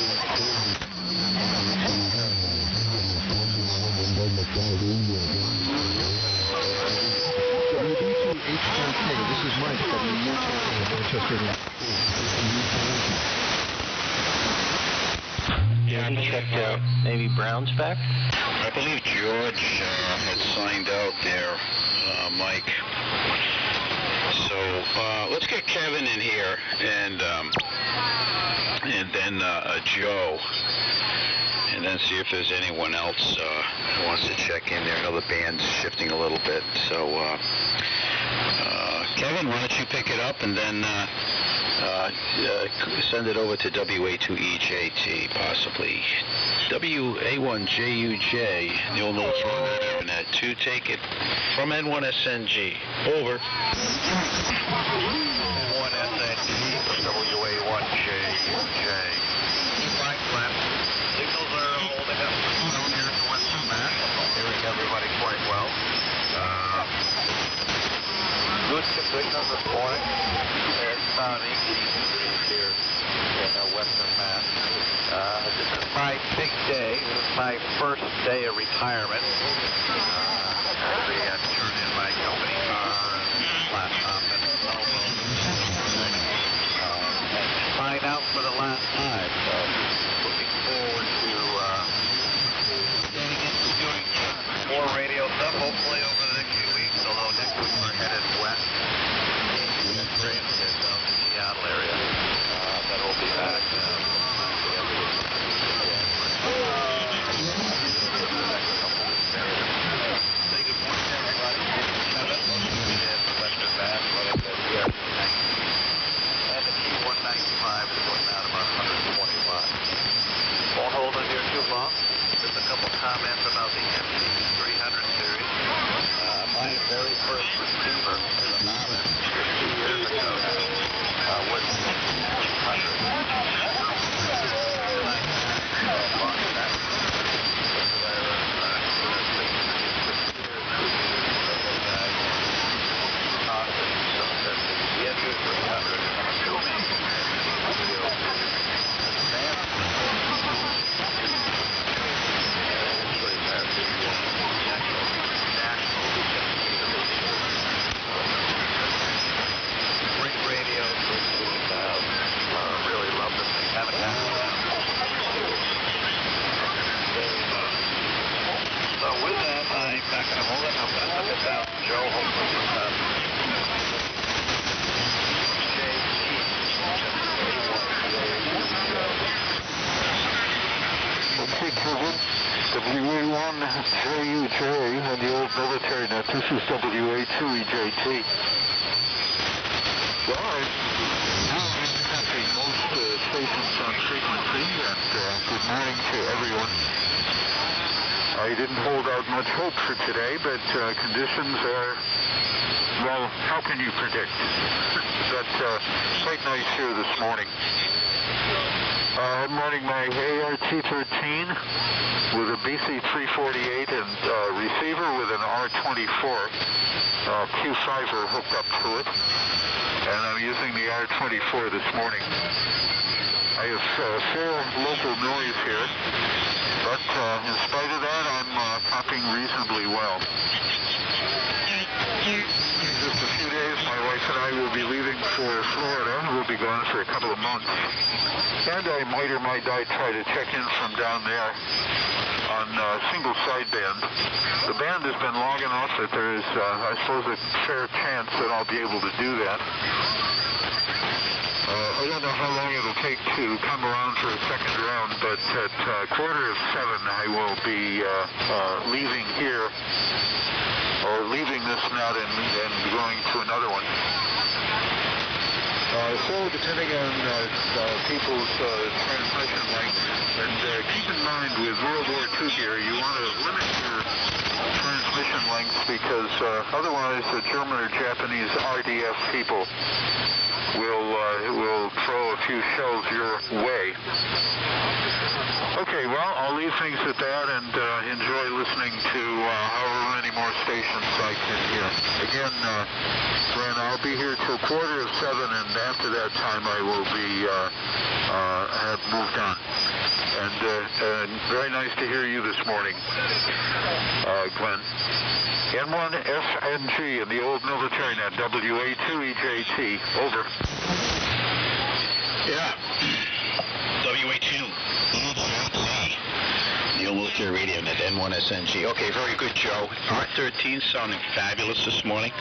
S12: WB2HJK, this is Mike, WU2 Manchester.
S3: Yeah, check
S7: maybe Brown's back?
S3: I believe George had signed out there, Mike. So let's get Kevin in here and then Joe, and then see if there's anyone else who wants to check in there. I know the band's shifting a little bit. So Kevin, why don't you pick it up and then send it over to WA2EJT, possibly WA1JUJ. You'll know it's on the internet. To take it from N1SNG. Over. N1SNG, WA1JUJ. Right, left. Signals are holding up down here in the western mass. Hearing everybody quite well. Good signals this morning. It's sounding here in western Mass. This is my big day. This is my first day of retirement. Actually, I turned in my company car and laptop and elbow. And sign out for the last time. So, looking forward to getting into doing more radio stuff, hopefully over the next few weeks. Although next week we're headed west. Great to get down to the Seattle area. Then we'll be back. Say good morning to everybody. Kevin, in Western Mass, right up at the and the T195 is going down about 120 watts. Won't hold it here too long. Just a couple comments about the MC300 series. My very first receiver is a novice 2 years ago was 300. So with that, I'm not going to hold it. I'm going to send it down to Joe. Hopefully,
S11: Okay, Kevin. WA1JUJ on the old military net. This is WA2EJT. Well, now in the country, most stations on frequency, and good morning to everyone. I didn't hold out much hope for today, but conditions are
S13: Well, how can you predict? But quite nice here this morning. I'm running my ART-13 with a BC-348 and receiver with an R-24 Q5er hooked up to it. And I'm using the R-24 this morning. I have fair local noise here, but in spite of that, I'm popping reasonably well. In just a few days, my wife and I will be leaving for Florida. We'll be gone for a couple of months. And I might or might not try to check in from down there on single sideband. The band has been long enough that there is, I suppose, a fair chance that I'll be able to do that. I don't know how long it'll take to come around for a second round, but at 6:45 I will be leaving here, or leaving this net and going to another one. So depending on people's transmission length, and keep in mind with World War II gear, you want to limit your transmission length because otherwise the German or Japanese RDF people will throw a few shells your way. Okay, well, I'll leave things at that and enjoy listening to however many more stations I can hear. Again, Glenn, I'll be here till 6:45, and after that time I will be have moved on. And very nice to hear you this morning, Glenn. N1SNG in the old military net, WA2EJT, over.
S3: Yeah, WA2EJT, the old military radio net, N1SNG. Okay, very good, Joe. R13 sounding fabulous this morning.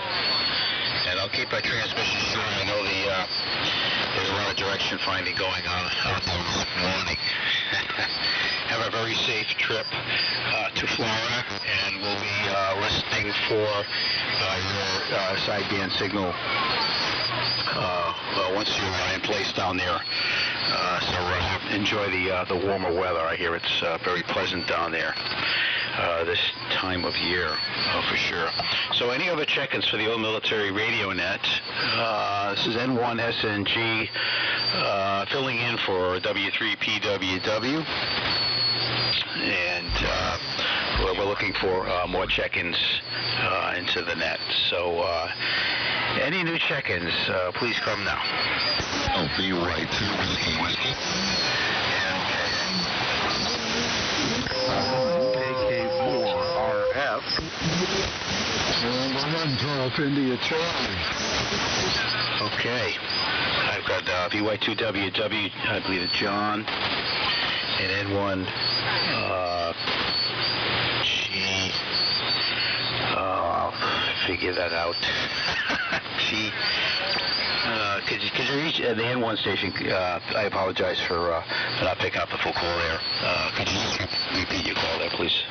S3: And I'll keep our transmission short. I know there's a lot of direction finding going on out there this morning. Have a very safe trip to Florida, and we'll be listening for your sideband signal once you're in place down there. So enjoy the warmer weather. I hear it's very pleasant down there this time of year, for sure. So any other check-ins for the old military radio net? This is N1SNG filling in for W3PWW. And we're looking for more check-ins into the net. So any new check-ins, please come now.
S4: I'll be right to whiskey.
S13: KK4RF. And 112 India Charlie.
S3: Okay. I've got VY2WW, I believe it's John. And N1 G. I'll figure that out. G. Could you reach the N1 station? I apologize for not picking up the full call there. Could you just repeat your call there, please?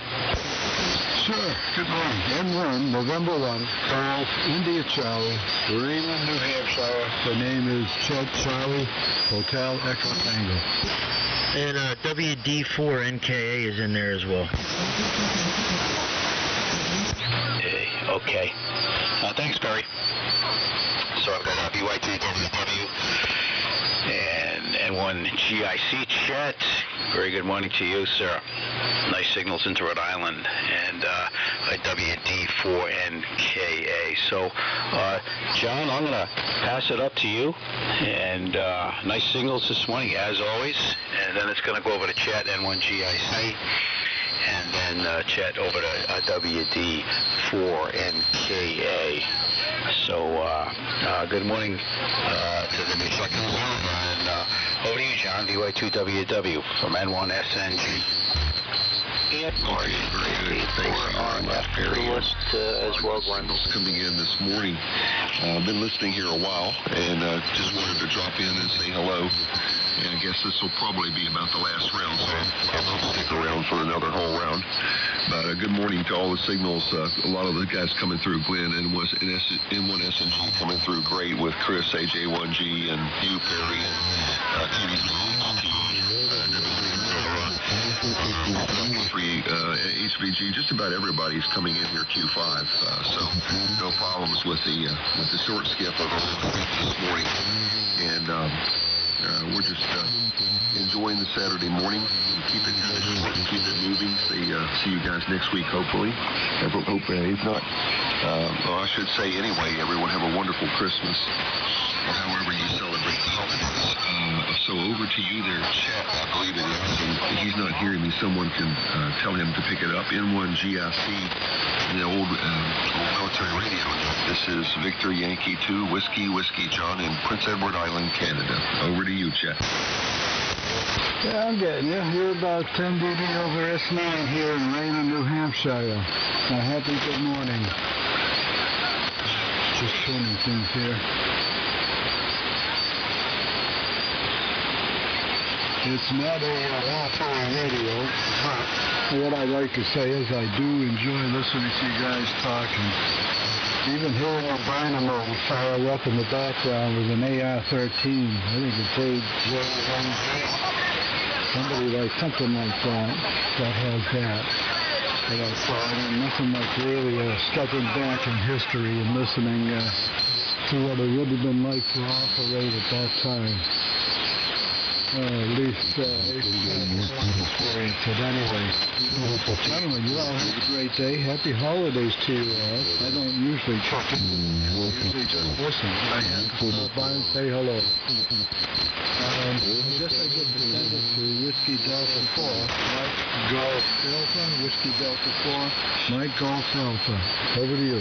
S13: Sure. Good morning. N1, November 1, Golf, India Charlie, Raymond, New Hampshire. The name is Chet Charlie, Hotel Echo Tango.
S2: And WD4NKA is in there as well.
S3: Okay. Thanks, Barry. So I've got BY2WW and N1GIC Chet. Very good morning to you, sir. Nice signals into Rhode Island. And WD4NKA. So, John, I'm going to pass it up to you. And nice signals this morning, as always. And then it's going to go over to Chet, N1GIC. And then Chet over to WD4NKA. So, good morning to the new second one. And over to you, John, VY2WW from N1SNG.
S4: Thanks for
S7: as well, Glenn.
S4: Coming in this morning. I've been listening here a while, and just wanted to drop in and say hello. And I guess this will probably be about the last round, so I'll stick around for another whole round. But good morning to all the signals. A lot of the guys coming through, Glenn, and N1SNG coming through great with Chris, AJ1G, and you, Perry, and TV. HVG, just about everybody's coming in here Q5, so no problems with the short skip of this morning. And we're just enjoying the Saturday morning. Keep it short, keep it moving. See you guys next week, hopefully. If not, I should say anyway, everyone have a wonderful Christmas, or however you celebrate the holidays. So over to you there, chat, I believe it is. And if he's not hearing me, someone can tell him to pick it up. N1GIC, the old military radio. This is Victor Yankee 2, Whiskey John in Prince Edward Island, Canada. Over to you, chat.
S14: Yeah, I'm getting you. You're about 10 dB over S9 here in Raymond, New Hampshire. A happy good morning. Just tuning things here. It's not a military radio, but what I like to say is I do enjoy listening to you guys talking. Even hearing a Dynamo fire up in the background with an AR-13, I think it's somebody like something like that has that. But I thought nothing like really stepping back in history and listening to what it would have been like to operate at that time. At least experience it anyway. Gentlemen, you all have a great day. Happy holidays to you all. I don't usually check in. I usually just listen. I have to stop by and say hello. I guess I get to send it to Whiskey Delta 4, Mike Golf Alpha, Whiskey Delta 4, Mike Golf Alpha. Over to you.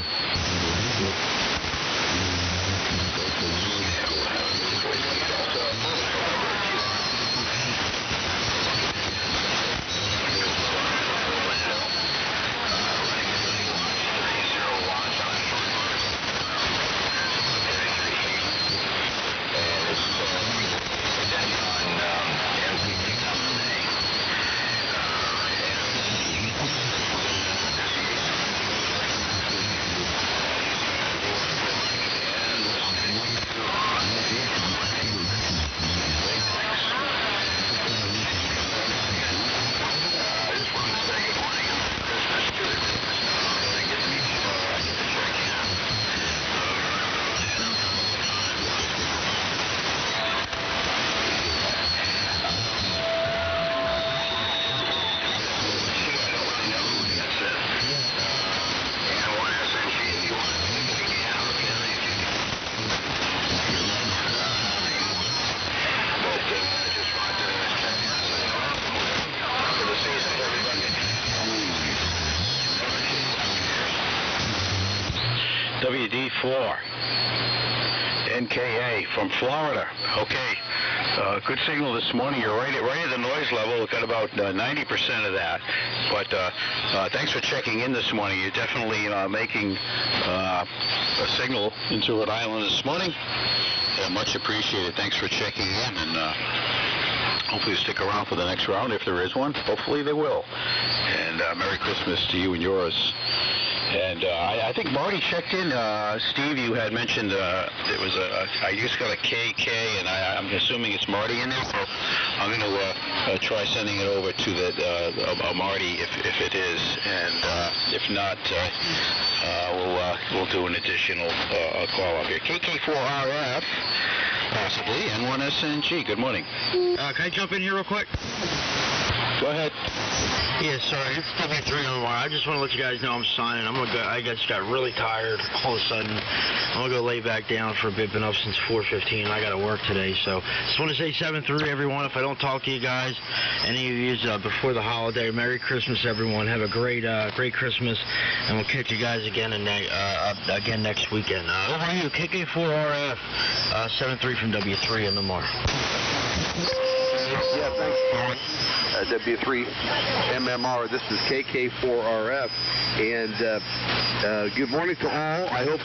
S3: WD4 NKA from Florida. Okay, good signal this morning. You're right at the noise level. We've got about 90% of that. But thanks for checking in this morning. You're definitely making a signal into Rhode Island this morning. Much appreciated. Thanks for checking in, and hopefully stick around for the next round if there is one. Hopefully they will. And Merry Christmas to you and yours. And I think Marty checked in. Steve, you had mentioned it was I just got a KK, and I'm assuming it's Marty in there. So I'm going to try sending it over to the Marty if it is, and if not, we'll do an additional call up here. KK4RF, possibly, N1SNG. Good morning.
S2: Can I jump in here real quick?
S3: Go ahead.
S2: Yeah, sorry, it's W3 on the wire. I just want to let you guys know I'm signing. I just got really tired all of a sudden. I'm going to go lay back down for a bit. Been up since 4:15. I got to work today, so just want to say 7-3, everyone. If I don't talk to you guys, any of you before the holiday, Merry Christmas, everyone. Have a great Christmas, and we'll catch you guys again again next weekend. Over to you, KK4RF, 7-3 from W3 in the morning.
S15: Yeah, thanks, Paul. W3 MMR. This is KK4RF, and good morning to all. I hope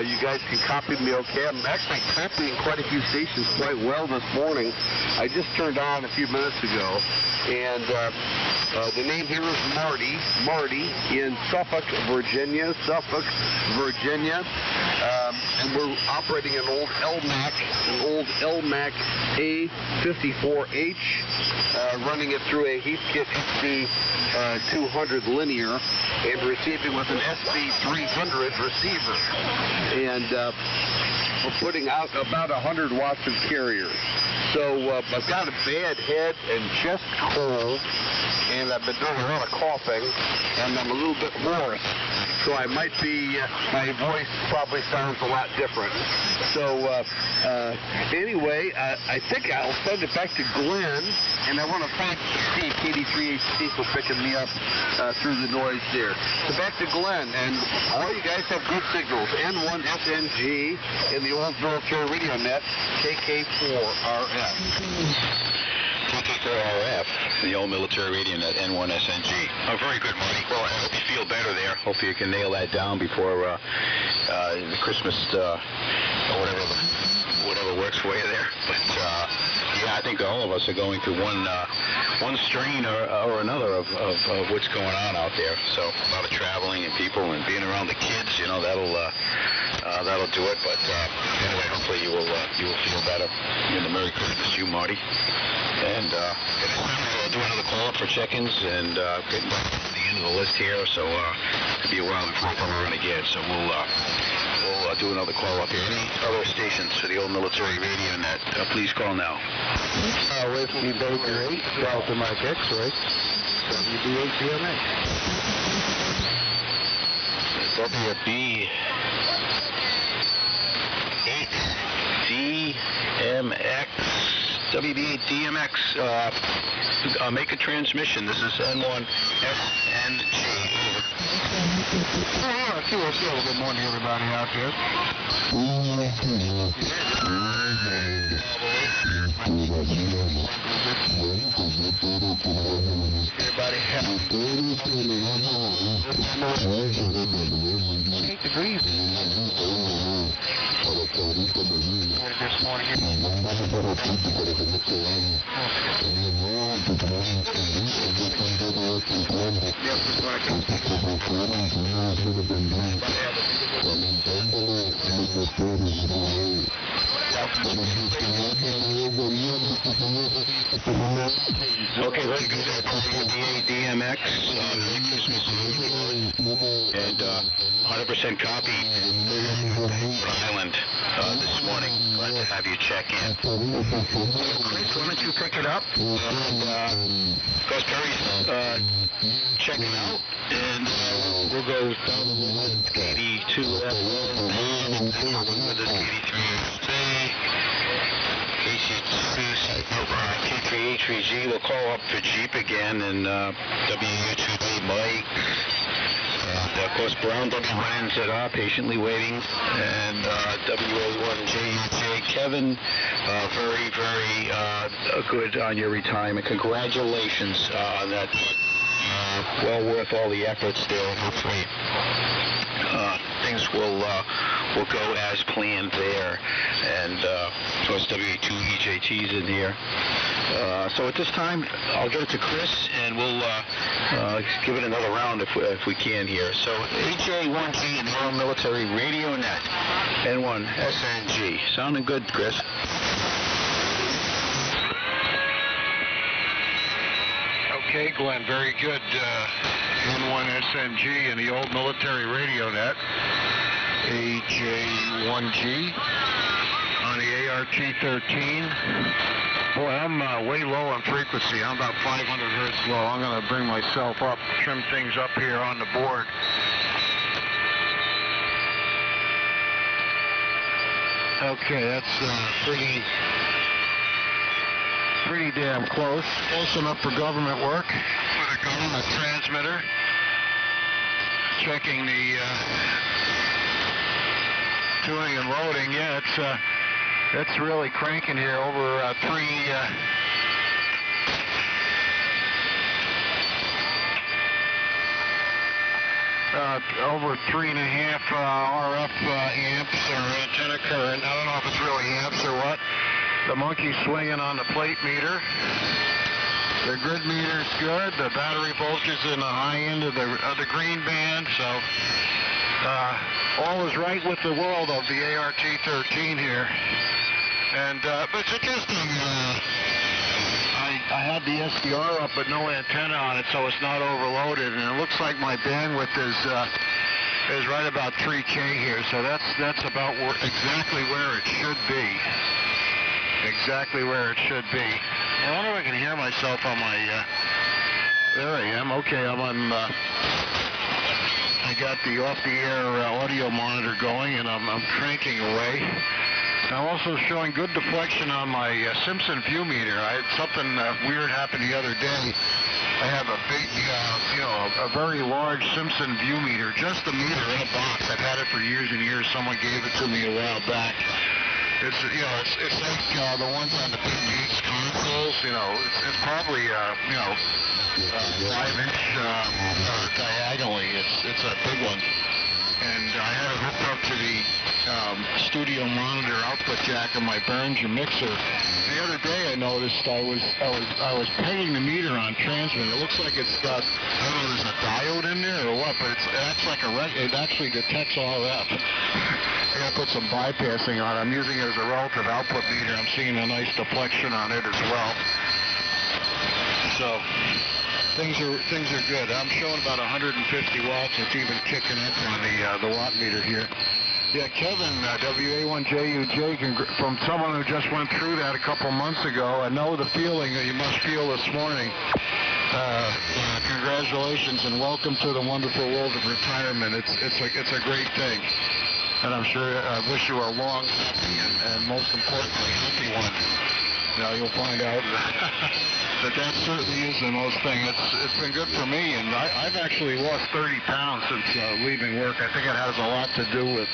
S15: you guys can copy me okay. I'm actually copying quite a few stations quite well this morning. I just turned on a few minutes ago, and the name here is Marty in Suffolk, Virginia. And we're operating an old LMAC, an old old LMAC A54H, running it through a Heathkit HD 200 linear and receiving with an SB300 receiver. And we're putting out about 100 watts of carrier. So I've got a bad head and chest cold, and I've been doing a lot of coughing, and I'm a little bit hoarse. So I might be, my voice probably sounds a lot different. So anyway, I think I'll send it back to Glenn, and I want to thank Steve, KD3HC, for picking me up through the noise there. So back to Glenn, and all you guys have good signals. N1SNG in the old military radio net, KK4RF.
S3: KK4RF, the old military radio net, N1SNG. Oh, very good, Marty. Well, I hope you feel better there. Hopefully you can nail that down before the Christmas, whatever works for you there. But yeah, I think all of us are going through one strain or another of what's going on out there. So a lot of traveling and people and being around the kids, that'll do it. But anyway, hopefully you will feel better. And a Merry Christmas to you, Marty. And I'll do another call-up for check-ins and getting back to the end of the list here. So it'll be a while before I come around again. So we'll do another call-up here. Any other stations for the old military radio net, please call now.
S1: Whiskey Baker 8, Delta Mike X-Ray, WB8DMX.
S3: WB8DMX. WB8DMX, make a transmission. This is N1SNG.
S1: Good morning, everybody out there. Everybody have 8 degrees. This morning.
S3: Okay, very good. DMX, and 100% copy Rhode Island this morning. Glad to have you check in. Chris, why don't you pick it up? And Gus Perry's checking out, and we'll go down the line. KD2 with this KD3 K3H3G. We'll call up for Jeep again, and WU2B Mike. Of course, Brown W1NZR patiently waiting, and WA1JJ Kevin. Very, very good on your retirement. Congratulations on that. Well worth all the efforts there. Hopefully, things will go as planned there, and of course WA2EJT's in here. So at this time, I'll give it to Chris, and we'll give it another round if we can here. So HA1G in the Royal Military Radio Net, N1SNG. Sounding good, Chris.
S1: Okay, Glenn, very good. N1SNG in the old military radio net. AJ1G on the ART-13. Boy, I'm way low on frequency. I'm about 500 hertz low. I'm going to bring myself up, trim things up here on the board. Okay, that's pretty damn close. Close enough for government work. For the government transmitter. Checking the tuning and loading. Yeah, it's really cranking here over over 3.5 RF amps or antenna current. I don't know if it's really amps or what. The monkey's swinging on the plate meter. The grid meter's good. The battery voltage is in the high end of the green band. So all is right with the world of the ART-13 here. And but it's interesting. I had the SDR up but no antenna on it, so it's not overloaded, and it looks like my bandwidth is right about 3K here, so that's about exactly where it should be. Exactly where it should be. I wonder if I can hear myself on my. There I am. Okay, I'm on. I got the off-the-air audio monitor going, and I'm cranking away. I'm also showing good deflection on my Simpson view meter. I had something weird happen the other day. I have a big, a very large Simpson view meter, just a meter in a box. I've had it for years and years. Someone gave it to me a while back. It's it's like the ones on the big Beats consoles. It's probably 5-inch diagonally. It's a big one, and I had it hooked up to the studio monitor output jack of my Behringer mixer. The other day I noticed I was pegging the meter on transmit. It looks like it's got, I don't know, there's a diode in there or what, but it acts like it actually detects RF. I gotta put some bypassing on it. I'm using it as a relative output meter. I'm seeing a nice deflection on it as well. So things are good. I'm showing about 150 watts. It's even kicking up on the watt meter here. Yeah, Kevin, WA1JUJ, from someone who just went through that a couple months ago, I know the feeling that you must feel this morning. Congratulations and welcome to the wonderful world of retirement. It's a great thing, and I'm sure I wish you a long, happy, and most importantly, healthy one. Now you'll find out that certainly is the most thing. It's been good for me, and I've actually lost 30 pounds since leaving work. I think it has a lot to do with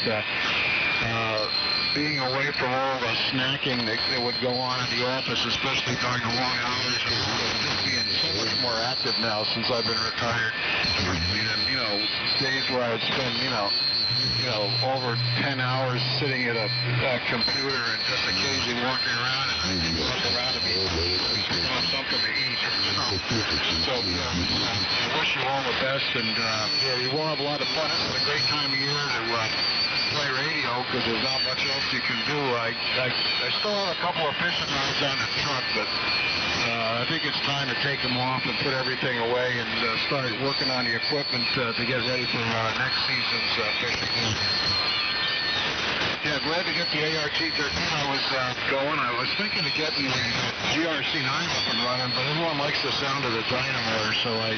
S1: being away from all the snacking that would go on in the office, especially during the long hours, and just being so much more active now since I've been retired. And, days where I would spend, over 10 hours sitting at a computer and just occasionally walking around and look around and picking up something to eat. So I wish you all the best, and you will have a lot of fun. This is a great time of year to play radio because there's not much else you can do. I still have a couple of fishing rods on the truck, but I think it's time to take them off and put everything away and start working on the equipment to get ready for next season's fishing. Yeah, glad to get the ART-13 I was going. I was thinking of getting the GRC-9 up and running, but everyone likes the sound of the dynamo, so I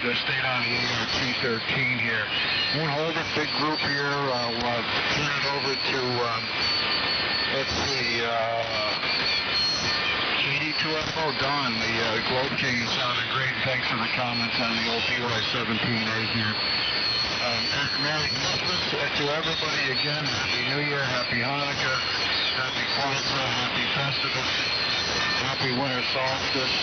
S1: stayed on the ART-13 here. Won't hold a big group here. I'll turn it over to, let's see, KD2FO, Don, the Globe King, sounded great. Thanks for the comments on the old BY-17A here. Merry Christmas to everybody again. Happy New Year, Happy Hanukkah, Happy Kwanzaa, Happy Festivus, Happy Winter Solstice.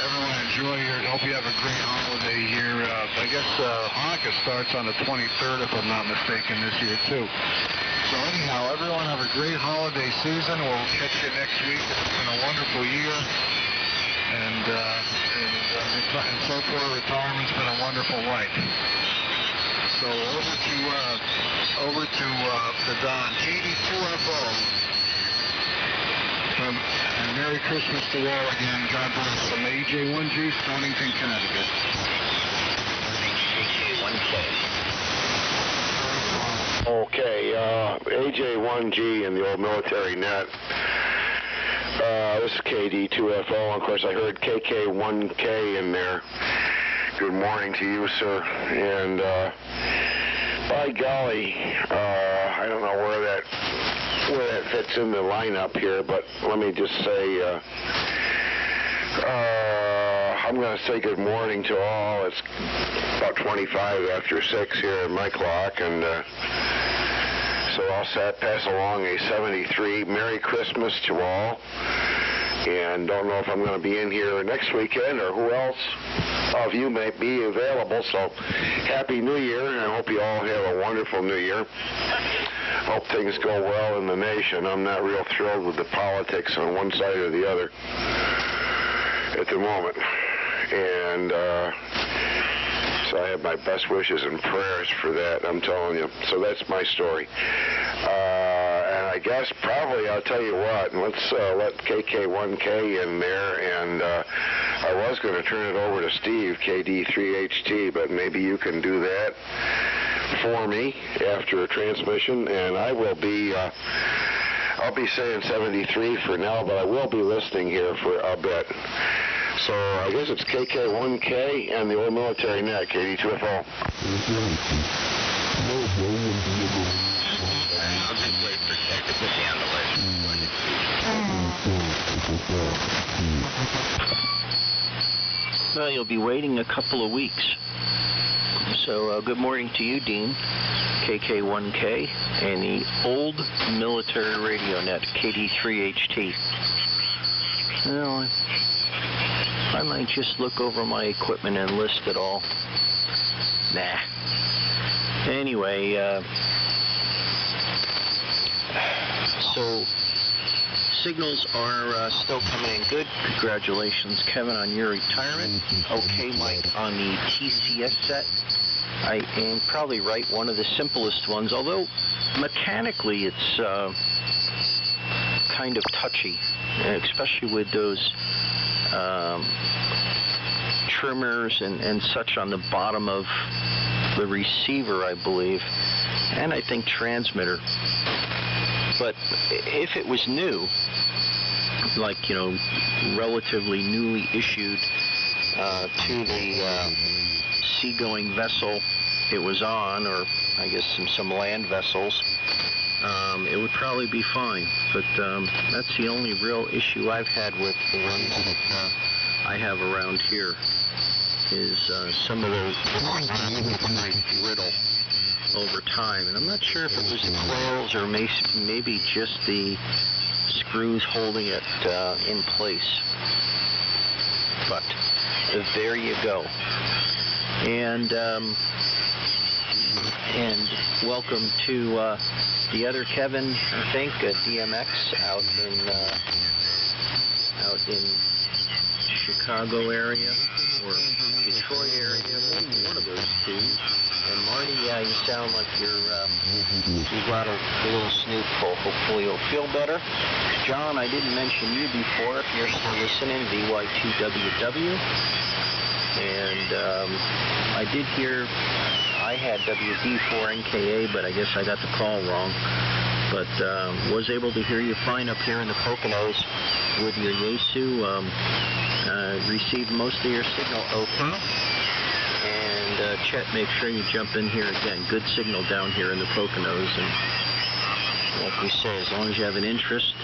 S1: Everyone enjoy hope you have a great holiday here. I guess Hanukkah starts on the 23rd, if I'm not mistaken, this year too. So anyhow, everyone have a great holiday season. We'll catch you next week. It's been a wonderful year. And so far, retirement's been a wonderful life. So over to the Don, KD2FO. And Merry Christmas to all again. God bless from AJ1G, Stonington, Connecticut.
S4: Okay, AJ1G and the old military net. This is KD2FO. Of course, I heard KK1K in there. Good morning to you, sir. And by golly, I don't know where that fits in the lineup here, but let me just say, I'm going to say good morning to all. It's about 25 after 6 here at my clock, and so I'll pass along a 73 Merry Christmas to all. And don't know if I'm going to be in here next weekend or who else of you may be available. So Happy New Year, and I hope you all have a wonderful New Year. Hope things go well in the nation. I'm not real thrilled with the politics on one side or the other at the moment. And so I have my best wishes and prayers for that, I'm telling you. So that's my story. guess probably, I'll tell you what, let's let KK1K in there, and I was going to turn it over to Steve, KD3HT, but maybe you can do that for me after a transmission, and I will be, I'll be saying 73 for now, but I will be listening here for a bit. So I guess it's KK1K and the Old Military Net, KD2FO.
S7: Well, you'll be waiting a couple of weeks. So good morning to you, Dean, KK1K, and the Old Military Radio Net, KD3HT. Well, I might just look over my equipment and list it all. Nah. Anyway, so signals are still coming in good. Congratulations, Kevin, on your retirement. Okay, Mike, on the TCS set. I am probably right, one of the simplest ones, although mechanically it's kind of touchy, especially with those trimmers and such on the bottom of the receiver, I believe, and I think transmitter. But if it was new, like, you know, relatively newly issued to the seagoing vessel it was on, or I guess some land vessels, it would probably be fine. But that's the only real issue I've had with the ones that I have around here, is some of those might brittle over time. And I'm not sure if it was the coils or maybe just the screws holding it in place. But there you go. And welcome to the other Kevin, I think, DMX out in Chicago area or Detroit area, one of those two. And Marty, yeah, you sound like you've got a little snootful. Hopefully you'll feel better. John, I didn't mention you before. If you're still listening, VY2WW. And I did hear I had WD4NKA, but I guess I got the call wrong. But was able to hear you fine up here in the Poconos with your Yaesu. Received most of your signal okay. And Chet, make sure you jump in here again. Good signal down here in the Poconos. And like we say, as long as you have an interest,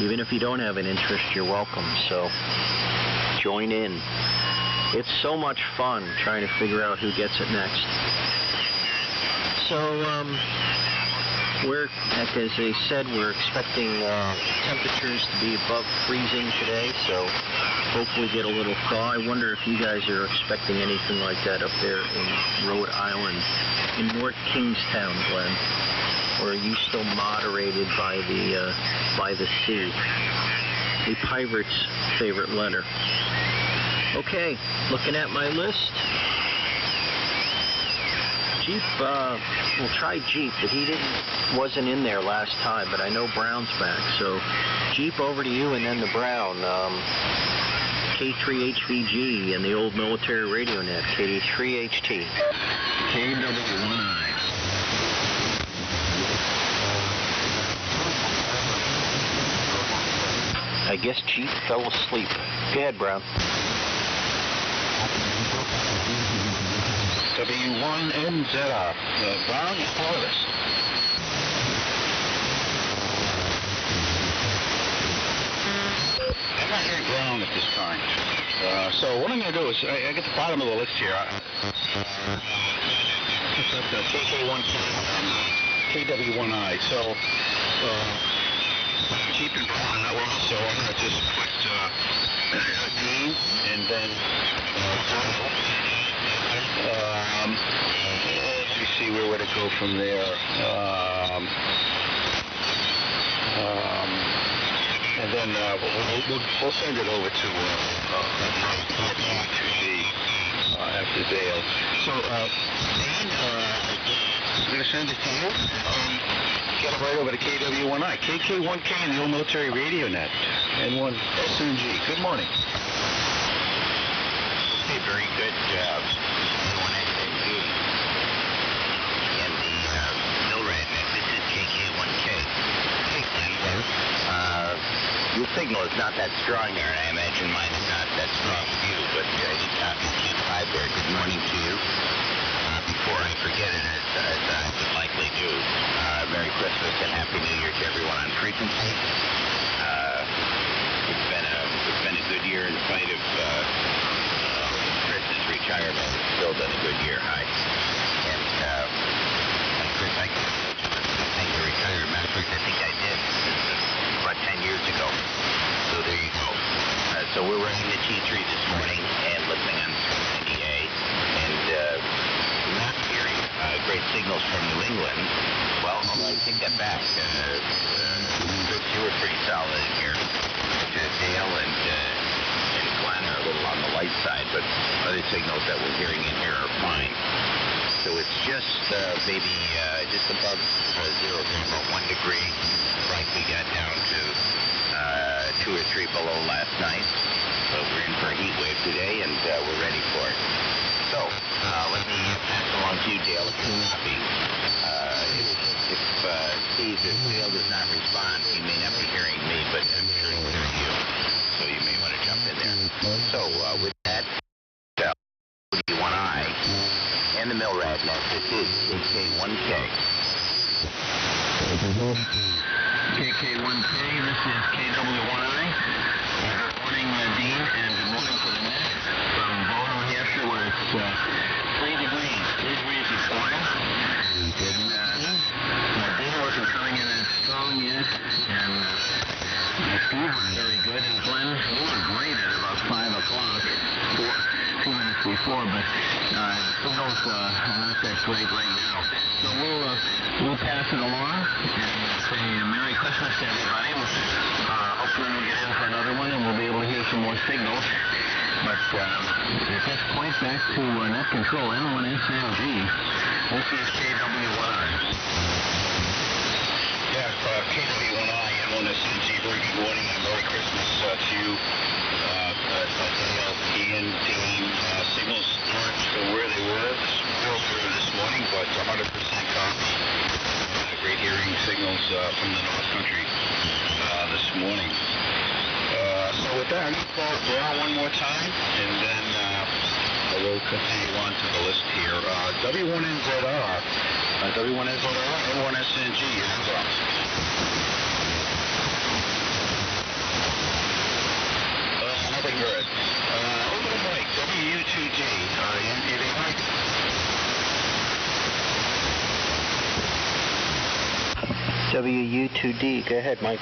S7: even if you don't have an interest, you're welcome. So join in. It's so much fun trying to figure out who gets it next. So, we're, as I said, we're expecting temperatures to be above freezing today, so hopefully get a little thaw. I wonder if you guys are expecting anything like that up there in Rhode Island, in North Kingstown, Glenn, or are you still moderated by the sea? A pirate's favorite letter. Okay, looking at my list. Jeep, we'll try Jeep, but he wasn't in there last time, but I know Brown's back. So Jeep, over to you, and then the Brown. K3HVG and the Old Military Radio Net, KD3HT. KW1I. I guess Jeep fell asleep. Go ahead, Brown.
S3: W1NZR. Brown, you follow this. I'm not hearing Brown at this time. So what I'm going to do is, I get the bottom of the list here. KW1I. So, Jeep and Brown Network. So I'm going to just put Dean and then let me see where would it go from there. And then we'll send it over to after Dale. So, Dan,
S10: I'm going to send it to you. Get it right over to KW1I. KK1K in the old military radio net. N1 SNG. Good morning.
S7: Okay, very good. N1 SNG. And the NORAD net. This is KK1K. Your signal is not that strong there, and I imagine mine is not that strong with you, but you copy Camp 5 there. Good morning to you. Before I forget it, as I would likely do, Merry Christmas and Happy New Year to everyone on frequency. It's been a good year in spite of Chris's retirement. It's still been a good year. And Chris, I can thank you retired. Matter of fact, I think I did about 10 years ago. So there you go. So we're running the T3 this morning and listening on NDA, and not hearing great signals from New England. Well, I take that back. Chris, you were pretty solid in here. Dale and Glenn are a little on the light side, but other signals that we're hearing in here are fine. So it's just maybe just above zero, about 1 degree. Like we got down to 2 or 3 below last night. So we're in for a heat wave today, and we're ready for it. So let me pass along to you, Dale, if you're happy. If Steve, if Dale does not respond, he may not be hearing me, but I'm sure he's hearing you. So you may want to jump in there. So with that, KW1I and the MILRAD net, this is KK1K. KK1K, this is KW1I. Good morning, Dean, and good morning to the net from Bono, New Hampshire, where it's 3 degrees this morning. And Dana wasn't coming in as strong yet, and Steve was very good, and Glenn, you were great at about 5 o'clock, 2 minutes before, but the signals are not that great right now. So we'll pass it along and say Merry Christmas to everybody. Hopefully we'll get in for another one and we'll be able to hear some more signals. But at this point, back to net control, N1 SNG. This is KW1I.
S10: Yeah, KW1I, N1 SNG. Very good morning and Merry Christmas to you. Ian, Dean, signals aren't where they were this morning, but 100% copy. Great hearing signals from the North Country this morning. So with that, I'm going to call Brown one more time, and then we'll continue on to the list here. W1NZR, N1SNG, hands off. Nothing good. Over the mic, WU2D, anything like?
S7: WU2D, go ahead, Mike.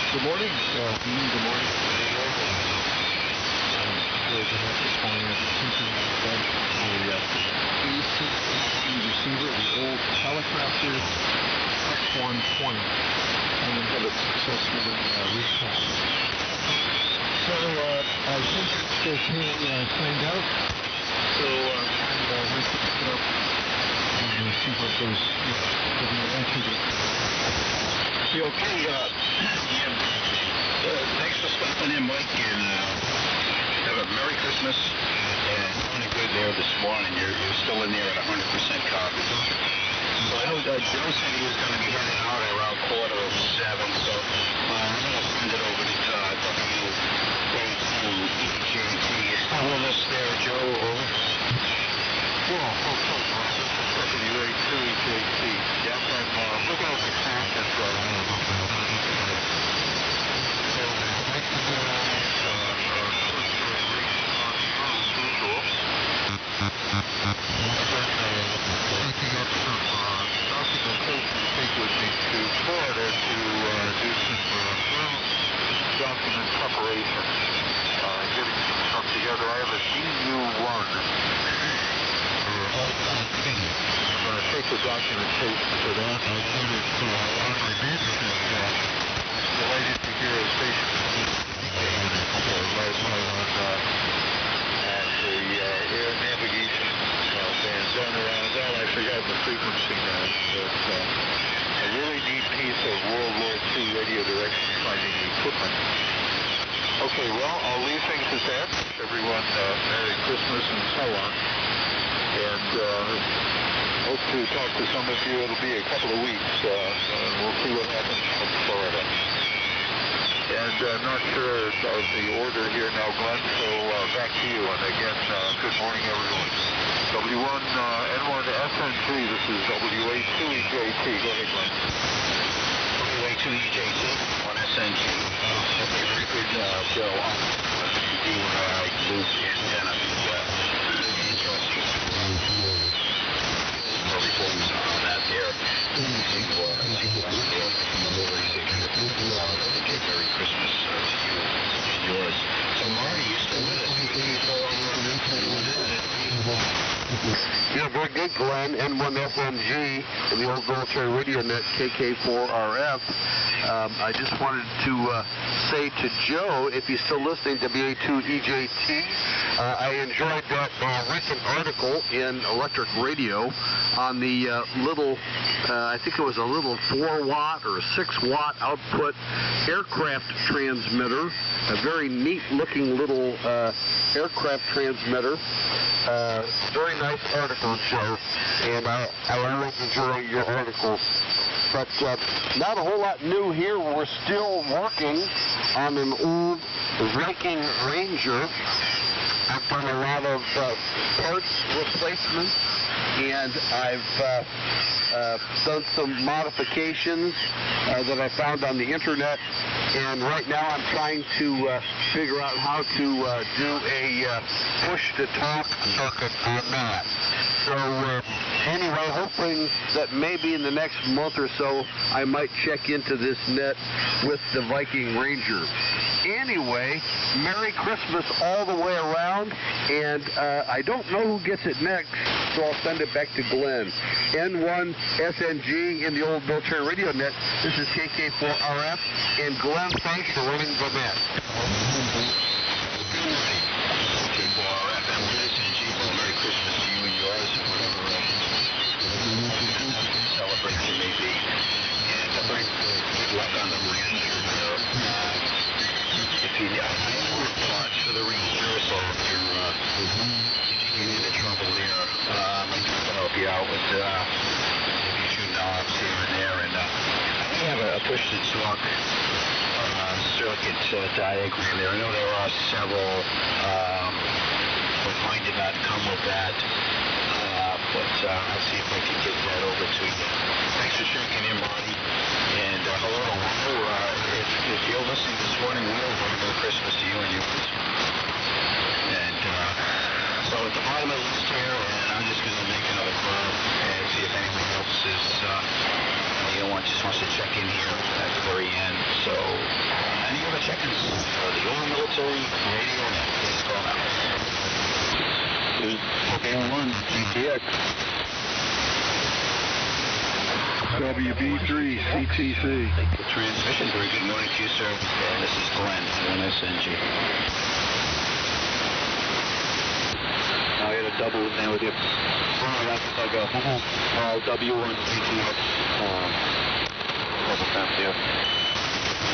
S12: Good morning, Dean. Good morning. Really good help this morning. I'm teaching the AC receiver, the old Telecaster X120, and then have it successfully recalled. So I think it's okay signed out. So I'm going to pick it up and see what those answers are.
S10: Okay, thanks for stopping in, Mike, and have a Merry Christmas and a good there this morning. You're still in there at 100% copy. So I know Joe said he was going to be heading out at around 6:45, so I'm going to send it over to WA2EJT. You still with us there, Joe? Over.
S13: Yeah, WA2EJT. Yep, and look at the connections right now. Document preparation, getting some stuff together. I have a DU1. I'm going to take the documentation to that. I'll put it on my business related to here at Station right on the air navigation band done around that. I forgot the frequency now, but a really neat piece of World War II radio direction finding equipment. Okay, well, I'll leave things at that. Everyone, Merry Christmas and so on. And hope to talk to some of you. It'll be a couple of weeks. We'll see what happens from Florida. And I'm not sure of the order here now, Glenn, so back to you. And again, good morning, everyone. W1N1SNG, this is WA2EJT. Go ahead, Glenn.
S10: WA2EJT, 1SNG. Okay, very good, Joe. You loop antenna. Really interesting. More reports on that there. Merry Christmas to you and yours. So, Marty, you still with us?
S15: Yeah, very good, Glenn. N1SNG in the old military radio net, KK4RF. I just wanted to say to Joe, if he's still listening to WA2EJT, I enjoyed that recent article in Electric Radio on the little, I think it was a little 4-watt or 6-watt output aircraft transmitter, a very neat-looking little aircraft transmitter. Very nice article, Joe, and I always enjoy your articles. But not a whole lot new here. We're still working on an old Viking Ranger. I've done a lot of parts replacements, and I've done some modifications that I found on the internet. And right now I'm trying to figure out how to do a push-to-talk circuit on that. So anyway, hoping that maybe in the next month or so I might check into this net with the Viking Ranger. Anyway, Merry Christmas all the way around, and I don't know who gets it next, so I'll send it back to Glenn. N1SNG in the old military radio net. This is KK4RF, and Glenn, thanks for running the net.
S10: KK4RF, N1SNG, well, Merry Christmas to you and yours, whatever celebration may be. And good luck on the Ranger. If you need parts for the Ranger, so if you get into trouble there, I can help you out with maybe a few knobs here and there. And I have a push-to-talk circuit diagram there. I know there are several, but mine did not come with that. But I'll see if I can get that over to you. Thanks for checking in, Marty. And hello. If you're listening this morning, Merry Christmas to you and yours. And so at the bottom of the list here, and I'm just going to make another call and see if anyone else is, just wants to check in here at the very end. So any other check-ins for the old military radio net? Please call now.
S13: N1 GTX. WB3 CTC.
S10: Transmission. Very good morning to you, sir. And this is Glenn, 1SNG. I got a double in there with you. I'll go. W1 GTX. Double time here.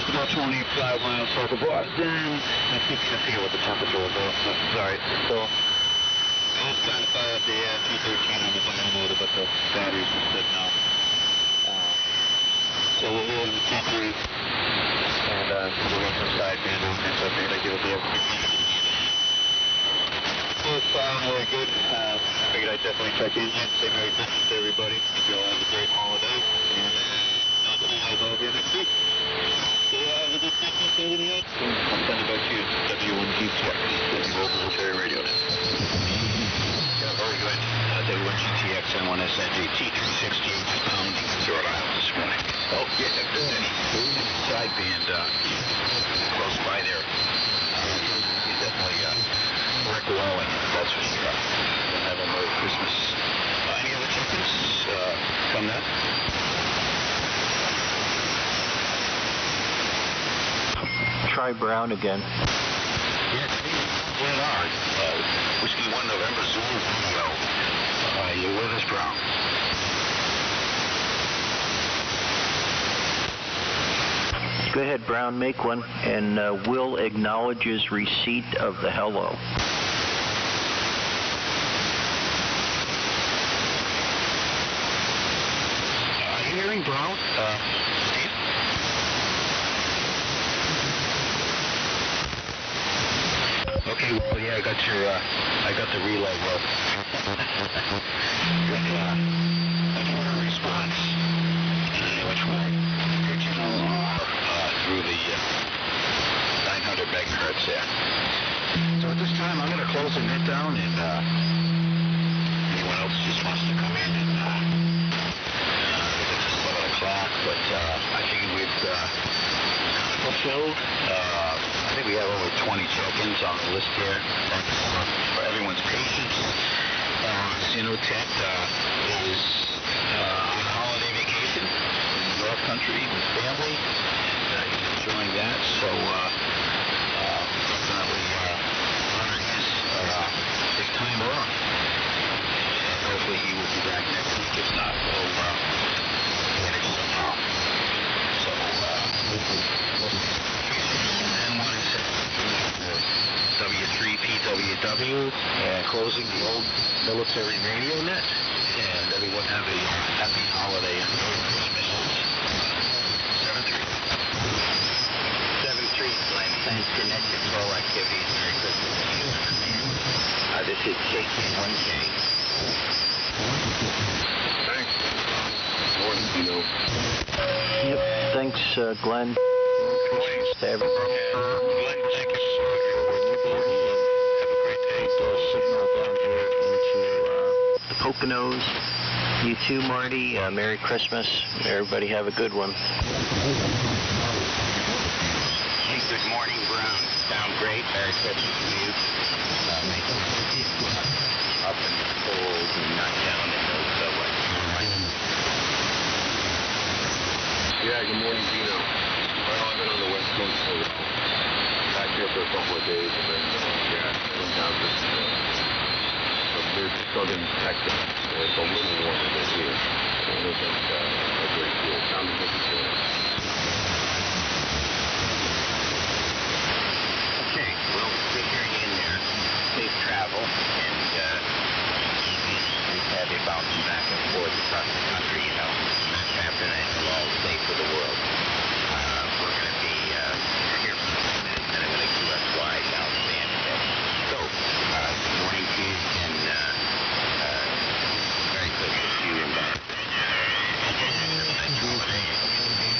S10: About 25 miles south of Boston. I think I forget what the temperature was. Sorry. So. trying to fire up the 213 on the dyno motor, but the batteries were good now. So we're here in the T3, and we'll run some sideband on this. I figured I'd give a bit of a quick minute. So far, very good. I figured I'd definitely check in yet, say Merry Christmas to everybody. Hope you all have a great holiday, and I'll see you guys all here next week. So have a good Christmas, everything else, and I'll send it back to you, W1GTX, the local military radio net. Yeah, very good. W1GTX N1SNG T368 pounding in Rhode Island this morning. Oh, yeah, if there's any sideband close by there, you definitely Rick Walling, that's for sure. And have a Merry Christmas. Any other chickens from that?
S7: Try Brown again.
S10: Yeah, Glen R. Whiskey 1 November Zulu Romeo. You're with us, Brown.
S7: Go ahead, Brown, make one, and Will acknowledges receipt of the hello.
S10: Are you hearing, Brown? Steve? Okay, well, yeah, I got the relay, Will. Good, order response. Which way? Through the 900 megahertz there. So at this time, I'm going to close the net down, and anyone else just wants to come in, and it's just 11 o'clock, but I figured we've fulfilled. I think we have over 20 check-ins on the list here. Thanks for everyone's patience. Sinotech is on holiday vacation in the North Country with family. He's enjoying that, so definitely honoring his time off. And hopefully he will be back next week. If not, we'll manage somehow. So, and one is W3PWW, and closing the old military radio net. And everyone have a happy holiday and Merry Christmas. 7-3, Glenn. Thanks for net control activities. Merry Christmas to you. This is KK1K.
S9: Thanks. Morning, Dino.
S7: Yep, thanks, Glenn. To everyone.
S10: Glenn, thank you so much for your work. Have a great day. Signal down here into
S7: The Poconos. You too, Marty. Merry Christmas. Everybody have a good one.
S10: Hey, good morning, Brown. Sound great. Merry Christmas to you. Up in the cold and not down in those
S9: Yeah, good morning, Dino. Well, I've been on the West Coast for a while. Back here for a couple of days, and then, heading down to mid-southern Texas. It's a little warmer than here. It isn't a great deal. Sounds like it's
S10: Okay, well, good hearing you in there. Safe travel, and have you bouncing back and forth across the country, you know. After that, it'll all stay for the world. We're going to be here for a minute, and I'm going to QSY down San Diego. So, good morning to you, and Merry Christmas to you, and have a nice holiday.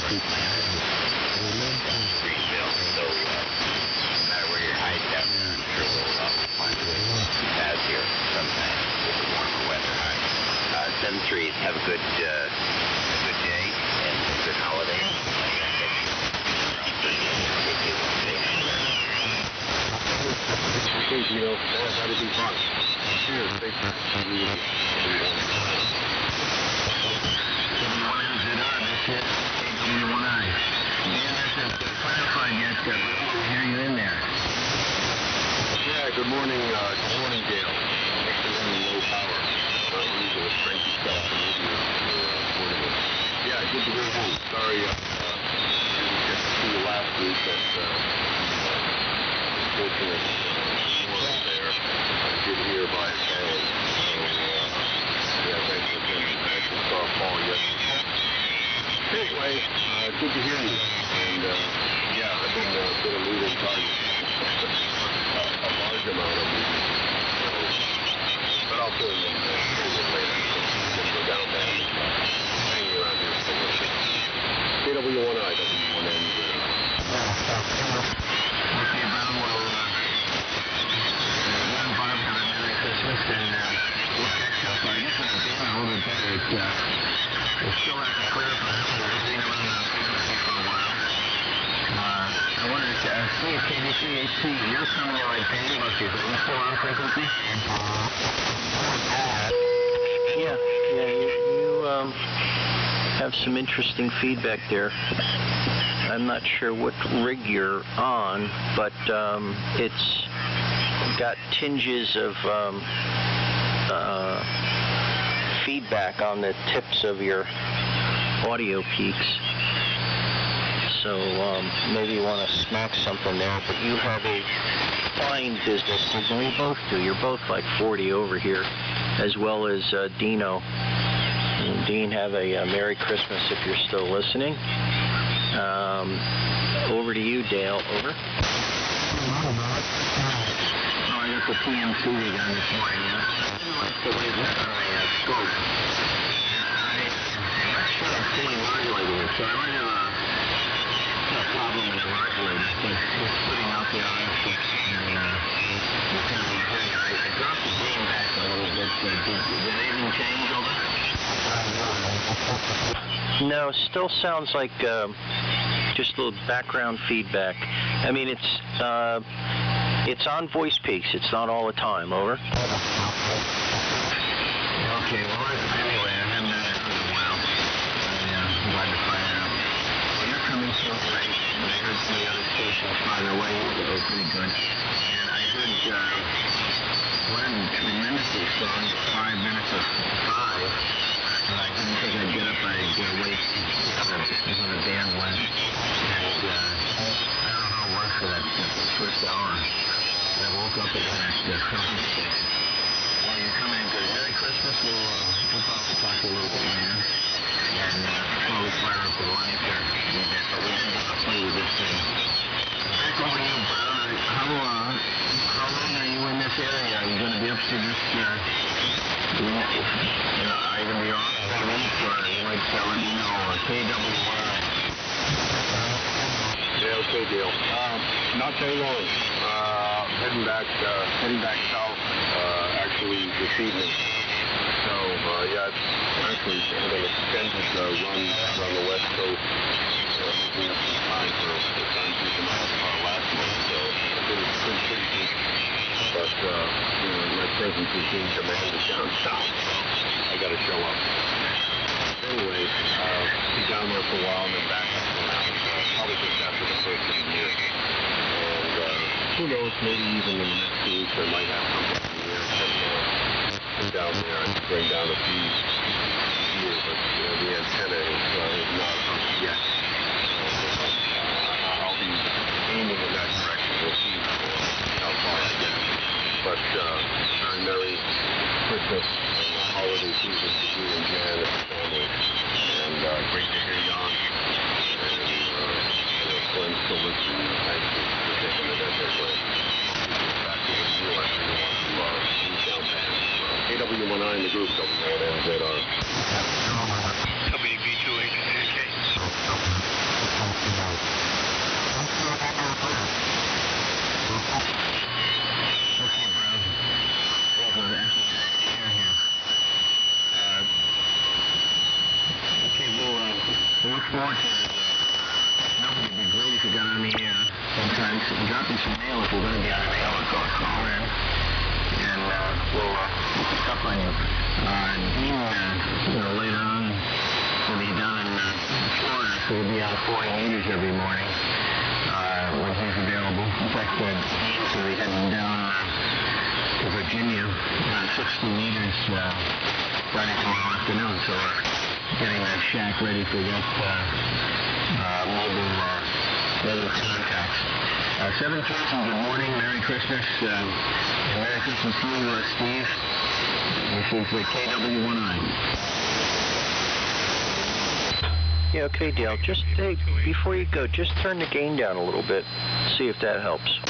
S3: Greenville, so no matter where you're hiding out, I'm sure we'll find a path here sometime with the warmer weather. 7-3, have a good day and a good holiday.
S9: Okay, Gino. That'll be fun. Cheers. Thanks. Yeah, good morning, Dale. Low power. Not usual strengthy stuff. Yeah, good to hear you. Sorry, didn't get to see you last week, but unfortunate morning there. I did hear by Charlie. So, yeah, thanks for coming. I actually saw Paul yesterday. Anyway, good to hear you. And, yeah, I've been a moving target. A large amount of moving. But I'll fill you in later. Just go down there and hanging around here for a little bit. KW1I, W1N.
S16: Okay, Bob, well, one Barb have a Merry Christmas, and we'll catch up. I guess when I'm feeling a little bit better, it's still have to clear up. I've been around the frequency for a while. I wanted to see if KD3HC, you're coming out like gangbusters. Are you still on frequency?
S7: Yeah, you have some interesting feedback there. I'm not sure what rig you're on, but it's got tinges of feedback on the tips of your audio peaks. So maybe you want to smack something there, but you have a fine business signal. You both do. You're both like 40 over here, as well as Dino. And Dean, have a Merry Christmas if you're still listening. Over to you, Dale. Over.
S16: Oh, I got the PMC again this morning. I didn't like the way that on my scope. I'm not sure I'm fully modulating it, so I might have a problem with the modulator, but it's putting out the RF and I dropped the gain back a little bit. Did anything change over?
S7: No, still sounds like just a little background feedback. I mean, it's on voice peaks. It's not all the time. Over.
S16: Okay, well, anyway, I haven't done it in a while. I'm glad to find out. Well, you're coming through great, and I heard some of the other stations by the way were pretty good. And I heard Glenn tremendously strong, 5 minutes of 5. I didn't think I'd get up. I'd wait when the band went. And I don't know how it worked for that first hour. I woke up again at 7:06. Well, you're coming in good. Merry Christmas. We'll probably talk a little bit later. And slowly fire up the line here a bit. But we're going to play with this thing. Back over to you, Brown. How long are you in this area? Are you going to be up to this... are you going to be off for a week, or you might let me know, KW1I?
S9: Yeah, okay, Dale. Not very long. Heading back south, actually this evening. So, yeah, it's actually an extended run around the west coast, moving up some time for the time keeping up our last month. So, it's been pretty good. But, my presence is being demanded down south, so I got to show up. Anyway, be down there for a while and then back up around, probably just after the first of the year. And who knows, maybe even in the next 2 weeks I might have something in the air from down there. I can bring down a few here, but the antenna is not up yet. I'll be aiming in that direction. We'll see how far I get. But very Merry Christmas and holiday season to you and Jan and the family. And great to hear you on. And Glenn's still listening. Thank you for taking the network away. Back to the deal after you want to move down band. KW1I in the group, W1NZR.
S11: WB2HK.
S16: me some mail if you're going to be on an mail or call in. And we'll pick up on you. Dean, later on, will be down in Florida, so he'll be on 40 meters every morning when he's available. In fact, Dean's will be heading down to Virginia on 60 meters starting tomorrow afternoon, so we're getting that shack ready for that mobile contacts. 7,000, good morning, Merry Christmas. Merry Christmas to you, Steve. This is KW1I.
S7: Yeah, okay, Dale. Just before you go, just turn the gain down a little bit. See if that helps.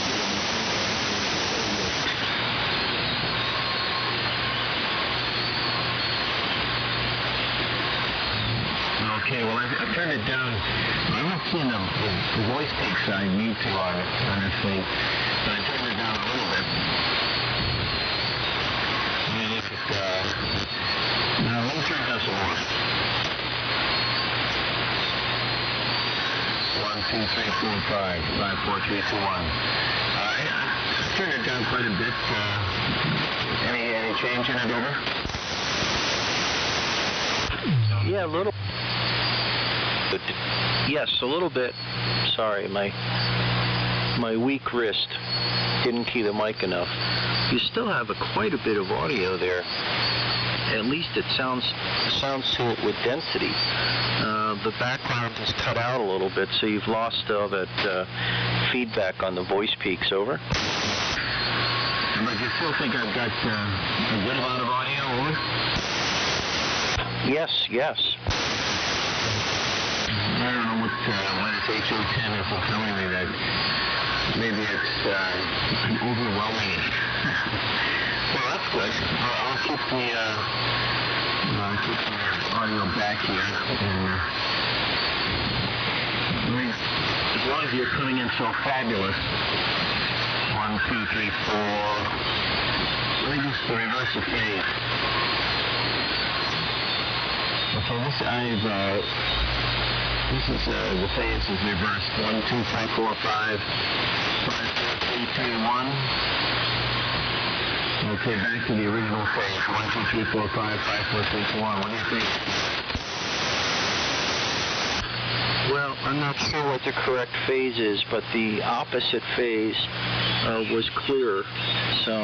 S16: Okay, well, I've turned it down. I'm not seeing the voice peaks I need to on this thing, but I turned it down a little bit. Now, let me turn it down some more. 1, 2, 3, 4, 5, 5, 4, 3, 2, 1. I turned it down quite a bit. Any change in it over?
S7: Yeah, a little. Yes, a little bit. Sorry, my weak wrist didn't key the mic enough. You still have quite a bit of audio there. At least it sounds to it with density. The background is cut out a little bit, so you've lost all that feedback on the voice peaks. Over.
S16: But you still think I've got a good amount of audio? Over?
S7: Yes.
S16: I don't know what it's HO10 is telling me that maybe it's overwhelming it. Well, that's good. I'll keep the audio back here. And, as long as you're coming in so fabulous. 1, 2, 3, 4. Let me just reverse the phase. Okay, this is the phase is reversed. 1, 2, 3, 4, 5, 5, 4, 3, 2, 1. Okay, back to the original phase. 1, 2, 3, 4, 5, 5, 4, 3, 2, 1. What do you think?
S7: Well, I'm not sure what the correct phase is, but the opposite phase was clearer. So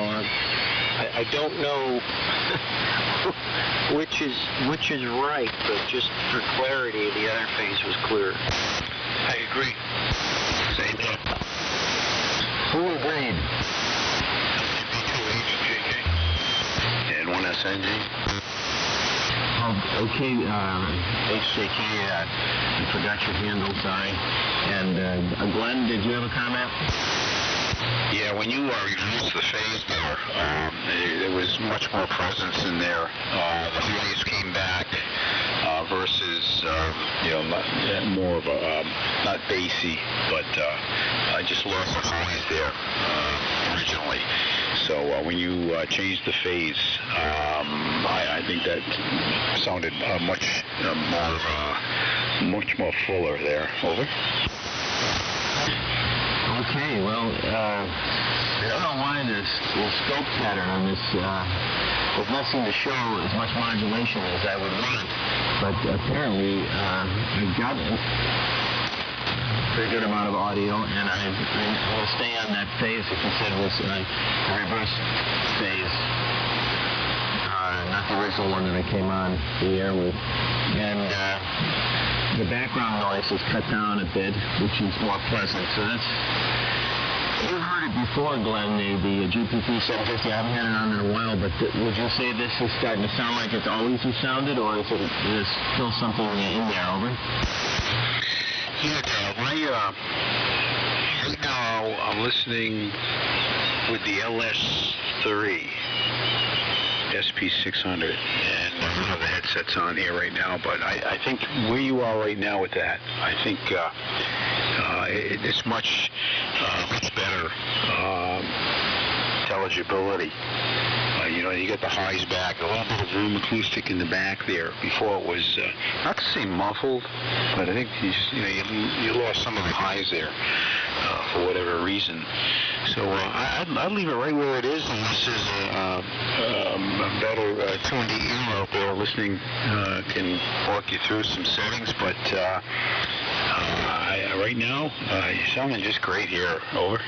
S7: I don't know which is right, but just for clarity, the other phase was clearer.
S11: I agree.
S7: Same here. Who agreed?
S10: And 1SNG.
S16: Okay, HJK, I forgot your handle, sorry. And Glenn, did you have a comment?
S10: Yeah, when you reduced the phase there, there was much more presence in there. The highs came back versus, more of a, not bassy, but I just lost the highs there originally. So when you changed the phase, I think that sounded much more fuller there. Over.
S16: Okay, well, I don't know why the scope pattern on this does not seem to show as much modulation as I would want, but apparently I've got a pretty good amount of audio, and I will stay on that phase if you said was the reverse phase, not the original one that I came on the air with. And the background noise is cut down a bit, which is more pleasant. So that's, you've heard it before, Glenn, the GPT 750. I haven't had it on in a while, but would you say this is starting to sound like it's always sounded, or is there still something in there? Over?
S10: Yeah, right now I'm listening with the LS3. SP600, and I don't have the headsets on here right now, but I think where you are right now with that, I think it's much better intelligibility. I you get the highs back, a little bit of room acoustic in the back there. Before it was, not to say muffled, but I think you lost some of the highs there for whatever reason. So I'd leave it right where it is, unless there's a better tuned ear out there listening can walk you through some settings. But right now, you're sounding just great here. Over.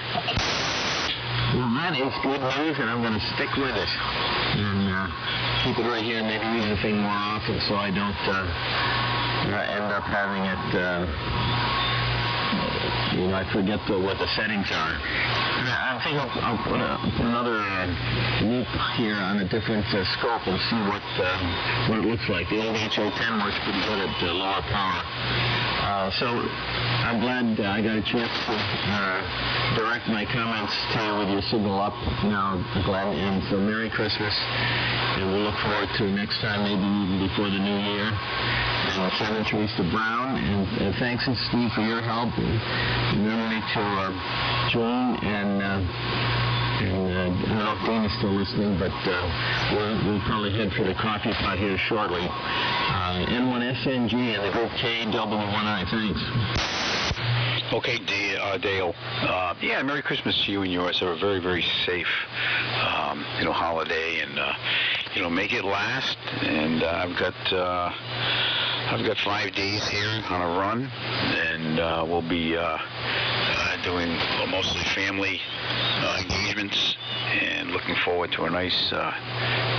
S16: Well, that is good news, and I'm going to stick with it and keep it right here, and maybe use the thing more often so I don't end up having it, I forget what the settings are. I think I'll put another loop here on a different scope and see what it looks like. The old HO10 works pretty good at lower power. So I'm glad I got a chance to direct my comments to you with your signal up now, Glenn. And so Merry Christmas, and we'll look forward to next time, maybe even before the new year. And Senator Teresa Brown, and thanks to Steve for your help. And remember to join and I don't know if Dean is still listening, but we'll probably head for the coffee pot here shortly. N1SNG and the group KW1I. Thanks.
S10: Okay, Dale. Yeah, Merry Christmas to you and yours. Have a very, very safe, holiday, and make it last. And I've got 5 days here on a run, and we'll be doing mostly family engagements, and looking forward to a nice,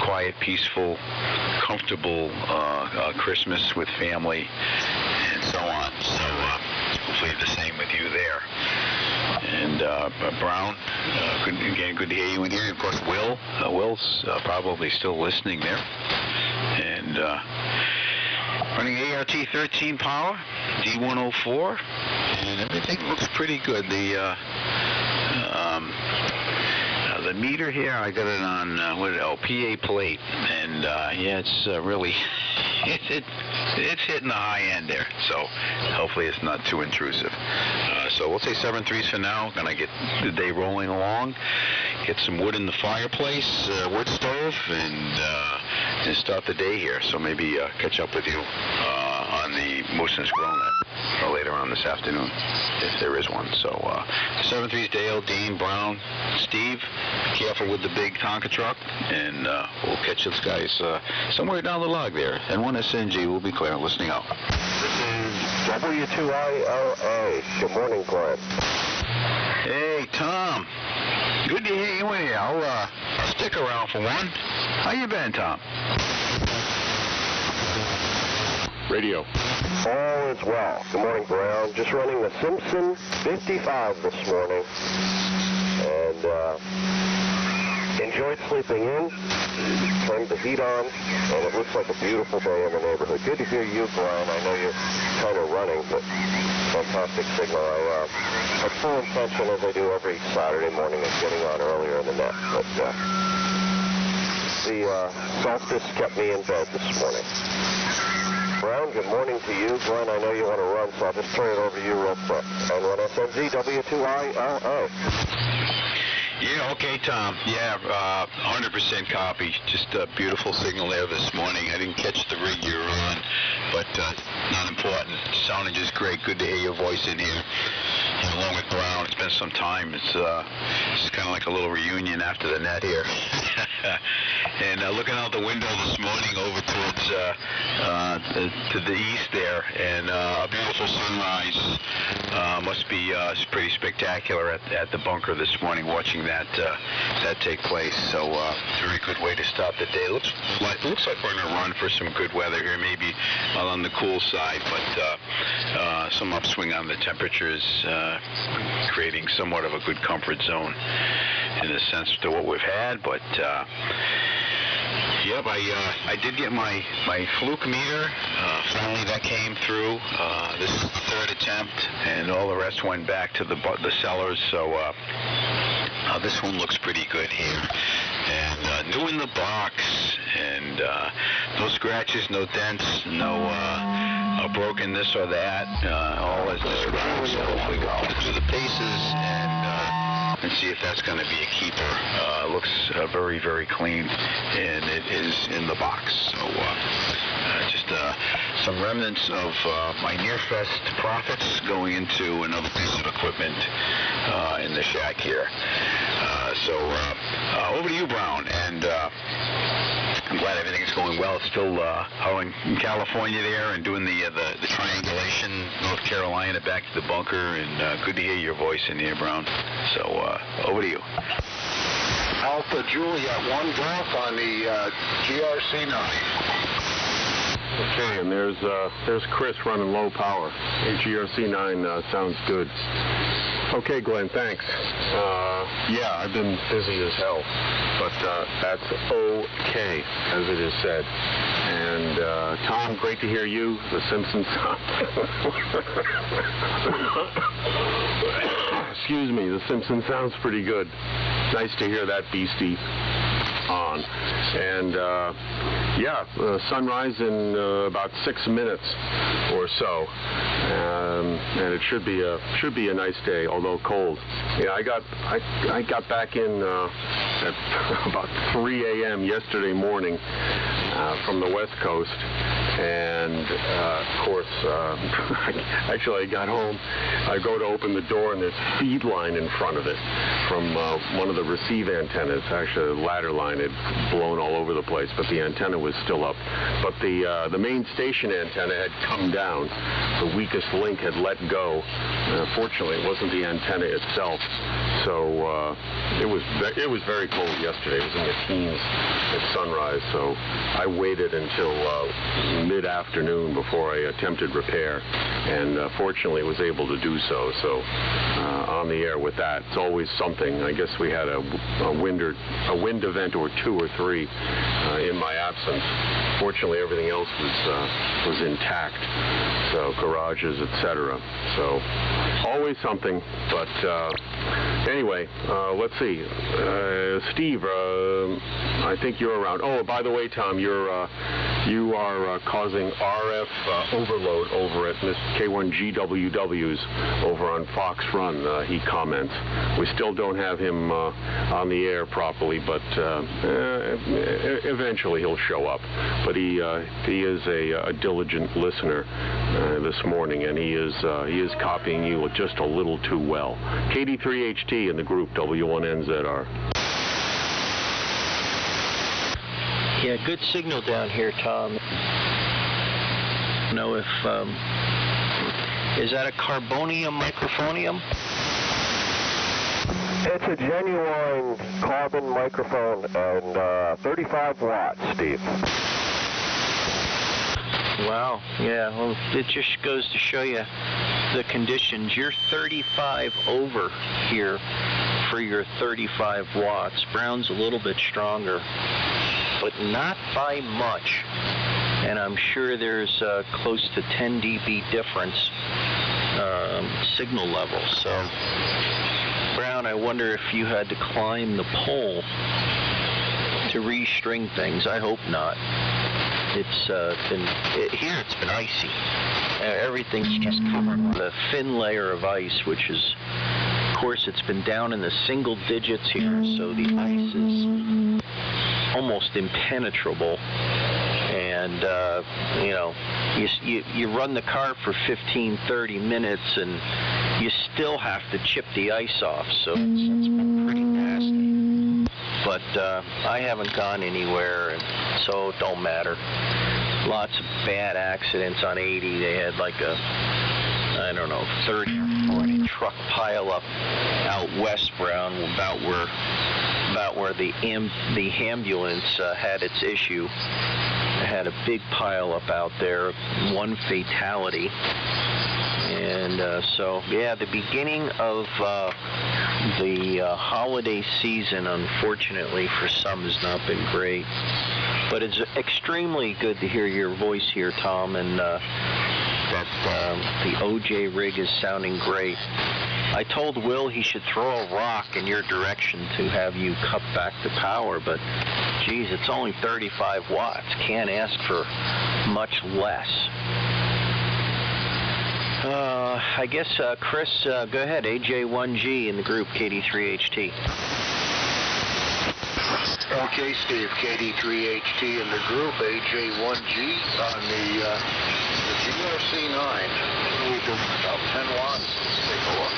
S10: quiet, peaceful, comfortable Christmas with family, and so on. So hopefully the same with you there. And Brown, good to hear you in here. Of course, Will's probably still listening there. And running ART 13 power, D104, and everything looks pretty good. The meter here, I got it on PA plate, and it's really it's hitting the high end there. So hopefully it's not too intrusive. So we'll say 7.3s for now. Gonna get the day rolling along. Get some wood in the fireplace, wood stove, and start the day here. So maybe catch up with you on the Moose and Squirrel Net later on this afternoon, if there is one. So 7.3's Dale, Dean, Brown, Steve. Be careful with the big Tonka truck, and we'll catch those guys somewhere down the log there. N1SNG will be clear. Listening out.
S4: This is W2ILA. Good morning, Glenn.
S10: Hey, Tom. Good to hear you in here. I'll stick around for one. How you been, Tom?
S9: Radio.
S4: All is well. Good morning, Brown. Just running the Simpson 55 this morning. And enjoyed sleeping in. Turned the heat on. And it looks like a beautiful day in the neighborhood. Good to hear you, Glenn. I know you're kind of running, but fantastic signal. I had full intention, as I do every Saturday morning, of getting on earlier in the net. But the solstice kept me in bed this morning. Brown, good morning to you. Glenn, I know you want to run, so I'll just turn it over to you real quick. N1SNG, W2ILA.
S10: Yeah, okay, Tom. Yeah, 100% copy. Just a beautiful signal there this morning. I didn't catch the rig you're on, but not important. Sounded just great. Good to hear your voice in here. And along with Brown, it's been some time. It's kind of like a little reunion after the net here. And looking out the window this morning over towards to the east there, and a beautiful sunrise. Must be pretty spectacular at the bunker this morning, watching that take place. So very good way to start the day. Looks like we're going to run for some good weather here, maybe on the cool side, but some upswing on the temperatures, creating somewhat of a good comfort zone in a sense to what we've had. But yep, I did get my fluke meter. Finally, that came through. This is the third attempt, and all the rest went back to the cellars. So this one looks pretty good here, and new in the box, and no scratches, no dents, no broken this or that. All as described. So hopefully we'll put it through the paces and and see if that's going to be a keeper. Looks very, very clean, and it is in the box. So just some remnants of my Nearfest profits going into another piece of equipment in the shack here. So over to you, Brown, and I'm glad everything's going well. Still out in California there and doing the triangulation, North Carolina, back to the bunker, and good to hear your voice in here, Brown. So over to you.
S1: Alpha Juliet 1 Golf on the GRC9.
S9: Okay, and there's Chris running low power. GRC9 sounds good. Okay, Glenn, thanks. Yeah, I've been busy as hell, but that's okay, as it is said. And Tom, great to hear you. The Simpsons. Excuse me, The Simpsons sounds pretty good. Nice to hear that beastie on. And sunrise in about 6 minutes or so, and it should be a nice day, although cold. Yeah, I got back in at about 3 a.m. yesterday morning from the West Coast, and of course, actually I got home. I go to open the door, and there's a feed line in front of it from one of the receive antennas. Actually, the ladder line had blown all over the place, but the antenna was still up. But the main station antenna had come down. The weakest link had let go. Fortunately, it wasn't the antenna itself. So it was very cold yesterday. It was in the teens at sunrise. So I waited until mid-afternoon before I attempted repair, and fortunately was able to do so. So on the air with that, it's always something. I guess we had a wind event or 2 or 3 in my absence. Fortunately, everything else was intact. So garages, etc. So always something. But anyway, let's see. Steve, I think you're around. Oh, by the way, Tom, you are causing RF overload over at Miss K1GWW's over on Fox Run. He comments. We still don't have him on the air properly, but eventually he'll show up. But he is a diligent listener this morning, and he is copying you just a little too well. KD3HT in the group W1NZR.
S7: Yeah, good signal down here, Tom. Know if is that a carbonium microphonium?
S17: It's a genuine carbon microphone and 35 watts, Steve.
S7: Wow, yeah, well, it just goes to show you the conditions. You're 35 over here for your 35 watts. Brown's a little bit stronger, but not by much. And I'm sure there's close to 10 dB difference signal level. So, Brown, I wonder if you had to climb the pole to restring things. I hope not. It's been icy. Everything's just covered with a thin layer of ice, which is, of course, it's been down in the single digits here, so the ice is almost impenetrable. And you run the car for 15-30 minutes, and you still have to chip the ice off. So it's been pretty nasty. But I haven't gone anywhere, and so it don't matter. Lots of bad accidents on 80. They had like a, 30 or 40 truck pileup out west, Brown, about where the ambulance had its issue. They had a big pileup out there, 1 fatality. And so, yeah, the beginning of the holiday season, unfortunately, for some has not been great. But it's extremely good to hear your voice here, Tom, and that the OJ rig is sounding great. I told Will he should throw a rock in your direction to have you cut back the power, but, geez, it's only 35 watts. Can't ask for much less. I guess, Chris, go ahead. AJ1G in the group, KD3HT.
S1: Okay, Steve, KD3HT in the group, AJ1G on the GRC9. We're doing about 10 watts. Let's take a look.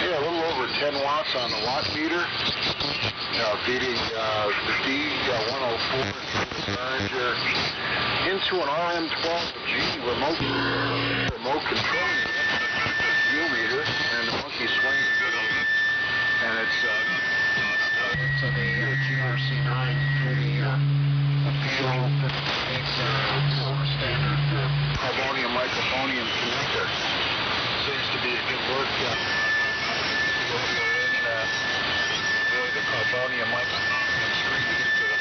S1: Yeah, a little over 10 watts on the watt meter. Feeding the D104 Charger into an RM12G remote control unit, fuel meter, and the monkey swing. And it's to the GRC9 through the fuel standard carbonium microphonium connector. Seems to be a good work. The carbonium microphonium screen into the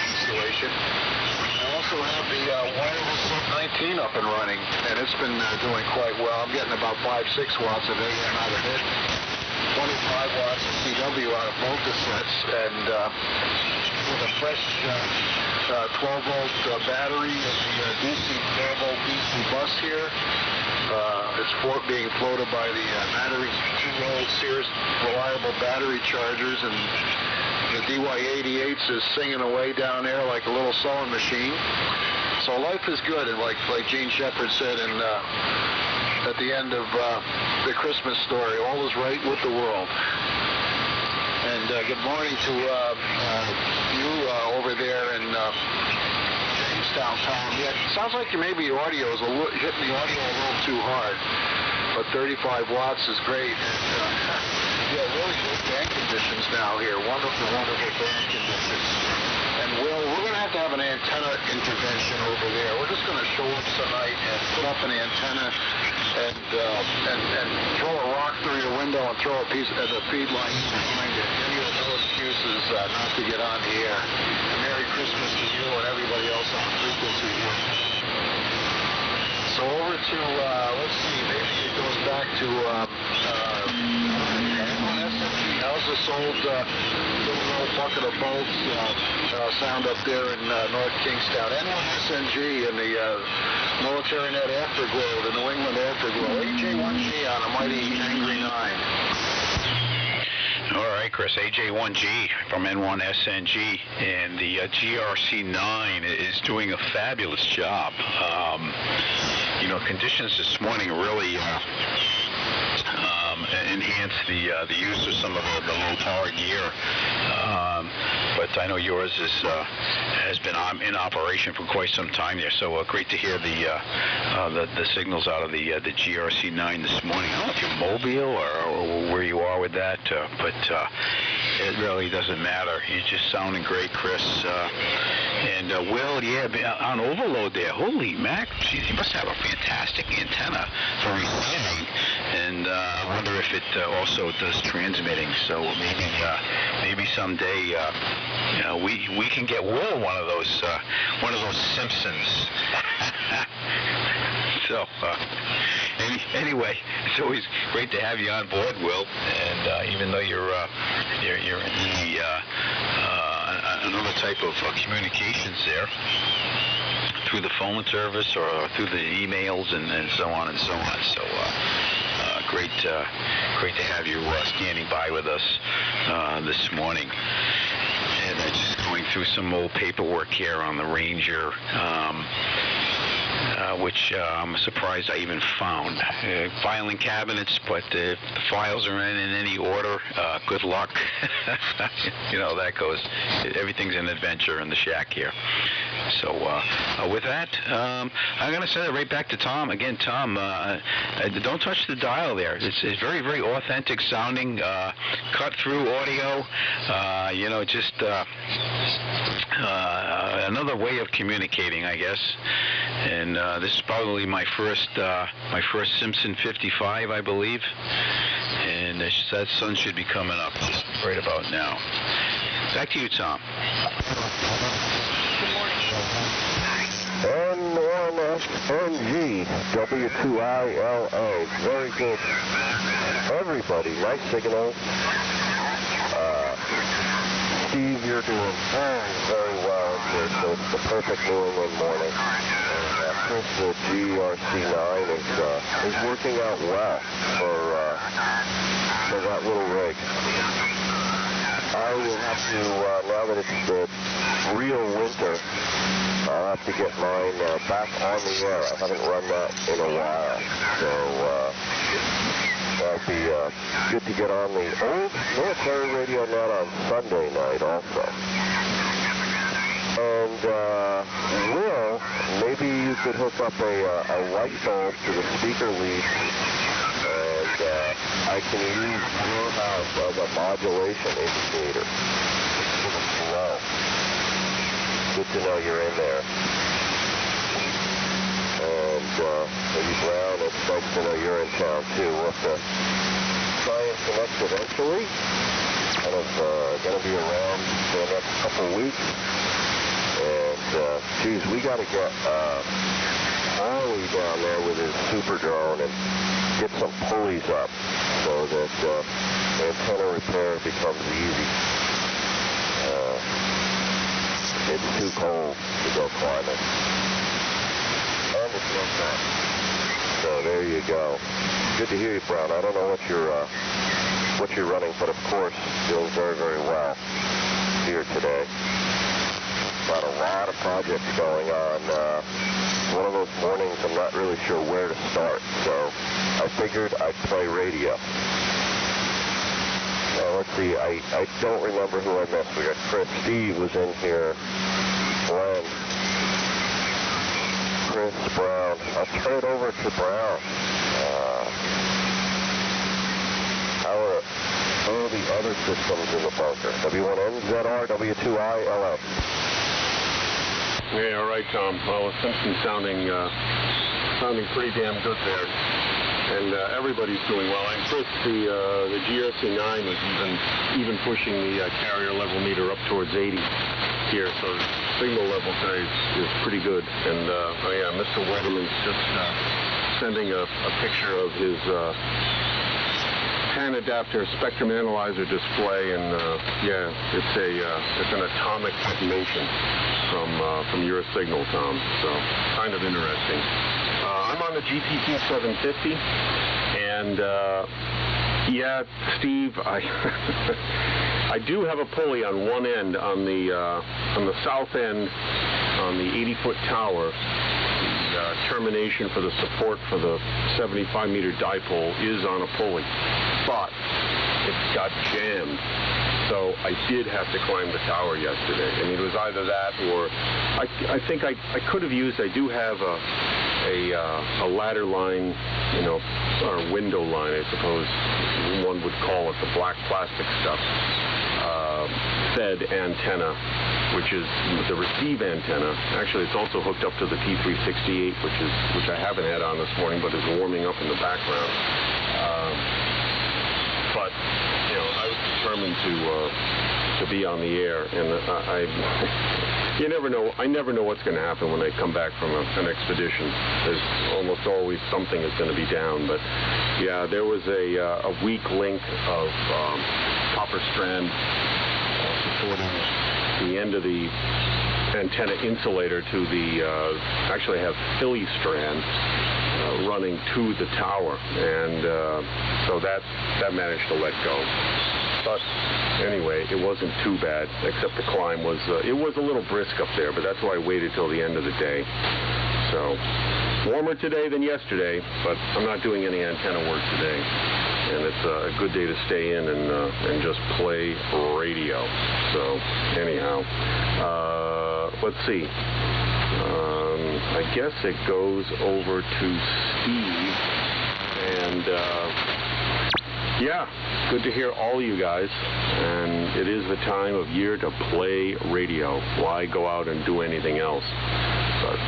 S1: installation. I also have the wireless 19 up and running, and it's been doing quite well. I'm getting about 5-6 watts of AM out of it, 25 watts of CW out of both the sets, and with a fresh 12-volt battery and the DC 12-volt DC bus here. It's being floated by the battery 2-volt Sears reliable battery chargers, and the DY88s is singing away down there like a little sewing machine. So life is good, and like Gene Shepard said at the end of the Christmas story, all is right with the world. And good morning to you over there in Jamestown, Tom. Yeah, it sounds like maybe your audio is hitting the audio a little too hard, but 35 watts is great. And really good band conditions now here. Wonderful, wonderful band conditions. And we're going to have an antenna intervention over there. We're just going to show up tonight and put up an antenna and throw a rock through your window and throw a piece of the feed line behind it. And you have no excuses not to get on the air. And Merry Christmas to you and everybody else on the frequency here. So over to, let's see, maybe it goes back to how's this old little bucket of bolts sound up there in North Kingstown? N1SNG in the Military Net Afterglow, the New England Afterglow. AJ1G on a mighty Angry 9.
S3: All right, Chris, AJ1G from N1SNG, and the GRC9 is doing a fabulous job. Conditions this morning really enhance the use of some of the low power gear. But I know yours has been in operation for quite some time there. So great to hear the signals out of the GRC9 this morning. I don't know if you're mobile or where you are with that, but it really doesn't matter. You're just sounding great, Chris. And Will, on overload there. Holy mac, geez, you must have a fantastic antenna for receiving. And I wonder if it also does transmitting. So maybe someday we can get Will one of those Simpsons. So anyway, it's always great to have you on board, Will. And even though you're in another type of communications there, through the phone service or through the emails and so on and so on. So great to have you standing by with us this morning. And just going through some old paperwork here on the Ranger, which I'm surprised I even found. Filing cabinets, but if the files are in any order, good luck. That goes. Everything's an adventure in the shack here. So with that, I'm going to send it right back to Tom. Again, Tom, don't touch the dial there. It's very, very authentic sounding, cut-through audio. Just another way of communicating, I guess. And this is probably my first Simpson 55, I believe. And that sun should be coming up just right about now. Back to you, Tom.
S17: N1SNG, W2ILO. Very good. Everybody, nice signal. Steve, you're doing very, very well. It's the perfect New England morning. Chris, the GRC9 is working out well for that little rig. I will have to, now that it's the real winter, I'll have to get mine back on the air. I haven't run that in a while, so that'll be good to get on the old military radio net on Sunday night also. And Will, maybe you could hook up a light bulb to the speaker lead, and I can use your house as a modulation indicator. Wow. Good to know you're in there. And maybe Brown, it's nice to know you're in town too. We'll have to try and connect eventually. Kind of going to be around for the next couple weeks. And, geez, we got to get Harley down there with his super drone and get some pulleys up so that antenna repair becomes easy. It's too cold to go climbing. And it's no fun. So there you go. Good to hear you, Brown. I don't know what you're running, but of course, doing very, very well here today. Got a lot of projects going on. One of those mornings I'm not really sure where to start, so I figured I'd play radio. Now, let's see, I don't remember who I missed. We got Chris. Steve was in here. Glenn. Chris, Brown. I'll turn it over to Brown. How are the other systems in the bunker? W1NZR, W2ILS.
S9: Yeah, all right, Tom. Well, Simpson's sounding pretty damn good there, and everybody's doing well. And Chris, the GRC9 was even pushing the carrier level meter up towards 80 here, so the signal level today is pretty good. And oh yeah, Mr. Weatherman's just sending a picture of his pan adapter spectrum analyzer display, and yeah, it's an atomic detonation from your signal, Tom. So kind of interesting. I'm on the GTC 750, and yeah, Steve, I do have a pulley on one end on the south end on the 80-foot tower. The termination for the support for the 75-meter dipole is on a pulley, but it's got jammed. So I did have to climb the tower yesterday. I mean, it was either that or I think I could have used. I do have a ladder line, you know, or window line, I suppose one would call it, the black plastic stuff, fed antenna, which is the receive antenna. Actually, it's also hooked up to the T368, which I haven't had on this morning, but is warming up in the background. But you know, I was determined to be on the air, and you never know. I never know what's going to happen when I come back from an expedition. There's almost always something is going to be down. But yeah, there was a weak link of copper strand supporting the end of the antenna insulator to the actually I have Philly strand running to the tower, and so that managed to let go. But anyway, it wasn't too bad, except the climb was it was a little brisk up there, but that's why I waited till the end of the day. So warmer today than yesterday, but I'm not doing any antenna work today, and it's a good day to stay in and just play radio. So anyhow, let's see. I guess it goes over to Steve, and yeah, good to hear all you guys, and it is the time of year to play radio. Why go out and do anything else? But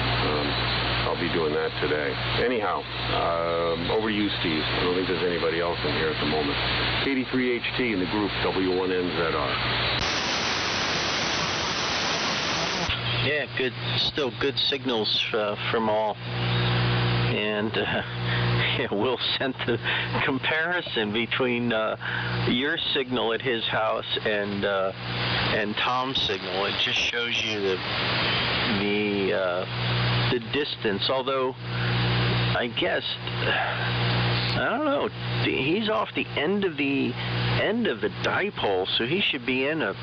S9: I'll be doing that today. Anyhow, over to you, Steve. I don't think there's anybody else in here at the moment. 83HT in the group W1NZR.
S7: Yeah, good. Still good signals from all. And yeah, Will sent the comparison between your signal at his house and Tom's signal. It just shows you the the distance. Although, I guess, I don't know. He's off the end of the dipole, so he should be in a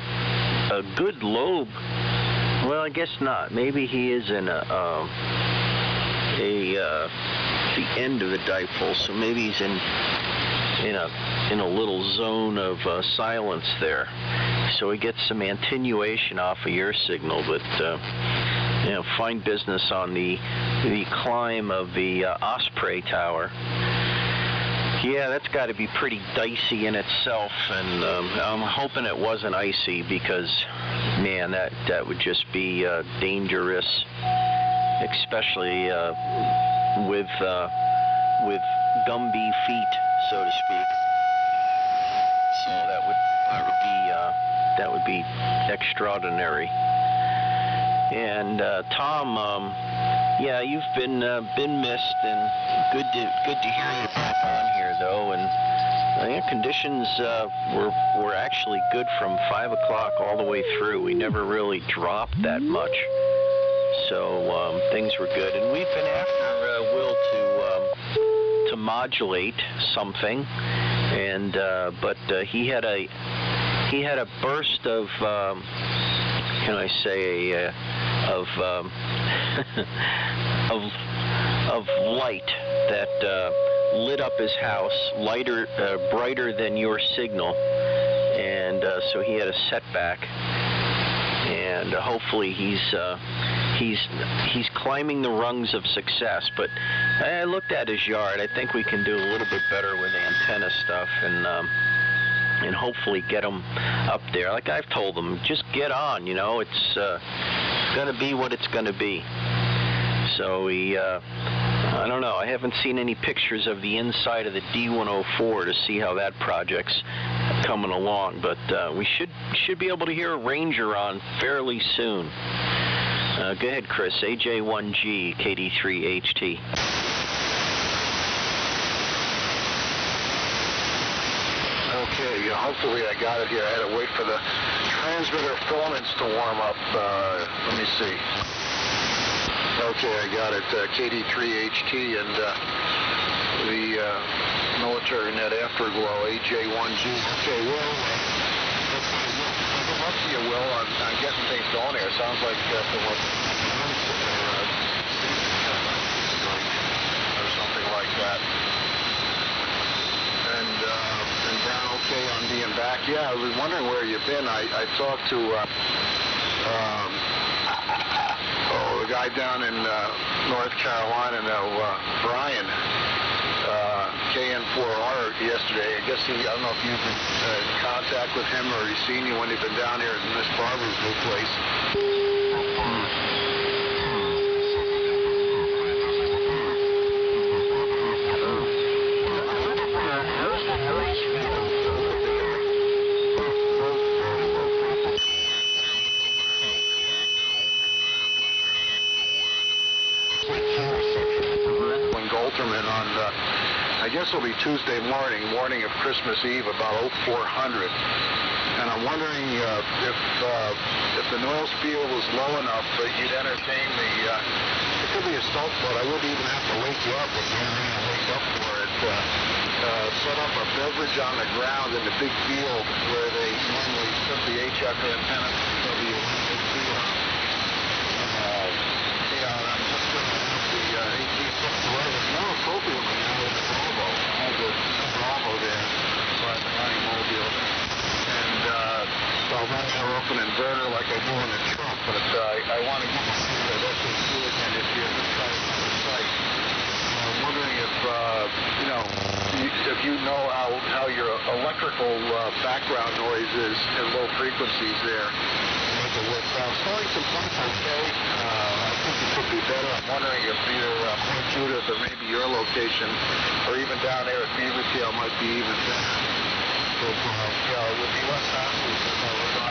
S7: good lobe. Well, I guess not. Maybe he is in the end of the dipole, so maybe he's in a little zone of silence there, so he gets some attenuation off of your signal. But fine business on the climb of the Osprey Tower. Yeah, that's got to be pretty dicey in itself, and I'm hoping it wasn't icy, because, man, that would just be dangerous, especially with Gumby feet, so to speak. So that would be extraordinary. And Tom, yeah, you've been missed, and good to hear you back on here, though. And conditions were actually good from 5 o'clock all the way through. We never really dropped that much, so things were good. And we've been after Will to modulate something, and but he had a burst of can I say of light that lit up his house, brighter than your signal, and so he had a setback. And hopefully he's climbing the rungs of success. But I looked at his yard. I think we can do a little bit better with antenna stuff, and hopefully get him up there. Like I've told him, just get on. It's going to be what it's going to be. So he, I don't know. I haven't seen any pictures of the inside of the D104 to see how that project's coming along, but we should be able to hear a Ranger on fairly soon. Go ahead, Chris. AJ1G, KD3HT.
S1: Okay, hopefully I got it here. I had to wait for the transmitter filaments to warm up. Let me see. Okay, I got it. KD3HT and the military net afterglow, AJ1G. Okay, Will, good luck to you, Will, on getting things going here. Sounds like from what or something like that. And down okay on being back. Yeah, I was wondering where you've been. I talked to the guy down in North Carolina, Brian, KN4R yesterday. I guess I don't know if you've been in contact with him or he's seen you when you've been down here at Miss Barber's new place. I guess it'll be Tuesday morning of Christmas Eve, about 0400. And I'm wondering if the noise field was low enough that you'd entertain it could be a stealth boat. I wouldn't even have to wake you up if you're going to wake up for it. Set up a beverage on the ground in the big field where they normally put the HF antenna I'm just going to have the AT-611 more appropriately now with the Bravo. I have the Bravo there, so I've been running mobile. And so I'll run her off an inverter like I do in the truck, but I want to get the SAC again this year to try to run the site. I'm wondering if you know how your electrical background noise is in low frequencies there. Make it work out. Starting some points okay. I think it could be better. I'm wondering if either Point Judith or maybe your location, or even down there at Beavertail, might be even better. So, it would be less hassle because I was on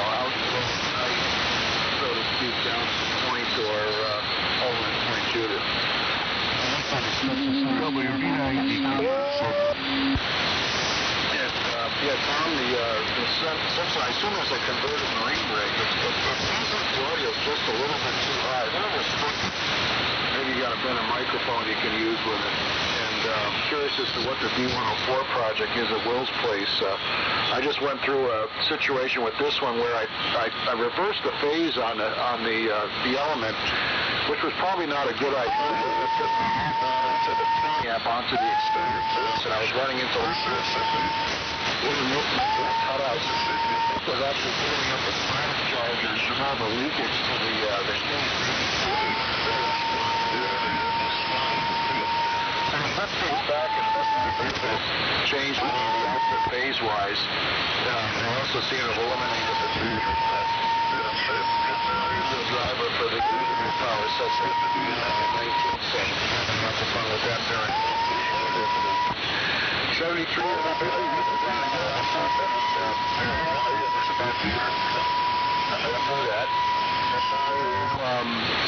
S1: out night, so to speak, down to Point or over at Point Judith. Yeah, Tom, I assume it's a converted marine rig. It sounds like the audio's just a little bit too high. That was spooky. Maybe you got a better microphone you can use with it. And I'm curious as to what the D104 project is at Will's place. I just went through a situation with this one where I reversed the phase on the element, which was probably not a good idea. Onto the extender ports, and I was running into cutouts. This was actually pulling up the fire charger and some of the leakage to the let's go back and change the output phase-wise. I also see it eliminated the driver for the power system. 19 cents. Have to fun with that there. 73.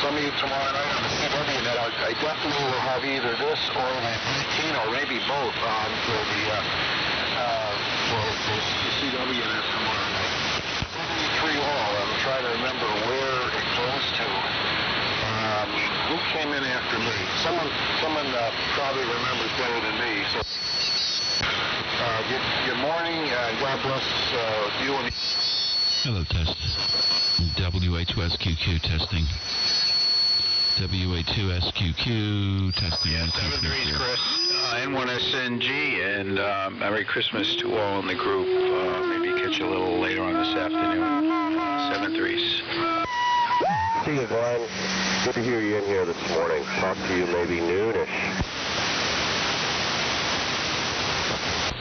S1: Some of you tomorrow night on the CW net, I definitely will have either this or the 18 or maybe both on for the CW net tomorrow night. 73 all. I'm trying to remember where it goes to. Who came in after me? Someone probably remembers better than me. So, good morning. God bless you and.
S18: Hello, test. WA2SQQ testing. WA2SQQ testing.
S3: 7-3, Chris. N1SNG, and Merry Christmas to all in the group. Maybe catch you a little later on this afternoon. 7-3s.
S17: See you, Glenn. Good to hear you in here this morning. Talk to you maybe noonish.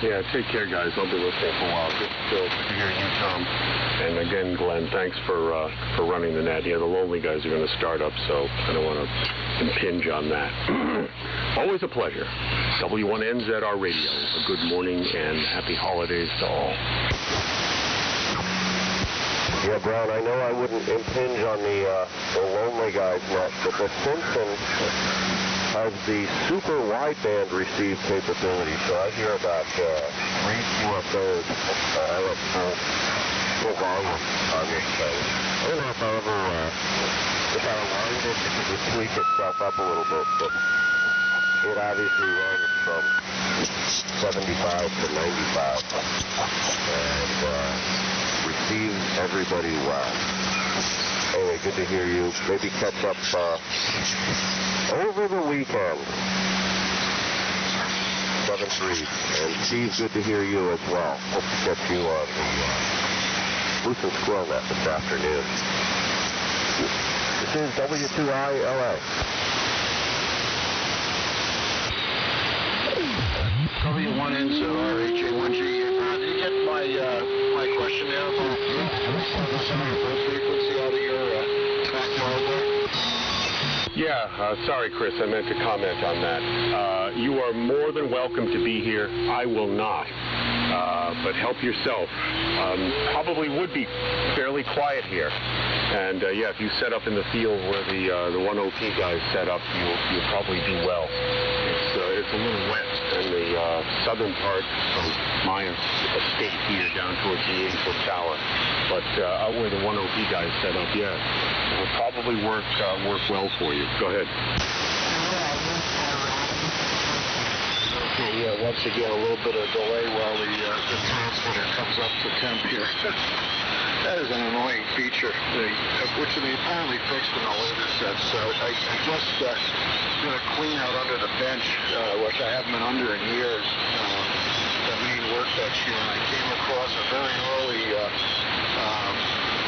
S9: Yeah, take care, guys. I'll be listening for a while. Good to hear you, Tom. And again, Glenn, thanks for running the net. Yeah, the Lonely guys are going to start up, so I don't want to impinge on that. Always a pleasure. W1NZR Radio. A good morning and happy holidays to all.
S17: Yeah, Brown, I know I wouldn't impinge on the Lonely guys net, but the Simpsons has the super wideband receive capability, so I hear about 3 QFOs full volume on this thing. I don't know if I ever, if I aligned it, if it would tweak itself up a little bit, but it obviously runs from 75 to 95 and receives everybody well. Anyway, good to hear you. Maybe catch up over the weekend. 7-3. And Steve, good to hear you as well. Hope to catch you on the Moose and Squirrel Net this afternoon. This is W2ILA.
S1: W1NZR HA1G. Did you get my question there about the center frequency out of your backyard there?
S9: Yeah, sorry, Chris. I meant to comment on that. You are more than welcome to be here. I will not. But help yourself. Probably would be fairly quiet here. And, yeah, if you set up in the field where the 1OP guys set up, you'll probably do well. It's a little wet in the southern part of my estate here down towards the 80-foot tower. But out where the 1OP guys set up, yeah, it'll probably work well for you. Go ahead.
S1: Okay, yeah, once again, a little bit of delay while the transmitter comes up to temp here. That is an annoying feature, which they apparently fixed in the later sets. So I just did a clean out under the bench, which I haven't been under in years, the main workbench here, and I came across a very early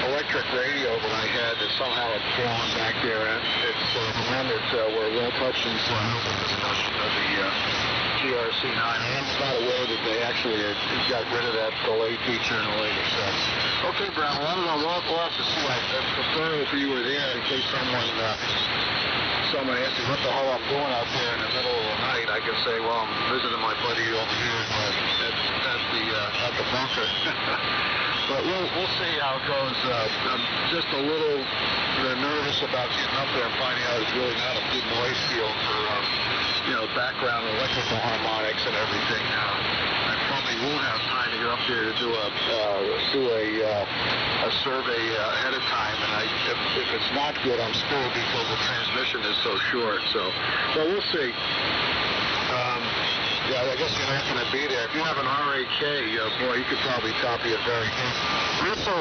S1: electric radio that I had that somehow had fallen back there. And it's the one that where Will Hutchins has a discussion of the GRC9. I'm not aware that they actually got rid of that delay feature in the later sets. Okay, Brown, well, I don't know. We'll have to see. I prefer if you were there in case someone asks me what the hell I'm doing out there in the middle of the night. I can say, well, I'm visiting my buddy over here at the bunker. But we'll see how it goes. I'm just a little nervous about getting up there and finding out it's really not a good noise field for background electrical harmonics and everything. I probably won't have time to get up you to do a survey ahead of time, and if it's not good, I'm screwed because the transmission is so short. So, well, we'll see. Yeah, I guess you're not going to be there. If you have an RAK, boy, you could probably copy it very good. Also,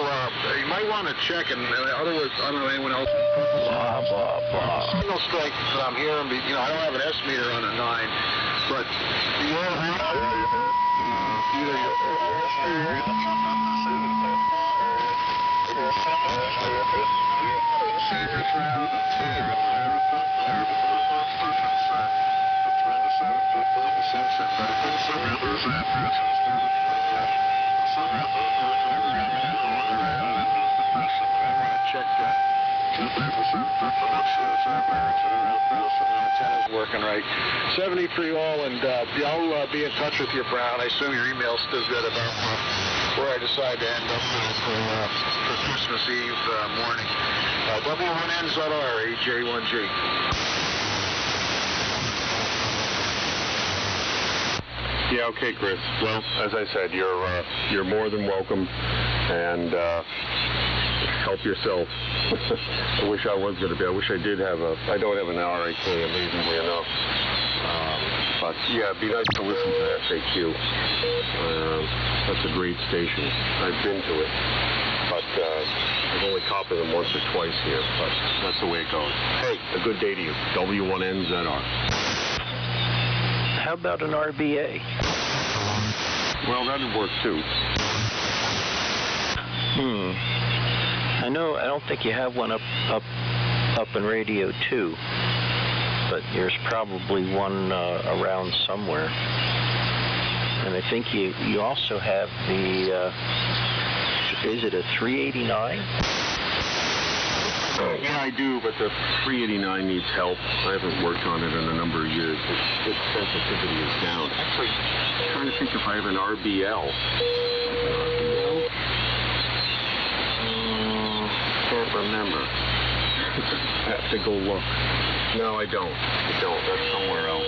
S1: you might want to check, and otherwise, I don't know anyone else. Blah, blah, blah. Signal strength that I'm hearing, I don't have an S meter on a 9, but the antenna's working right. 73 all, and I'll be in touch with you, Brown. I assume your email's still good about where I decide to end up for Christmas Eve morning. W1NZR, AJ1G.
S9: Yeah, okay, Chris. Well, as I said, you're more than welcome, and help yourself. I wish I was going to be. I wish I did have I don't have an RAK, amazingly enough. But yeah, it'd be nice to listen to FAQ. That's a great station. I've been to it, but I've only copied them once or twice here. But that's the way it goes. Hey, a good day to you. W1NZR.
S7: How about an RBA?
S9: Well, that'd work too.
S7: I don't think you have one up in Radio 2, but there's probably one around somewhere. And I think you also have the, is it a 389?
S9: Yeah, I do, but the 389 needs help. I haven't worked on it in a number of years. Its sensitivity is down. Actually, I'm trying to think if I have an RBL. Can't remember. I have to go look. No, I don't. That's somewhere else.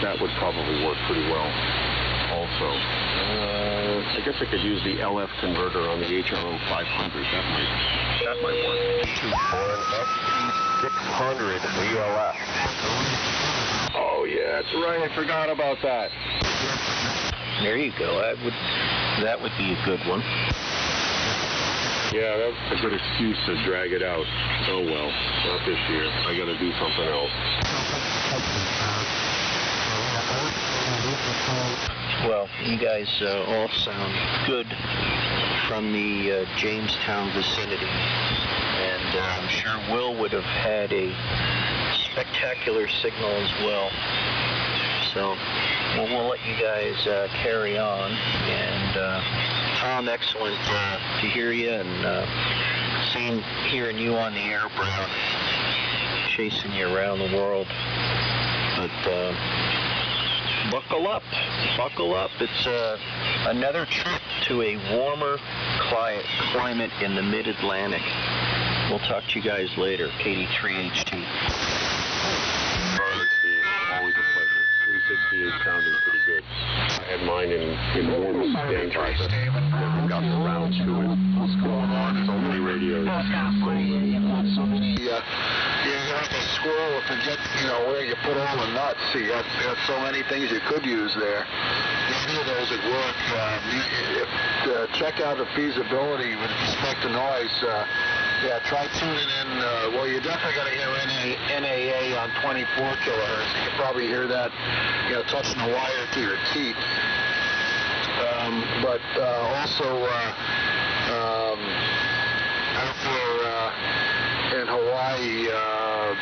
S9: That would probably work pretty well also. I guess I could use the LF converter on the HRO 500. That might work.
S17: FP600 VLF.
S9: Oh, yeah, that's right. I forgot about that.
S7: There you go. That would be a good one.
S9: Yeah, that's a good excuse to drag it out. Oh, well, not this year. I got to do something else.
S7: Well, you guys all sound good from the Jamestown vicinity, and I'm sure Will would have had a spectacular signal as well. So we'll let you guys carry on, and Tom, excellent to hear you, and hearing you on the air, Brown, chasing you around the world. But buckle up. It's another trip to a warmer climate in the mid-Atlantic. We'll talk to you guys later. KD3HT.
S9: Always a pleasure. 368 sounding pretty good. I had mine in warm standby, but never got around to it. What's going on? So many radios.
S1: You're like a squirrel if you get, where you put all the nuts. You got so many things you could use there. Any of those would work. Check out the feasibility with respect to noise. Try tuning in. Well, you're definitely going to hear NAA on 24 kilohertz. You can probably hear that, touching the wire to your teeth. But also, out there in Hawaii,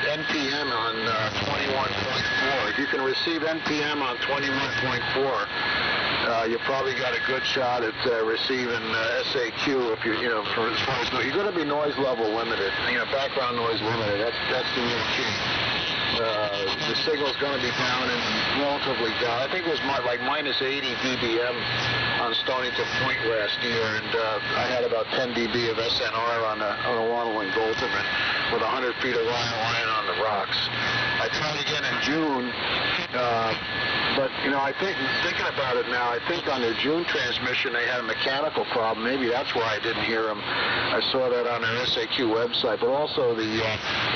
S1: NPM on 21.4. If you can receive NPM on 21.4, you probably got a good shot at receiving SAQ. If you're going to be noise level limited, background noise limited. That's the real key. The signal's going to be down and relatively down. I think it was like minus 80 dBm on Stonington Point last year, and I had about 10 dB of SNR on a Waddle and Golterman with 100 feet of line on the rocks. I tried again in June, but You know, I think, thinking about it now, I think on their June transmission they had a mechanical problem. Maybe that's why I didn't hear them. I saw that on their SAQ website. But also the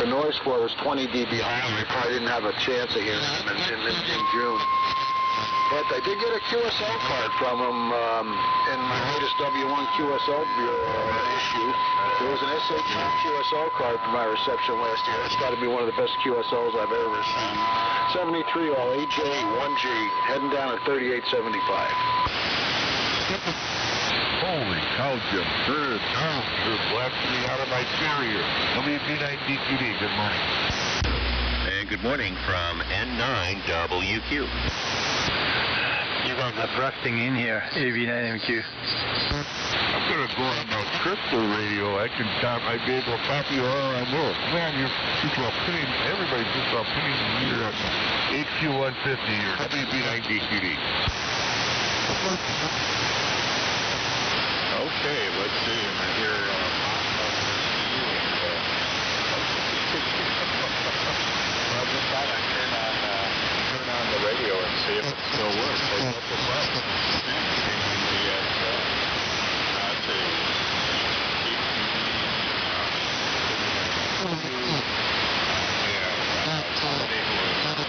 S1: noise floor was 20 dB higher. We probably didn't have a chance of hearing them in June. But I did get a QSL card from them in my latest W1 QSL issue. There was an SAQ QSL card for my reception last year. It's got to be one of the best QSLs I've ever seen. 73 all AJ 1G, heading down at 3875.
S19: Holy cow, Jim. You're blasting me out of my carrier. WP9DQD, good morning.
S17: And good morning from N9WQ.
S11: You guys are busting in here, AV9MQ.
S19: I'm going to go on the crystal radio. I'd be able to copy you all I know. Man, you're just all pinning, everybody's just all pinning the meter at HQ150 or WP9DQD. Okay, let's see. I hear well, just thought I'd turn on the radio and see if it still works. Hey, what the fuck?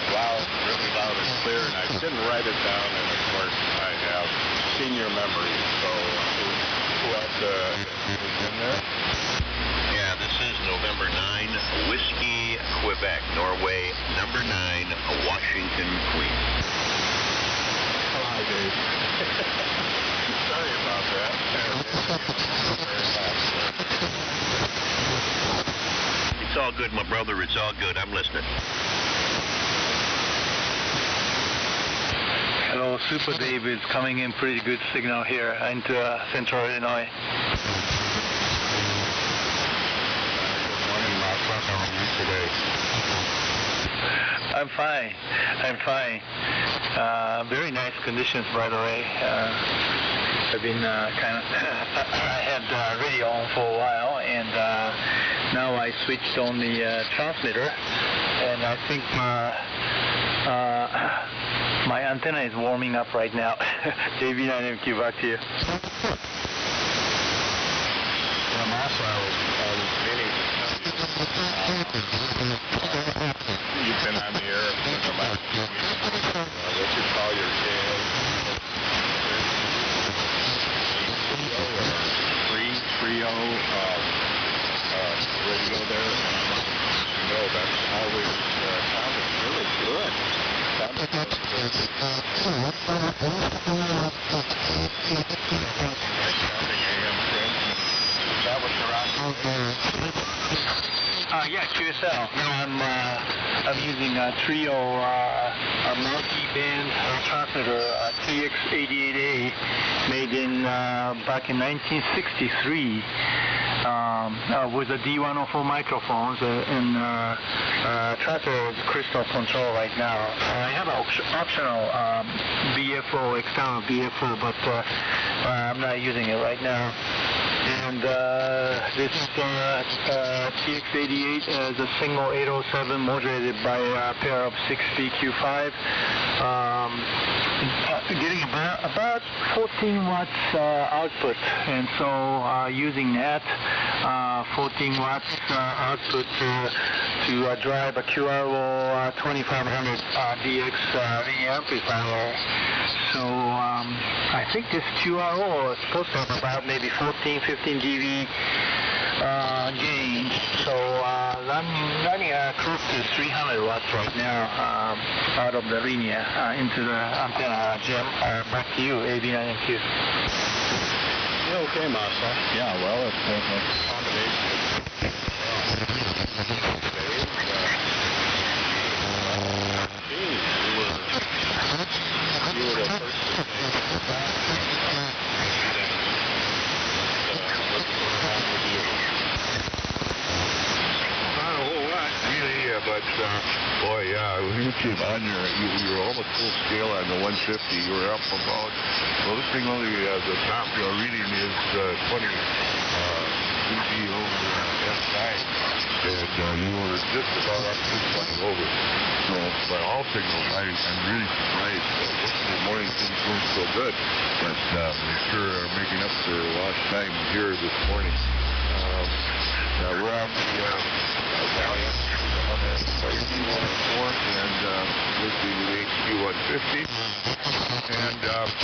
S19: Loud, really loud and clear, and I didn't write it down, and of course I have senior memory, so who else is in there?
S17: Yeah, this is November 9, Whiskey, Quebec, Norway, number 9, Washington, Queens.
S19: Hi, Dave. Sorry about that.
S17: It's all good, my brother. It's all good. I'm listening.
S11: Hello, Super Dave is coming in pretty good signal here into Central Illinois.
S19: Good morning, Mark. How are you today?
S11: I'm fine. Very nice conditions, by the way. I've been I had radio on for a while, and now I switched on the transmitter, and I think my antenna is warming up right now. JV9MQ, back to you.
S19: Also, I was meaning to tell you, you've been on the air for the last 2 weeks. What you call your trio radio there, and that's always sounded really good. That was
S11: Yeah, QSL. Now I'm using a trio multi-band transmitter TX88A, made in back in 1963. With the D104 microphones and transmitter crystal control right now. I have an optional BFO, external BFO, but I'm not using it right now. And this TX88 is a single 807 modulated by a pair of 6BQ5. Getting about 14 watts output, and so using that 14 watts output to drive a QRO 2500 DX linear amplifier. So I think this QRO is supposed to have about maybe 14, 15 dB gain. So I'm running close to 300 watts right now out of the linear into the antenna. Jim, back to you, AV9MQ.
S19: Yeah, okay, Marcel. Yeah, well, it's a combination of you were the first to say not a whole lot, really, but boy, yeah, you came on you're almost full scale on the 150. You were up about, well, this thing only, the top reading is 20 dB over S9, and you were just about up to 20 over. So, by all all signals. I'm really surprised. Yesterday morning things weren't so good, but we sure are making up for lost time here this morning. We're on the Valiant on the HQ-104 and listening to the HQ-150, and that's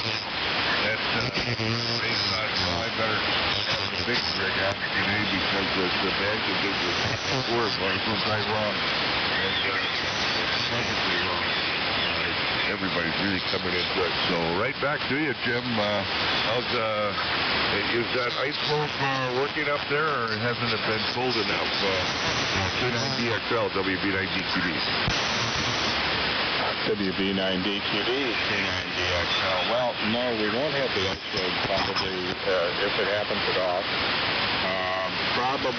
S19: I better have a big rig out today because the bag that did the work was right wrong, and perfectly wrong. Everybody's really coming in good. So right back to you, Jim. Is that ice flow working up there, or hasn't it been cold enough? K9DXL, WB9DQD.
S20: WB9DQD, K9DXL. Well, no, we won't have the ice road probably, if it happens at all. Probably